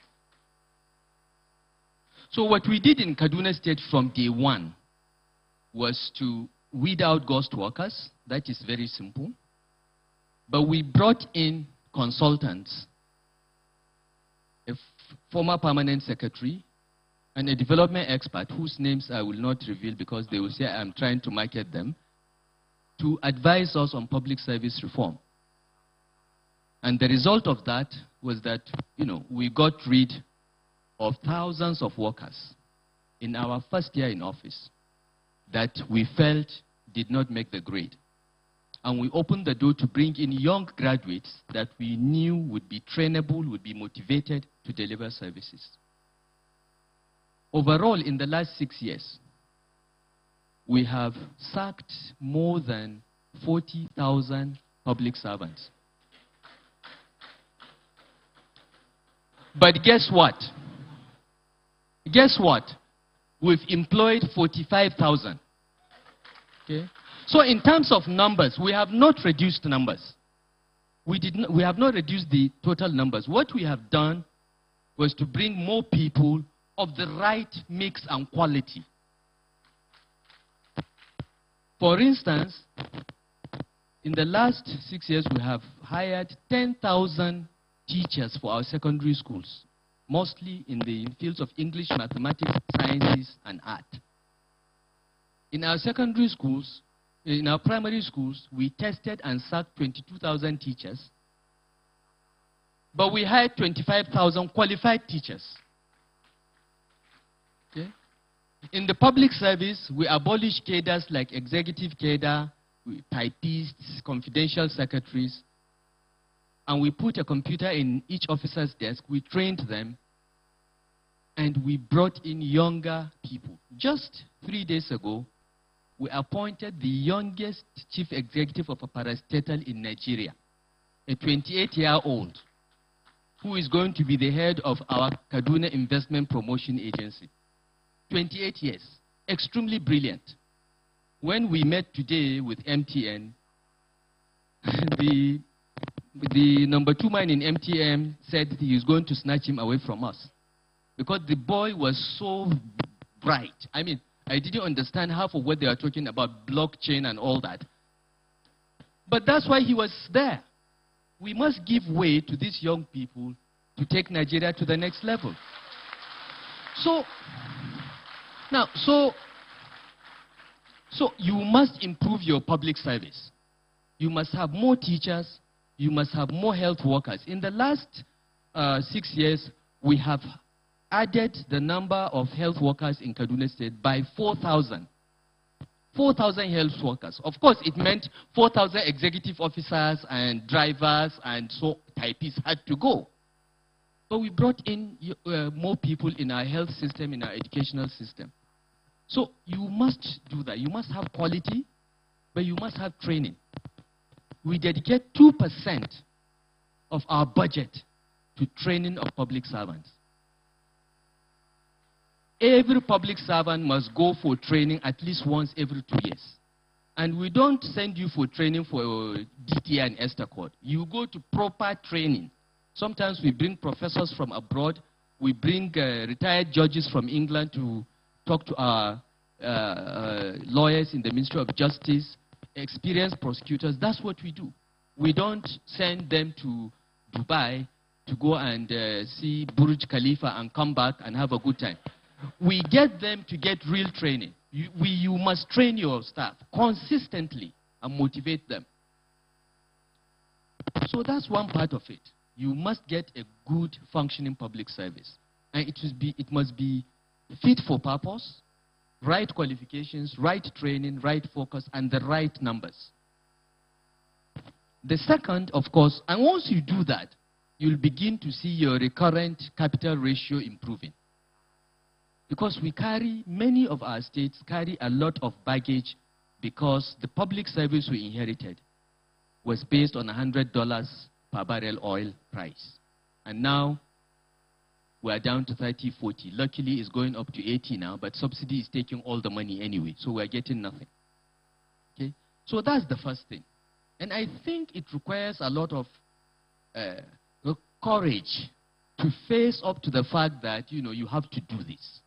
So what we did in Kaduna State from day one was to weed out ghost workers. That is very simple. But we brought in consultants, a former permanent secretary, and a development expert whose names I will not reveal because they will say I'm trying to market them, to advise us on public service reform. And the result of that was that, we got rid of thousands of workers in our first year in office that we felt did not make the grade. And we opened the door to bring in young graduates that we knew would be trainable, would be motivated to deliver services. Overall, in the last 6 years, we have sacked more than 40,000 public servants. But guess what? Guess what? We've employed 45,000. Okay? So in terms of numbers, we have not reduced numbers. We have not reduced the total numbers. What we have done was to bring more people of the right mix and quality. For instance, in the last 6 years, we have hired 10,000 teachers for our secondary schools, mostly in the fields of English, mathematics, sciences, and art. In our secondary schools, in our primary schools, we tested and sacked 22,000 teachers, but we hired 25,000 qualified teachers. Okay? In the public service, we abolished cadres like executive cadre, typists, confidential secretaries, and we put a computer in each officer's desk. We trained them, and we brought in younger people. Just 3 days ago, we appointed the youngest chief executive of a parastatal in Nigeria, a 28-year-old, who is going to be the head of our Kaduna Investment Promotion Agency. 28 years, extremely brilliant. When we met today with MTN, the number 2 man in MTN said he was going to snatch him away from us because the boy was so bright. I mean, I didn't understand half of what they were talking about, blockchain and all that. But that's why he was there. We must give way to these young people to take Nigeria to the next level. So you must improve your public service. You must have more teachers. You must have more health workers. In the last 6 years, we have added the number of health workers in Kaduna State by 4,000. 4,000 health workers. Of course, it meant 4,000 executive officers and drivers and so typists had to go. But we brought in more people in our health system, in our educational system. So you must do that. You must have quality, but you must have training. We dedicate 2% of our budget to training of public servants. Every public servant must go for training at least once every 2 years. And we don't send you for training for DTA and ESTACOD. You go to proper training. Sometimes we bring professors from abroad. We bring retired judges from England to talk to our lawyers in the Ministry of Justice, experienced prosecutors. That's what we do. We don't send them to Dubai to go and see Burj Khalifa and come back and have a good time. We get them to get real training. You must train your staff consistently and motivate them. So that's one part of it. You must get a good functioning public service. And it must be fit for purpose, right qualifications, right training, right focus, and the right numbers. The second, of course, and once you do that, you'll begin to see your recurrent capital ratio improving. Because many of our states carry a lot of baggage because the public service we inherited was based on $100 per barrel oil price. And now we're down to 30, 40. Luckily, it's going up to 80 now, but subsidy is taking all the money anyway, so we're getting nothing. Okay? So that's the first thing. And I think it requires a lot of courage to face up to the fact that, you have to do this,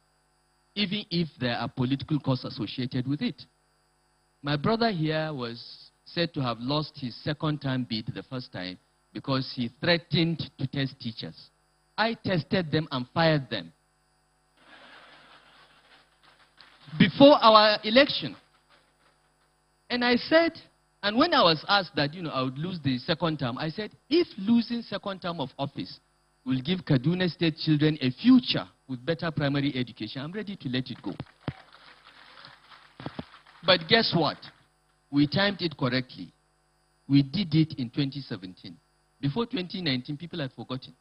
even if there are political costs associated with it. My brother here was said to have lost his second-term bid the first time because he threatened to test teachers. I tested them and fired them before our election. And I said, and when I was asked that, I would lose the second term, I said, if losing second term of office will give Kaduna State children a future with better primary education, I'm ready to let it go. But guess what? We timed it correctly. We did it in 2017. Before 2019, people had forgotten.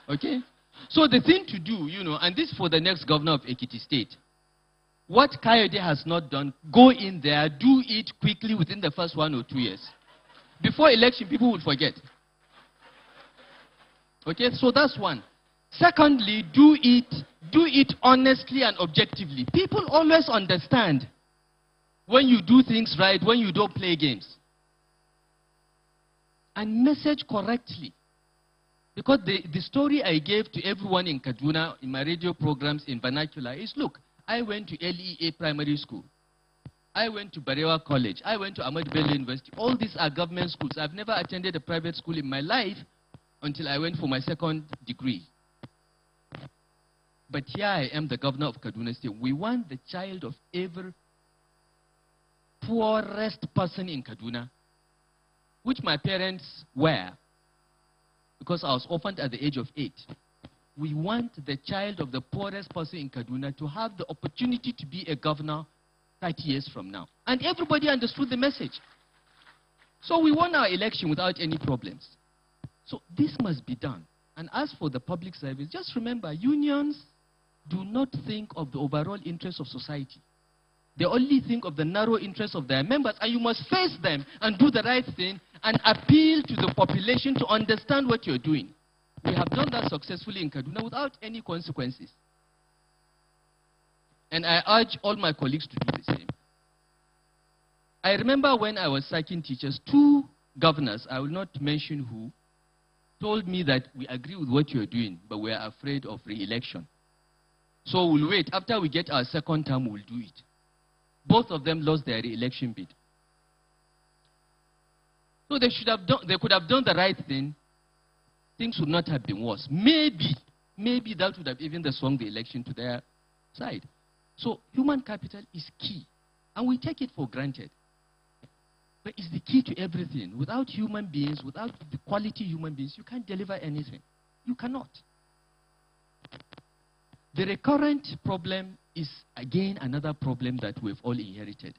Okay? So the thing to do, and this for the next governor of Ekiti State, what Kayode has not done, go in there, do it quickly within the first 1 or 2 years. Before election, people would forget. Okay, so that's one. Secondly, do it honestly and objectively. People always understand when you do things right, when you don't play games. And message correctly. Because the story I gave to everyone in Kaduna, in my radio programs in vernacular, is, look, I went to LEA Primary School. I went to Barewa College. I went to Ahmad Bello University. All these are government schools. I've never attended a private school in my life until I went for my second degree. But here I am, the governor of Kaduna State. We want the child of every poorest person in Kaduna, which my parents were, because I was orphaned at the age of 8. We want the child of the poorest person in Kaduna to have the opportunity to be a governor 30 years from now. And everybody understood the message. So we won our election without any problems. So this must be done. And as for the public service, just remember, unions do not think of the overall interest of society. They only think of the narrow interest of their members, and you must face them and do the right thing and appeal to the population to understand what you're doing. We have done that successfully in Kaduna without any consequences. And I urge all my colleagues to do the same. I remember when I was sacking teachers, 2 governors, I will not mention who, told me that we agree with what you're doing, but we're afraid of re-election. So we'll wait. After we get our second term, we'll do it. Both of them lost their re-election bid. So they could have done the right thing. Things would not have been worse. Maybe that would have even swung the election to their side. So human capital is key, and we take it for granted. But it's the key to everything. Without human beings, without the quality human beings, you can't deliver anything. You cannot. The recurrent problem is, again, another problem that we've all inherited.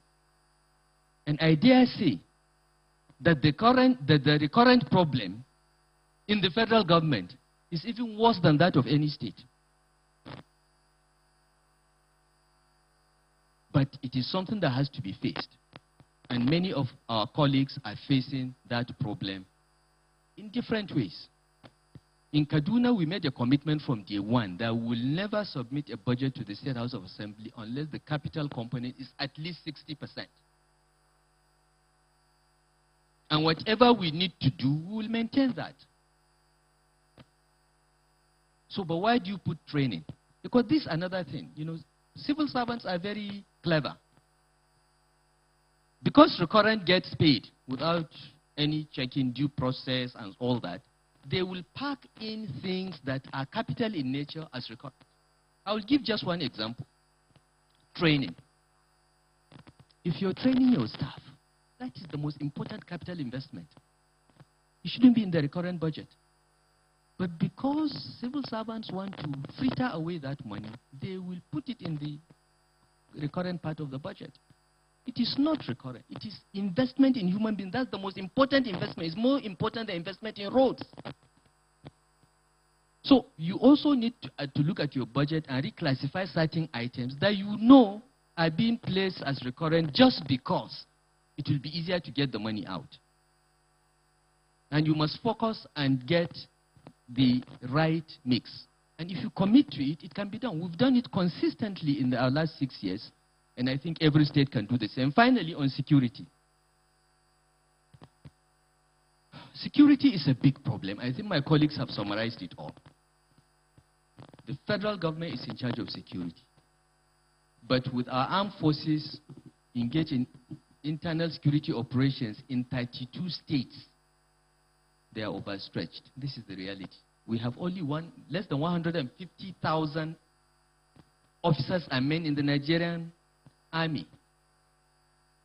And I dare say that the recurrent problem in the federal government is even worse than that of any state. But it is something that has to be faced. And many of our colleagues are facing that problem in different ways. In Kaduna, we made a commitment from day one that we will never submit a budget to the State House of Assembly unless the capital component is at least 60%. And whatever we need to do, we will maintain that. So, but why do you put training? Because this is another thing. You know, civil servants are very clever. Because recurrent gets paid without any checking due process and all that, they will pack in things that are capital in nature as recurrent. I will give just one example. Training. If you're training your staff, that is the most important capital investment. It shouldn't be in the recurrent budget. But because civil servants want to fritter away that money, they will put it in the recurrent part of the budget. It is not recurrent. It is investment in human beings. That's the most important investment. It's more important than investment in roads. So you also need to look at your budget and reclassify certain items that you know are being placed as recurrent just because it will be easier to get the money out. And you must focus and get the right mix. And if you commit to it, it can be done. We've done it consistently in our last 6 years. And I think every state can do the same. Finally, on security. Security is a big problem. I think my colleagues have summarized it all. The federal government is in charge of security. But with our armed forces engaged in internal security operations in 32 states, they are overstretched. This is the reality. We have only less than 150,000 officers and men in the Nigerian Army.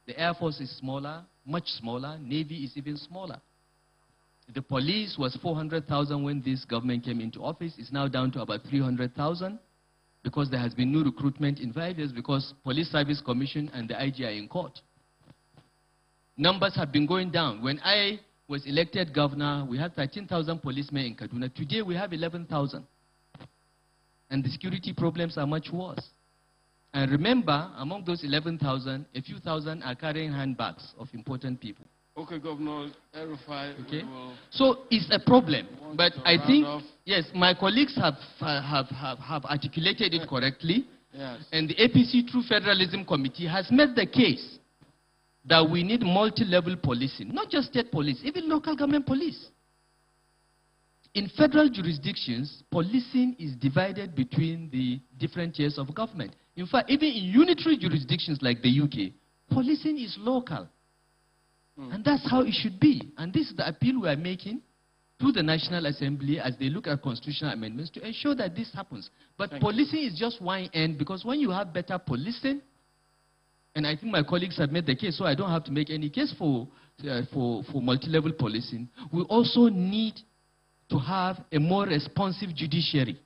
The Air Force is smaller, much smaller. Navy is even smaller. The police was 400,000 when this government came into office. It's now down to about 300,000 because there has been no recruitment in 5 years because Police Service Commission and the IG are in court. Numbers have been going down. When I was elected governor, we had 13,000 policemen in Kaduna. Today we have 11,000. And the security problems are much worse. And remember, among those 11,000, a few thousand are carrying handbags of important people. Okay, Governor Erufai. Okay. So it's a problem. But I think, yes, my colleagues have articulated it correctly. Yes. And the APC True Federalism Committee has made the case that we need multi-level policing, not just state police, even local government police. In federal jurisdictions, policing is divided between the different tiers of government. In fact, even in unitary jurisdictions like the UK, policing is local. And that's how it should be. And this is the appeal we are making to the National Assembly as they look at constitutional amendments to ensure that this happens. But policing is just one end, because when you have better policing, and I think my colleagues have made the case, so I don't have to make any case for multi-level policing, we also need to have a more responsive judiciary,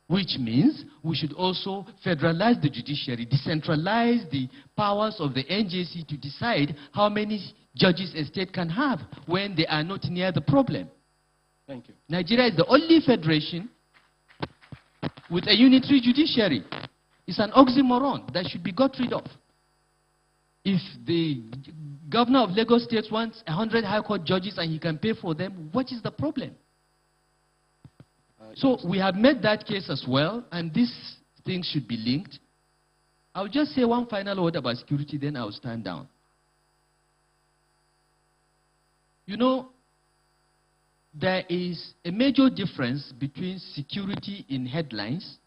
which means we should also federalize the judiciary, decentralize the powers of the NJC to decide how many judges a state can have when they are not near the problem. Thank you. Nigeria is the only federation with a unitary judiciary. It's an oxymoron that should be got rid of. If the governor of Lagos State wants 100 high court judges and he can pay for them, what is the problem? So we have made that case as well, and these things should be linked. I'll just say one final word about security, then I'll stand down. You know, there is a major difference between security in headlines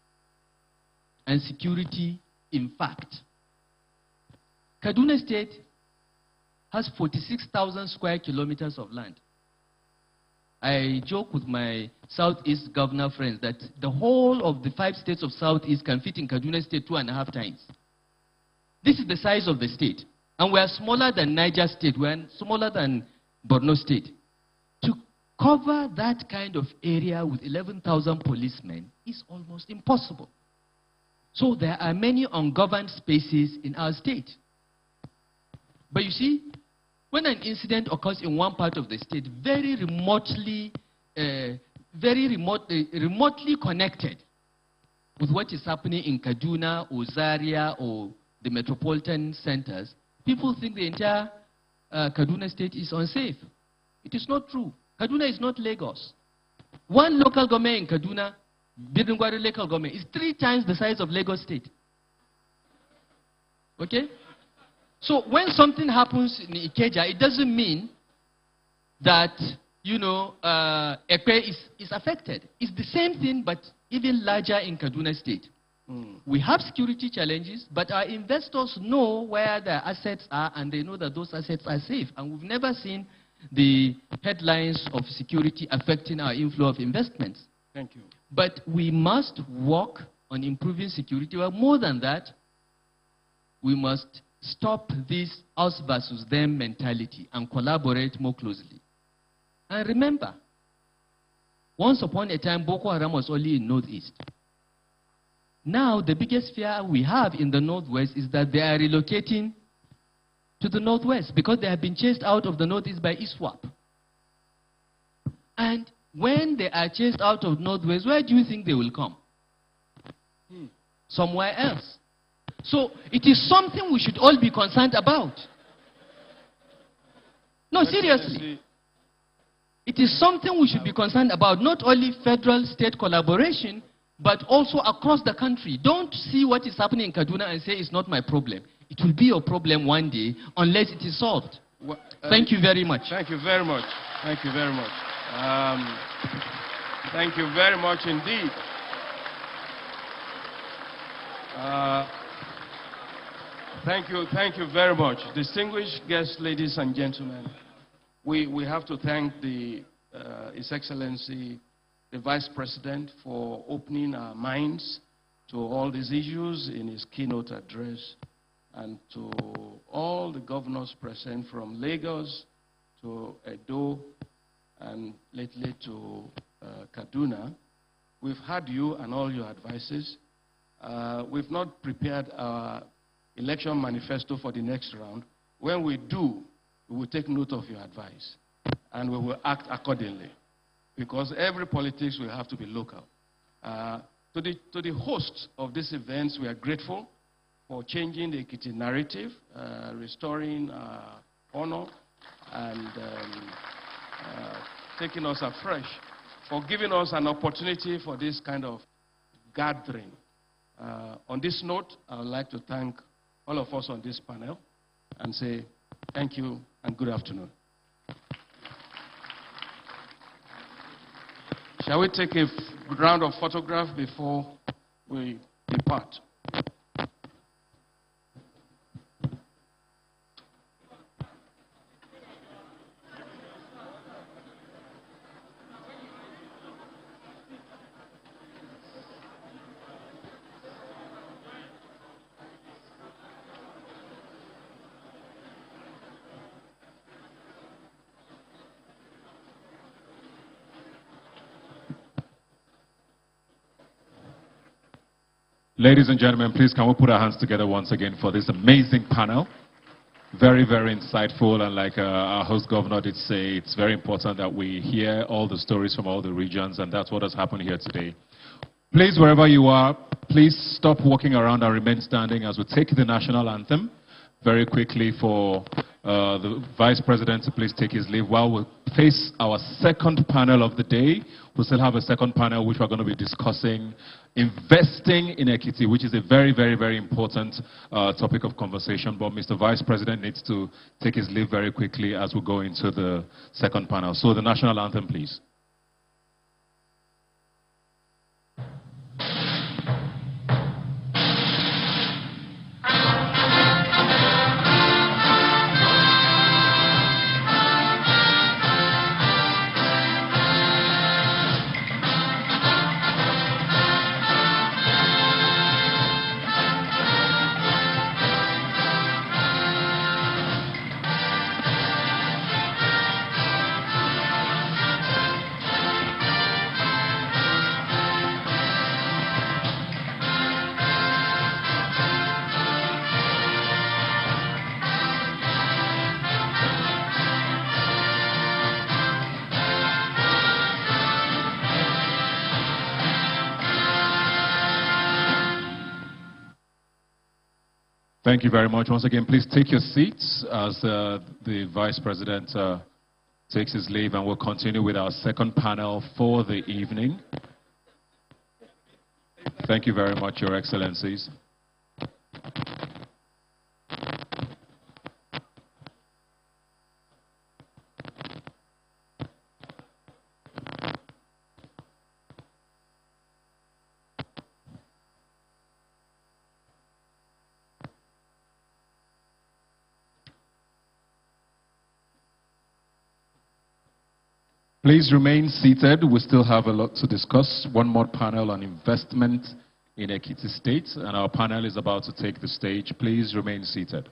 and security in fact. Kaduna State has 46,000 square kilometers of land. I joke with my Southeast governor friends that the whole of the 5 states of Southeast can fit in Kaduna State 2.5 times. This is the size of the state. And we are smaller than Niger State. We are smaller than Borno State. To cover that kind of area with 11,000 policemen is almost impossible. So there are many ungoverned spaces in our state. But you see, when an incident occurs in one part of the state, very remotely connected with what is happening in Kaduna or Zaria or the metropolitan centers, people think the entire Kaduna state is unsafe. It is not true. Kaduna is not Lagos. One local government in Kaduna, Birnungwari local government, is 3 times the size of Lagos state. Okay? So when something happens in Ikeja, it doesn't mean that, you know, Ekwe is affected. It's the same thing, but even larger in Kaduna State. We have security challenges, but our investors know where their assets are, and they know that those assets are safe. And we've never seen the headlines of security affecting our inflow of investments. Thank you. But we must work on improving security. Well, more than that, we must stop this us versus them mentality and collaborate more closely. And remember, once upon a time, Boko Haram was only in Northeast. Now, the biggest fear we have in the Northwest is that they are relocating to the Northwest because they have been chased out of the Northeast by ISWAP. And when they are chased out of Northwest, where do you think they will come? Somewhere else. So it is something we should all be concerned about. No, seriously. It is something we should be concerned about, not only federal-state collaboration, but also across the country. Don't see what is happening in Kaduna and say it's not my problem. It will be your problem one day unless it is solved. Well, thank you very much. Thank you very much. Thank you very much. Thank you very much indeed. Thank you very much. Distinguished guests, ladies and gentlemen, we have to thank His Excellency, the Vice President, for opening our minds to all these issues in his keynote address, and to all the governors present from Lagos to Edo and lately to Kaduna. We've heard you and all your advices. We've not prepared our election manifesto for the next round. When we do, we will take note of your advice and we will act accordingly, because every politics will have to be local. To the hosts of these events, we are grateful for changing the Ekiti narrative, restoring honor, and taking us afresh, for giving us an opportunity for this kind of gathering. On this note, I would like to thank all of us on this panel and say thank you and good afternoon. Shall we take a round of photograph before we depart? Ladies and gentlemen, please can we put our hands together once again for this amazing panel. Very, very insightful, and like our host governor did say, it's very important that we hear all the stories from all the regions, and that's what has happened here today. Please, wherever you are, please stop walking around and remain standing as we take the national anthem. Very quickly for the Vice President to please take his leave while we face our second panel of the day. We still have a second panel which we're going to be discussing investing in Ekiti, which is a very, very, very important topic of conversation. But Mr. Vice President needs to take his leave very quickly as we go into the second panel. So the national anthem, please. Thank you very much. Once again, please take your seats as the Vice President takes his leave, and we'll continue with our second panel for the evening. Thank you very much, Your Excellencies. Please remain seated. We still have a lot to discuss. One more panel on investment in Ekiti State, and our panel is about to take the stage. Please remain seated.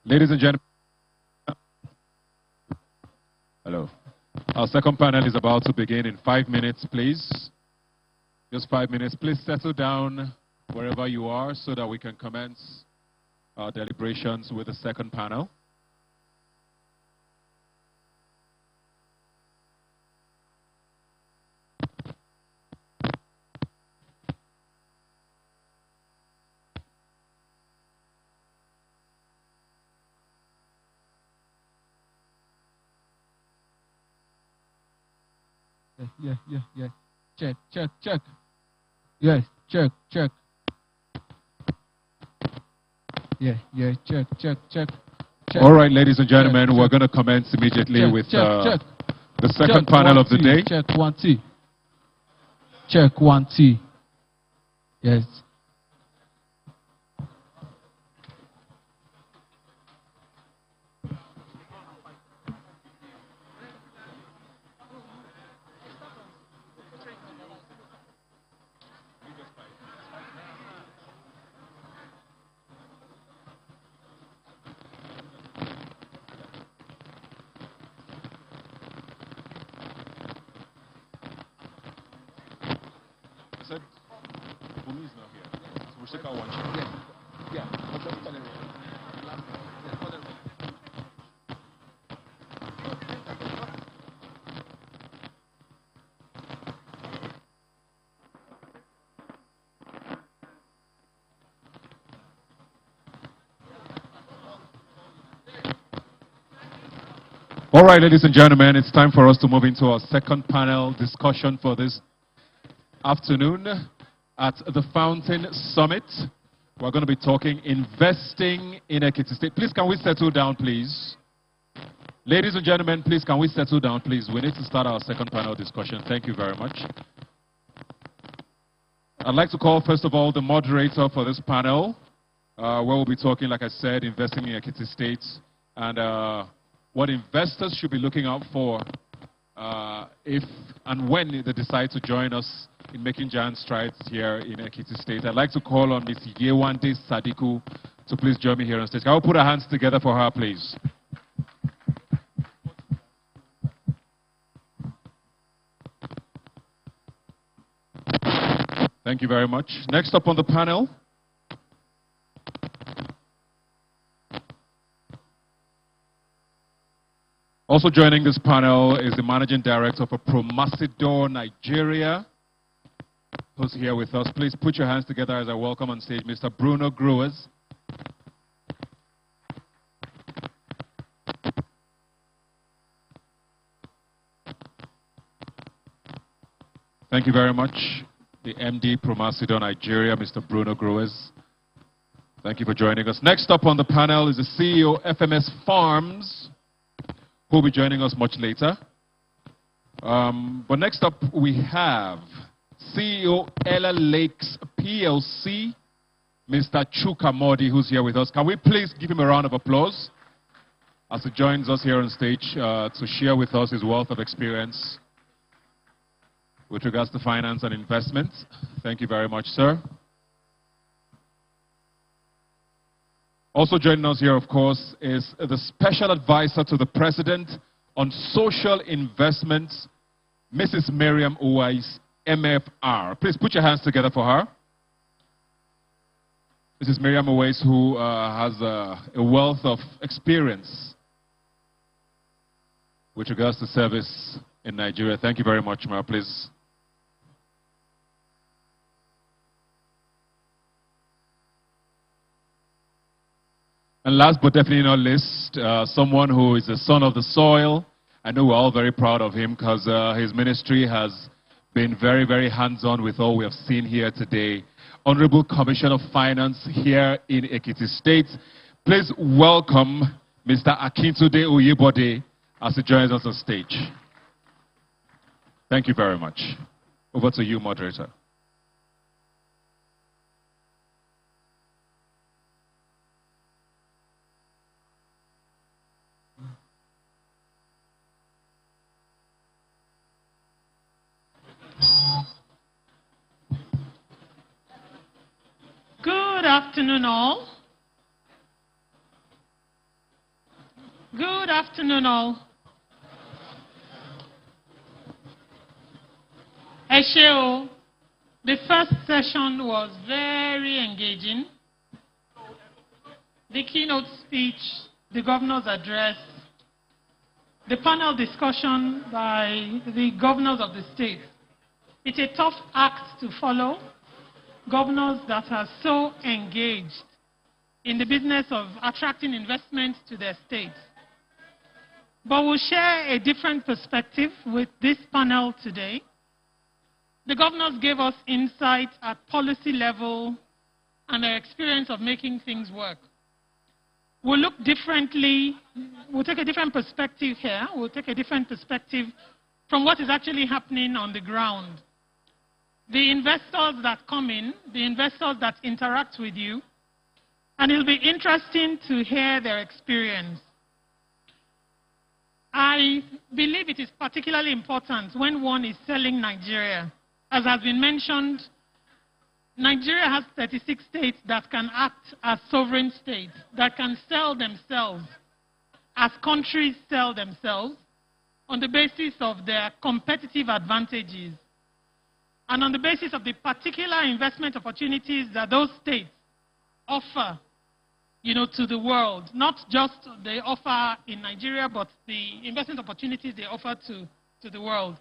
Ladies and gentlemen, hello. Our second panel is about to begin in 5 minutes, please. Just 5 minutes. Please settle down wherever you are so that we can commence our deliberations with the second panel. Yeah. Check. Yes, check. Yeah, check. All right, ladies and gentlemen, we're going to commence immediately with the second panel of the day. Check 1T. Check 1T. Yes. said Bumi is not here. So we'll take out one chair. All right, ladies and gentlemen, it's time for us to move into our second panel discussion for this afternoon at the Fountain Summit. We're going to be talking investing in Ekiti State. Please, can we settle down, please? Ladies and gentlemen, please, can we settle down, please? We need to start our second panel discussion. Thank you very much. I'd like to call, first of all, the moderator for this panel, where we'll be talking, like I said, investing in Ekiti State and what investors should be looking out for if and when they decide to join us in making giant strides here in Ekiti State. I'd like to call on Ms. Yewande Sadiku to please join me here on stage. Can we put our hands together for her, please? Thank you very much. Next up on the panel, also joining this panel is the Managing Director for Promasidor Nigeria, who's here with us. Please put your hands together as I welcome on stage Mr. Bruno Grewers. Thank you very much. The MD Promasidor Nigeria, Mr. Bruno Grewers. Thank you for joining us. Next up on the panel is the CEO FMS Farms, who will be joining us much later. But next up we have CEO Ella Lakes PLC, Mr. Chuka Modi, who's here with us. Can we please give him a round of applause as he joins us here on stage to share with us his wealth of experience with regards to finance and investment. Thank you very much, sir. Also joining us here, of course, is the Special Advisor to the President on Social Investments, Mrs. Miriam Uwais, MFR. Please put your hands together for her. Mrs. Miriam Uwais, who has a wealth of experience with regards to service in Nigeria. Thank you very much, Mara, please. And last but definitely not least, someone who is a son of the soil. I know we're all very proud of him because his ministry has been very, very hands-on with all we have seen here today. Honorable Commissioner of Finance here in Ekiti State. Please welcome Mr. Akintunde Oyebode as he joins us on stage. Thank you very much. Over to you, moderator. Good afternoon, all. Good afternoon, all. Esheo, the first session was very engaging. The keynote speech, the governor's address, the panel discussion by the governors of the state. It's a tough act to follow. Governors that are so engaged in the business of attracting investment to their states. But we'll share a different perspective with this panel today. The governors gave us insight at policy level and their experience of making things work. We'll look differently, we'll take a different perspective here. We'll take a different perspective from what is actually happening on the ground. The investors that come in, the investors that interact with you, and it'll be interesting to hear their experience. I believe it is particularly important when one is selling Nigeria. As has been mentioned, Nigeria has 36 states that can act as sovereign states, that can sell themselves as countries sell themselves on the basis of their competitive advantages. and on the basis of the particular investment opportunities that those states offer, to the world, not just they offer in Nigeria, but the investment opportunities they offer to the world.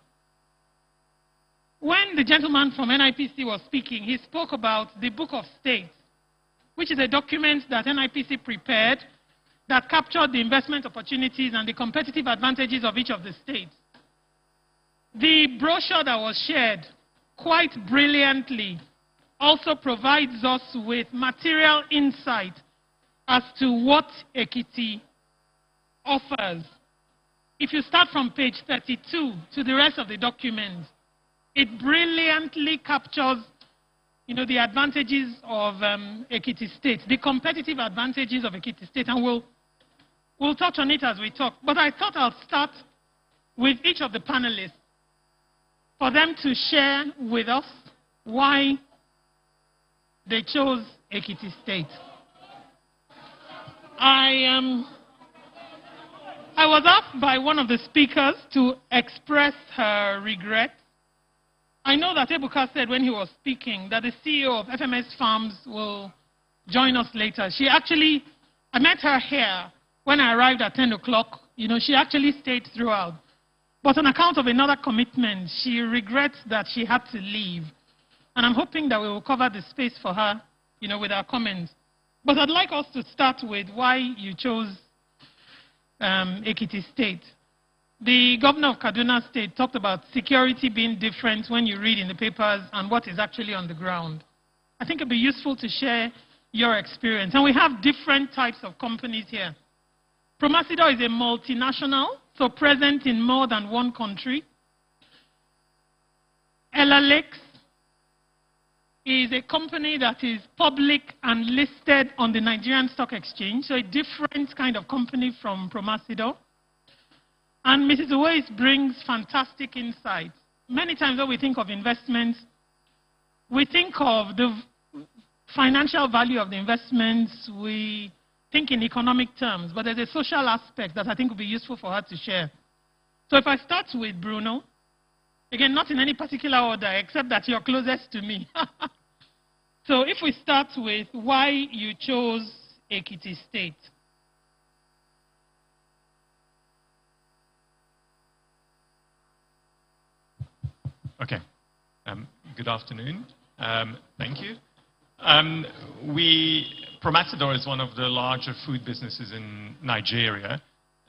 When the gentleman from NIPC was speaking, he spoke about the Book of States, which is a document that NIPC prepared that captured the investment opportunities and the competitive advantages of each of the states. The brochure that was shared quite brilliantly also provides us with material insight as to what Ekiti offers. If you start from page 32 to the rest of the document, it brilliantly captures the advantages of Ekiti State, the competitive advantages of Ekiti State, and we'll touch on it as we talk. But I thought I'll start with each of the panelists for them to share with us why they chose Ekiti State. I was asked by one of the speakers to express her regret. I know that Ebuka said when he was speaking that the CEO of FMS Farms will join us later. I met her here when I arrived at 10 o'clock. She actually stayed throughout. But on account of another commitment, she regrets that she had to leave. And I'm hoping that we will cover the space for her, with our comments. But I'd like us to start with why you chose Ekiti State. The governor of Kaduna State talked about security being different when you read in the papers and what is actually on the ground. I think it'd be useful to share your experience. And we have different types of companies here. Promasido is a multinational, so present in more than one country. Ella Lakes is a company that is public and listed on the Nigerian Stock Exchange, so a different kind of company from Promasido. And Mrs. Uwais brings fantastic insights. Many times when we think of investments, we think of the financial value of the investments, we think in economic terms, but there's a social aspect that I think would be useful for her to share. So if I start with Bruno, again, not in any particular order, except that you're closest to me. So if we start with why you chose Ekiti State. Okay. Good afternoon. Thank you. Promasido is one of the larger food businesses in Nigeria,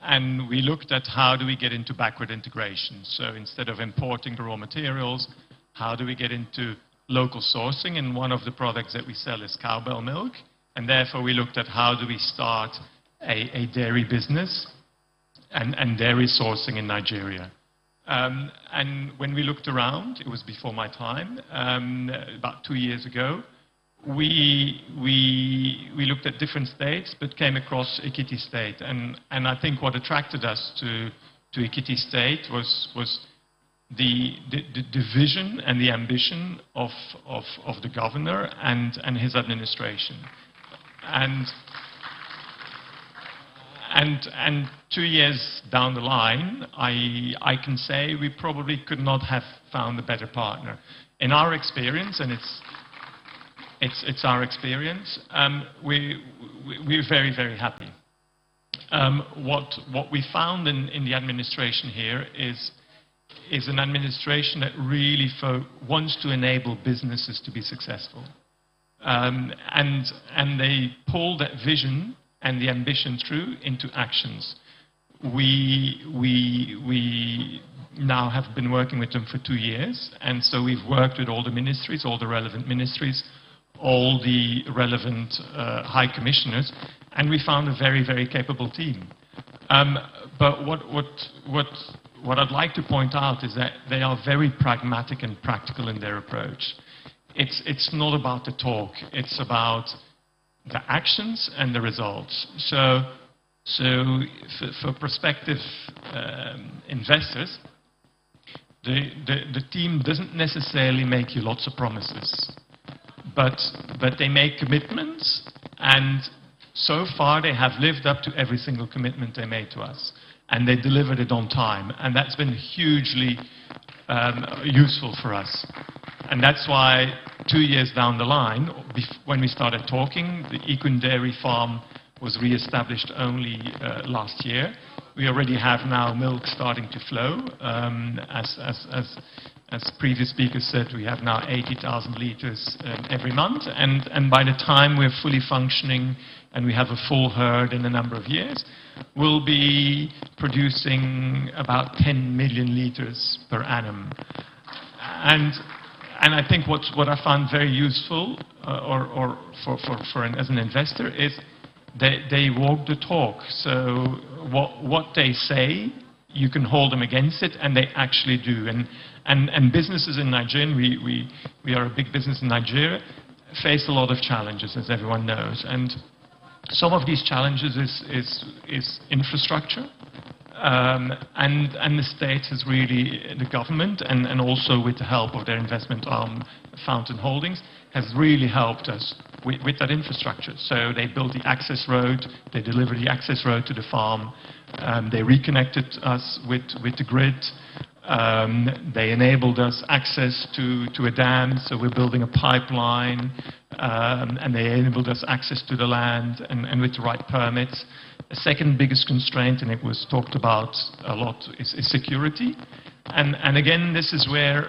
and we looked at how do we get into backward integration. So instead of importing the raw materials, how do we get into local sourcing? And one of the products that we sell is cowbell milk, and therefore we looked at how do we start a dairy business and dairy sourcing in Nigeria. And when we looked around, it was before my time, about 2 years ago, we looked at different states, but came across Ekiti State. And I think what attracted us to Ekiti State was the vision and the ambition of the governor and his administration. And 2 years down the line, I can say we probably could not have found a better partner. In our experience, and it's our experience, we're very, very happy. What we found in the administration here is an administration that really wants to enable businesses to be successful. And they pull that vision and the ambition through into actions. We now have been working with them for 2 years, and so we've worked with all the ministries, all the relevant ministries, all the relevant high commissioners, and we found a very, very capable team. But what I'd like to point out is that they are very pragmatic and practical in their approach. It's not about the talk, it's about the actions and the results. So for prospective investors, the team doesn't necessarily make you lots of promises, but they make commitments, and so far they have lived up to every single commitment they made to us, and they delivered it on time, and that's been hugely useful for us. And that's why 2 years down the line, when we started talking, the Ikun dairy farm was re-established only last year. We already have now milk starting to flow. As previous speakers said, we have now 80,000 liters every month. And by the time we're fully functioning and we have a full herd in a number of years, we'll be producing about 10 million liters per annum. And I think what I found very useful, as an investor, is they walk the talk. So what they say, you can hold them against it, and they actually do. And businesses in Nigeria, we are a big business in Nigeria, face a lot of challenges, as everyone knows. And some of these challenges is infrastructure. And the state has really, the government, and also with the help of their investment arm, Fountain Holdings, has really helped us with that infrastructure. So they built the access road, they delivered the access road to the farm, they reconnected us with the grid, they enabled us access to a dam, so we're building a pipeline, and they enabled us access to the land and with the right permits. The second biggest constraint, and it was talked about a lot, is security. And again, this is where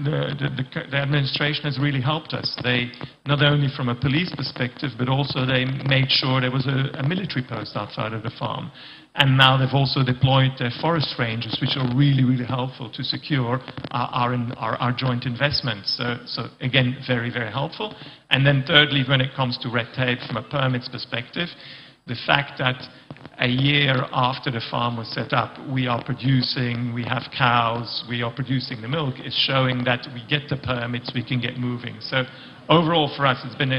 the administration has really helped us. They, not only from a police perspective, but also they made sure there was a military post outside of the farm. And now they've also deployed their forest rangers, which are really, really helpful to secure our joint investments. So again, very, very helpful. And then thirdly, when it comes to red tape from a permits perspective, the fact that a year after the farm was set up, we are producing, we have cows, we are producing the milk, is showing that we get the permits, we can get moving. So overall for us, it's been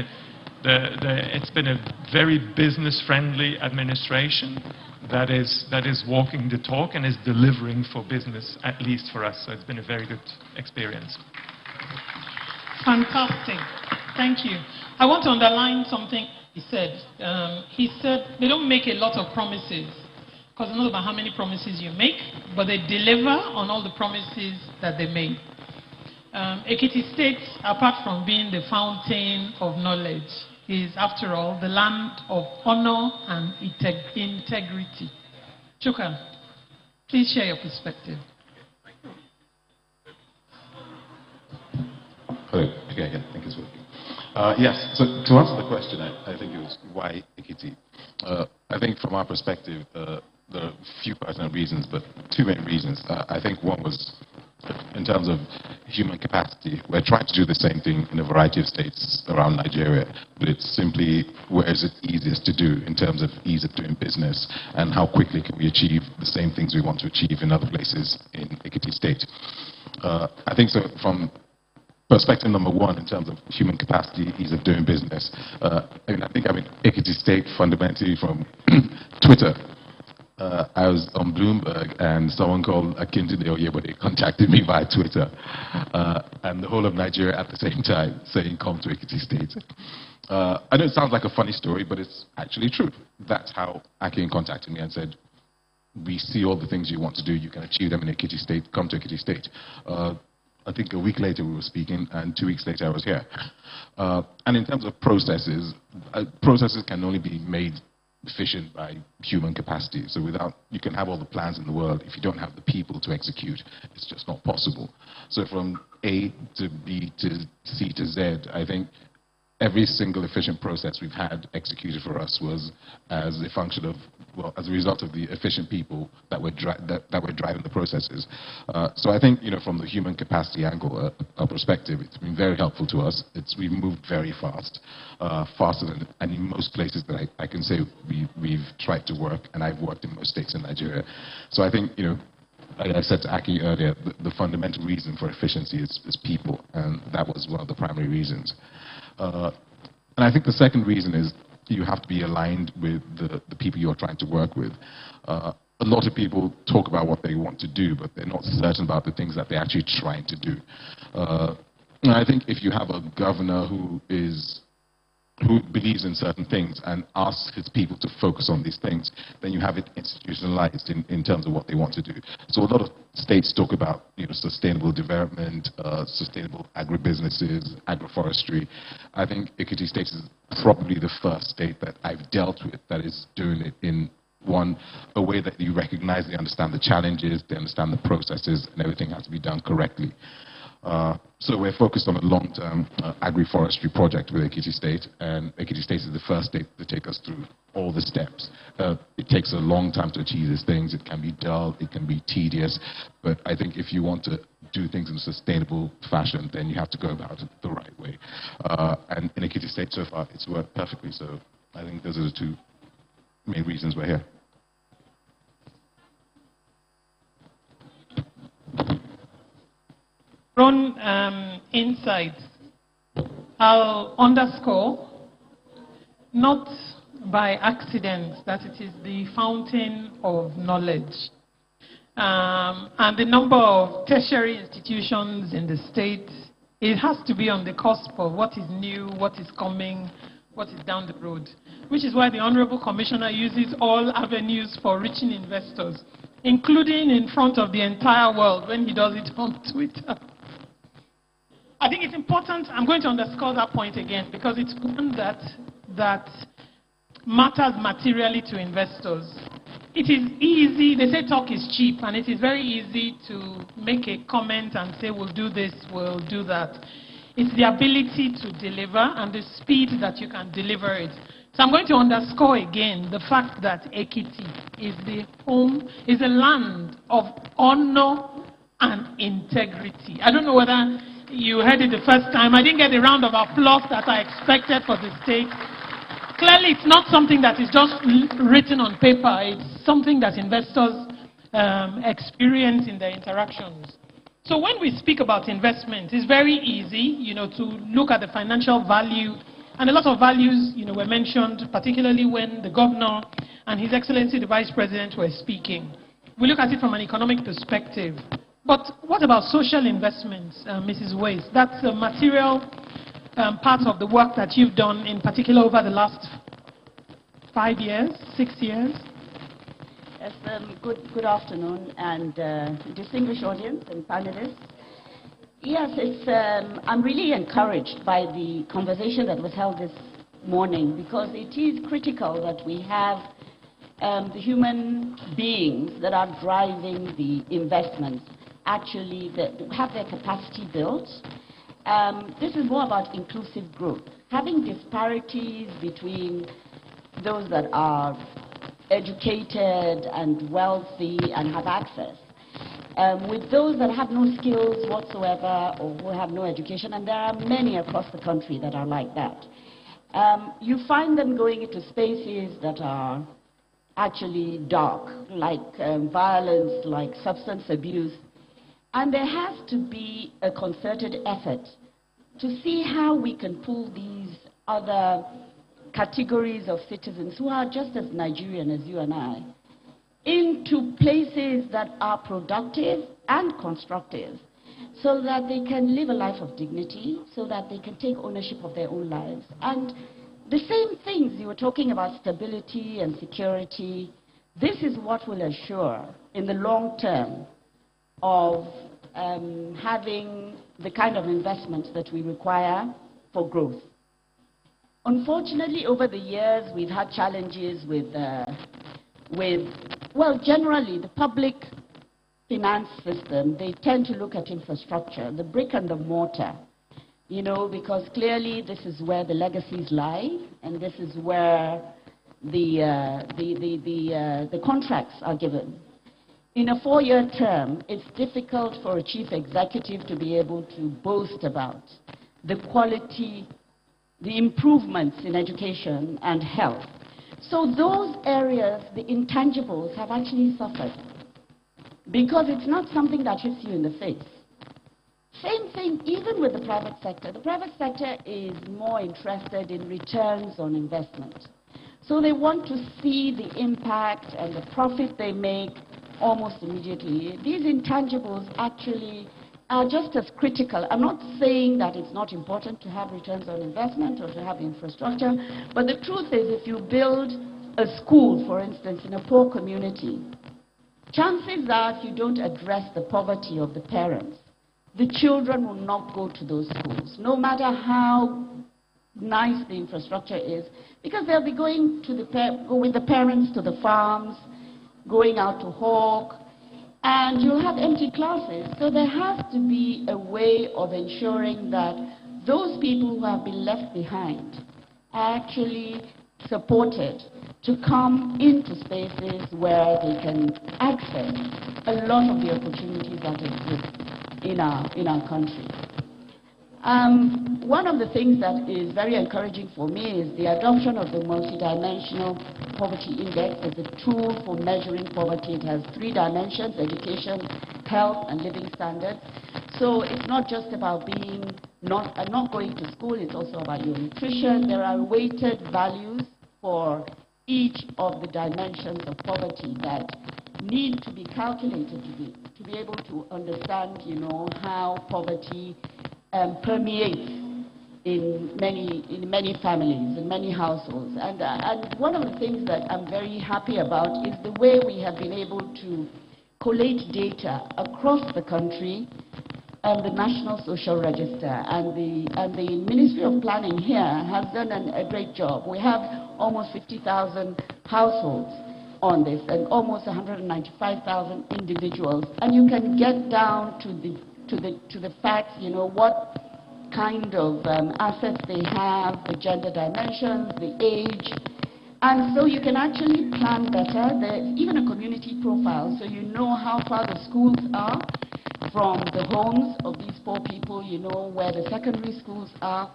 a very business-friendly administration that is walking the talk and is delivering for business, at least for us. So it's been a very good experience. Fantastic. Thank you. I want to underline something he said. He said they don't make a lot of promises, because it's not about how many promises you make, but they deliver on all the promises that they make. Ekiti State, apart from being the fountain of knowledge, is, after all, the land of honor and integrity. Chuka, please share your perspective. Hello. Okay, I think it's working. Yes, so to answer the question, I think it was why Ekiti. I think from our perspective, there are a few personal reasons, but two main reasons. I think one was in terms of human capacity. We're trying to do the same thing in a variety of states around Nigeria, but it's simply where is it easiest to do in terms of ease of doing business and how quickly can we achieve the same things we want to achieve in other places in Ekiti State. I think so from perspective number one, in terms of human capacity, ease of doing business. I think I'm in Ekiti State fundamentally from Twitter. I was on Bloomberg and someone called Akindele Oyebode contacted me via Twitter. And the whole of Nigeria at the same time saying, come to Ekiti State. I know it sounds like a funny story, but it's actually true. That's how Akin contacted me and said, we see all the things you want to do, you can achieve them in Ekiti State, come to Ekiti State. I think a week later we were speaking, and 2 weeks later I was here. And in terms of processes, processes can only be made efficient by human capacity. So you can have all the plans in the world, if you don't have the people to execute, it's just not possible. So from A to B to C to Z, I think every single efficient process we've had executed for us was as a function of, well, as a result of the efficient people that were driving the processes. So I think, from the human capacity angle, our perspective, it's been very helpful to us. We've moved very fast, faster than, and in most places that I can say we've tried to work, and I've worked in most states in Nigeria. So I think, like I said to Aki earlier, the fundamental reason for efficiency is people, and that was one of the primary reasons. And I think the second reason is you have to be aligned with the people you're trying to work with. A lot of people talk about what they want to do, but they're not certain about the things that they're actually trying to do. And I think if you have a governor who is who believes in certain things and asks his people to focus on these things, then you have it institutionalized in terms of what they want to do. So a lot of states talk about sustainable development, sustainable agribusinesses, agroforestry. I think Ekiti State is probably the first state that I've dealt with that is doing it in a way that you recognize, they understand the challenges, they understand the processes, and everything has to be done correctly. So we're focused on a long-term agroforestry project with Ekiti State, and Ekiti State is the first state to take us through all the steps. It takes a long time to achieve these things. It can be dull, it can be tedious, but I think if you want to do things in a sustainable fashion, then you have to go about it the right way. And in Ekiti State so far, it's worked perfectly, so I think those are the two main reasons we're here. Own insights, I'll underscore, not by accident, that it is the fountain of knowledge. And the number of tertiary institutions in the state, it has to be on the cusp of what is new, what is coming, what is down the road, which is why the Honorable Commissioner uses all avenues for reaching investors, including in front of the entire world when he does it on Twitter. I think it's important, I'm going to underscore that point again, because it's one that matters materially to investors. It is easy, they say talk is cheap, and it is very easy to make a comment and say we'll do this, we'll do that. It's the ability to deliver and the speed that you can deliver it. So I'm going to underscore again the fact that Ekiti is the home, is a land of honor and integrity. I don't know whether you heard it the first time. I didn't get the round of applause that I expected for the state. Clearly, it's not something that is just written on paper. It's something that investors experience in their interactions. So when we speak about investment, it's very easy, to look at the financial value. And a lot of values, were mentioned, particularly when the governor and His Excellency the Vice President were speaking. We look at it from an economic perspective. But what about social investments, Mrs. Ways? That's a material part of the work that you've done, in particular over the last 5 years, 6 years. Yes, good afternoon, and distinguished audience and panelists. Yes, I'm really encouraged by the conversation that was held this morning, because it is critical that we have the human beings that are driving the investments actually have their capacity built. This is more about inclusive growth. Having disparities between those that are educated and wealthy and have access, with those that have no skills whatsoever or who have no education, and there are many across the country that are like that. You find them going into spaces that are actually dark, like violence, like substance abuse. And there has to be a concerted effort to see how we can pull these other categories of citizens who are just as Nigerian as you and I into places that are productive and constructive, so that they can live a life of dignity, so that they can take ownership of their own lives. And the same things you were talking about, stability and security, this is what will assure in the long term of having the kind of investment that we require for growth. Unfortunately, over the years, we've had challenges with well, generally, the public finance system, they tend to look at infrastructure, the brick and the mortar, because clearly this is where the legacies lie, and this is where the contracts are given. In a 4-year term, it's difficult for a chief executive to be able to boast about the quality, the improvements in education and health. So those areas, the intangibles, have actually suffered, because it's not something that hits you in the face. Same thing even with the private sector. The private sector is more interested in returns on investment. So they want to see the impact and the profit they make almost immediately. These intangibles actually are just as critical. I'm not saying that it's not important to have returns on investment or to have infrastructure, but the truth is if you build a school, for instance, in a poor community, chances are if you don't address the poverty of the parents, the children will not go to those schools, no matter how nice the infrastructure is, because they'll be going to with the parents to the farms, going out to hawk, and you'll have empty classes. So there has to be a way of ensuring that those people who have been left behind are actually supported to come into spaces where they can access a lot of the opportunities that exist in our country. One of the things that is very encouraging for me is the adoption of the multidimensional poverty index as a tool for measuring poverty. It has 3 dimensions: education, health, and living standards. So it's not just about not going to school, it's also about your nutrition. There are weighted values for each of the dimensions of poverty that need to be calculated to be able to understand, how poverty permeates in many families, in many households. And one of the things that I'm very happy about is the way we have been able to collate data across the country and the National Social Register. And the Ministry of Planning here has done a great job. We have almost 50,000 households on this and almost 195,000 individuals. And you can get down to the facts, what kind of assets they have, the gender dimensions, the age. And so you can actually plan better. There's even a community profile, so you know how far the schools are from the homes of these poor people, where the secondary schools are,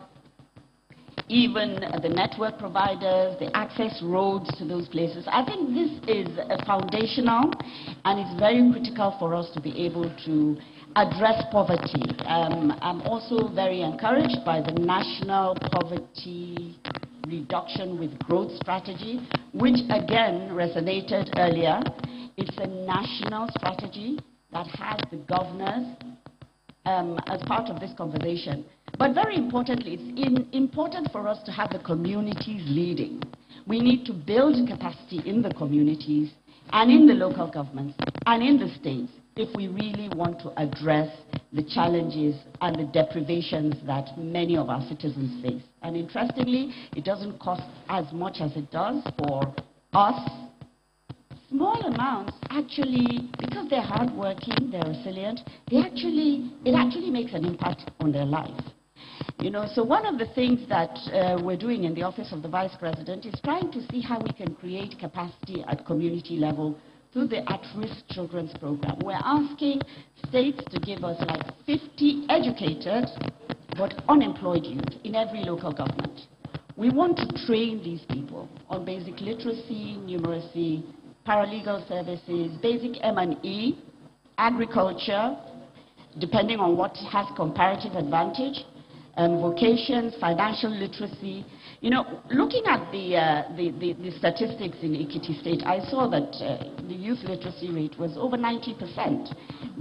even the network providers, the access roads to those places. I think this is foundational, and it's very critical for us to be able to address poverty. I'm also very encouraged by the National Poverty Reduction with Growth Strategy, which again resonated earlier. It's a national strategy that has the governors as part of this conversation. But very importantly, it's important for us to have the communities leading. We need to build capacity in the communities and in the local governments and in the states if we really want to address the challenges and the deprivations that many of our citizens face. And interestingly, it doesn't cost as much as it does for us. Small amounts actually, because they're hardworking, they're resilient, it actually makes an impact on their life. So one of the things that we're doing in the Office of the Vice President is trying to see how we can create capacity at community level through the At-Risk Children's Program. We're asking states to give us like 50 educated but unemployed youth in every local government. We want to train these people on basic literacy, numeracy, paralegal services, basic M&E, agriculture, depending on what has comparative advantage, vocations, financial literacy. Looking at the statistics in Ekiti State, I saw that the youth literacy rate was over 90%,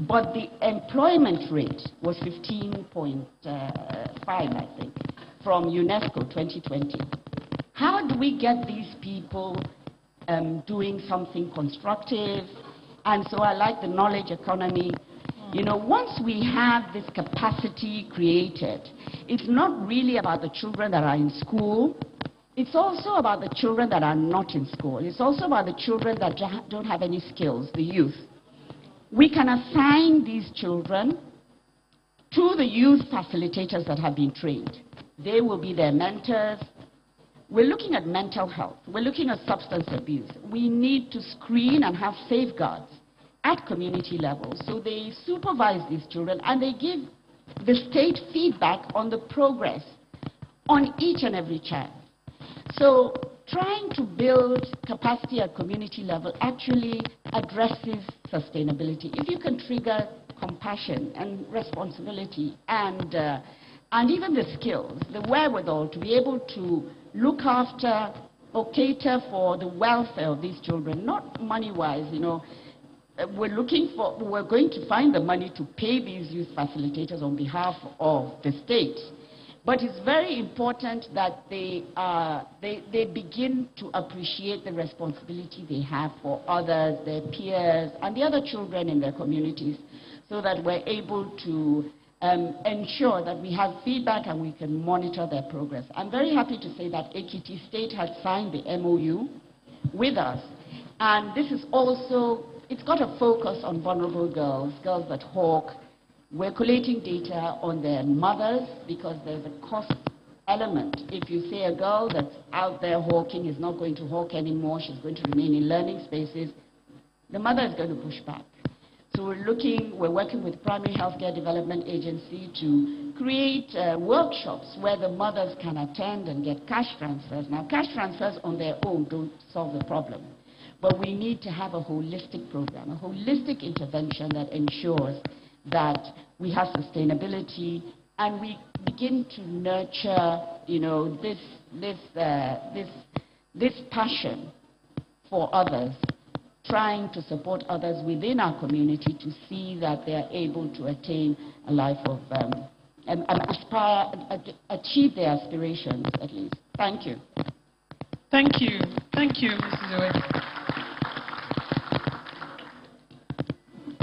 but the employment rate was 15.5, I think, from UNESCO 2020. How do we get these people doing something constructive? And so I like the knowledge economy. Once we have this capacity created, it's not really about the children that are in school. It's also about the children that are not in school. It's also about the children that don't have any skills, the youth. We can assign these children to the youth facilitators that have been trained. They will be their mentors. We're looking at mental health. We're looking at substance abuse. We need to screen and have safeguards at community level. So they supervise these children and they give the state feedback on the progress on each and every child. So trying to build capacity at community level actually addresses sustainability. If you can trigger compassion and responsibility and even the skills, the wherewithal to be able to look after or cater for the welfare of these children, not money-wise, we're going to find the money to pay these youth facilitators on behalf of the state. But it's very important that they begin to appreciate the responsibility they have for others, their peers, and the other children in their communities, so that we're able to ensure that we have feedback and we can monitor their progress. I'm very happy to say that Ekiti State has signed the MOU with us. And this is also, it's got a focus on vulnerable girls, girls that hawk. We're collating data on their mothers because there's a cost element. If you say a girl that's out there hawking is not going to hawk anymore, she's going to remain in learning spaces, the mother is going to push back. So we're working with Primary Healthcare Development Agency to create workshops where the mothers can attend and get cash transfers. Now, cash transfers on their own don't solve the problem. But we need to have a holistic program, a holistic intervention that ensures that we have sustainability and we begin to nurture, you know, this passion for others, trying to support others within our community to see that they are able to attain a life of, achieve their aspirations at least. Thank you. Thank you. Thank you, Mrs. Owe.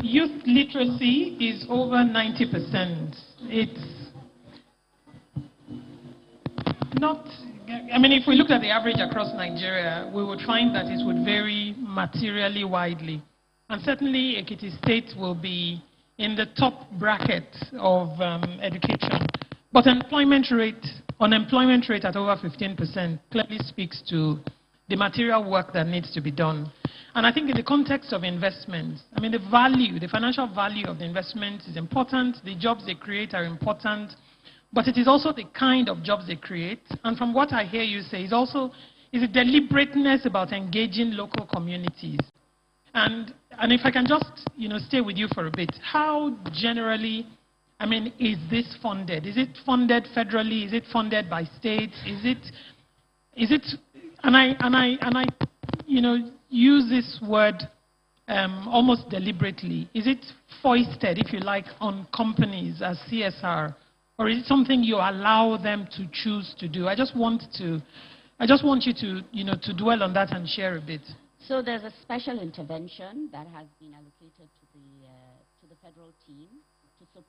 Youth literacy is over 90%. It's not, I mean, if we looked at the average across Nigeria, we would find that it would vary materially widely. And certainly, Ekiti State will be in the top bracket of education. But unemployment rate at over 15% clearly speaks to the material work that needs to be done. And I think in the context of investments, I mean, the financial value of the investment is important, the jobs they create are important, but it is also the kind of jobs they create. And from what I hear you say, is a deliberateness about engaging local communities. And if I can just, you know, stay with you for a bit, how generally, I mean, is this funded? Is it funded federally? Is it funded by states? Is it, and I, you know, use this word almost deliberately. Is it foisted, if you like, on companies as CSR, or is it something you allow them to choose to do? I just want you to, you know, to dwell on that and share a bit. So there's a special intervention that has been allocated to the federal team to support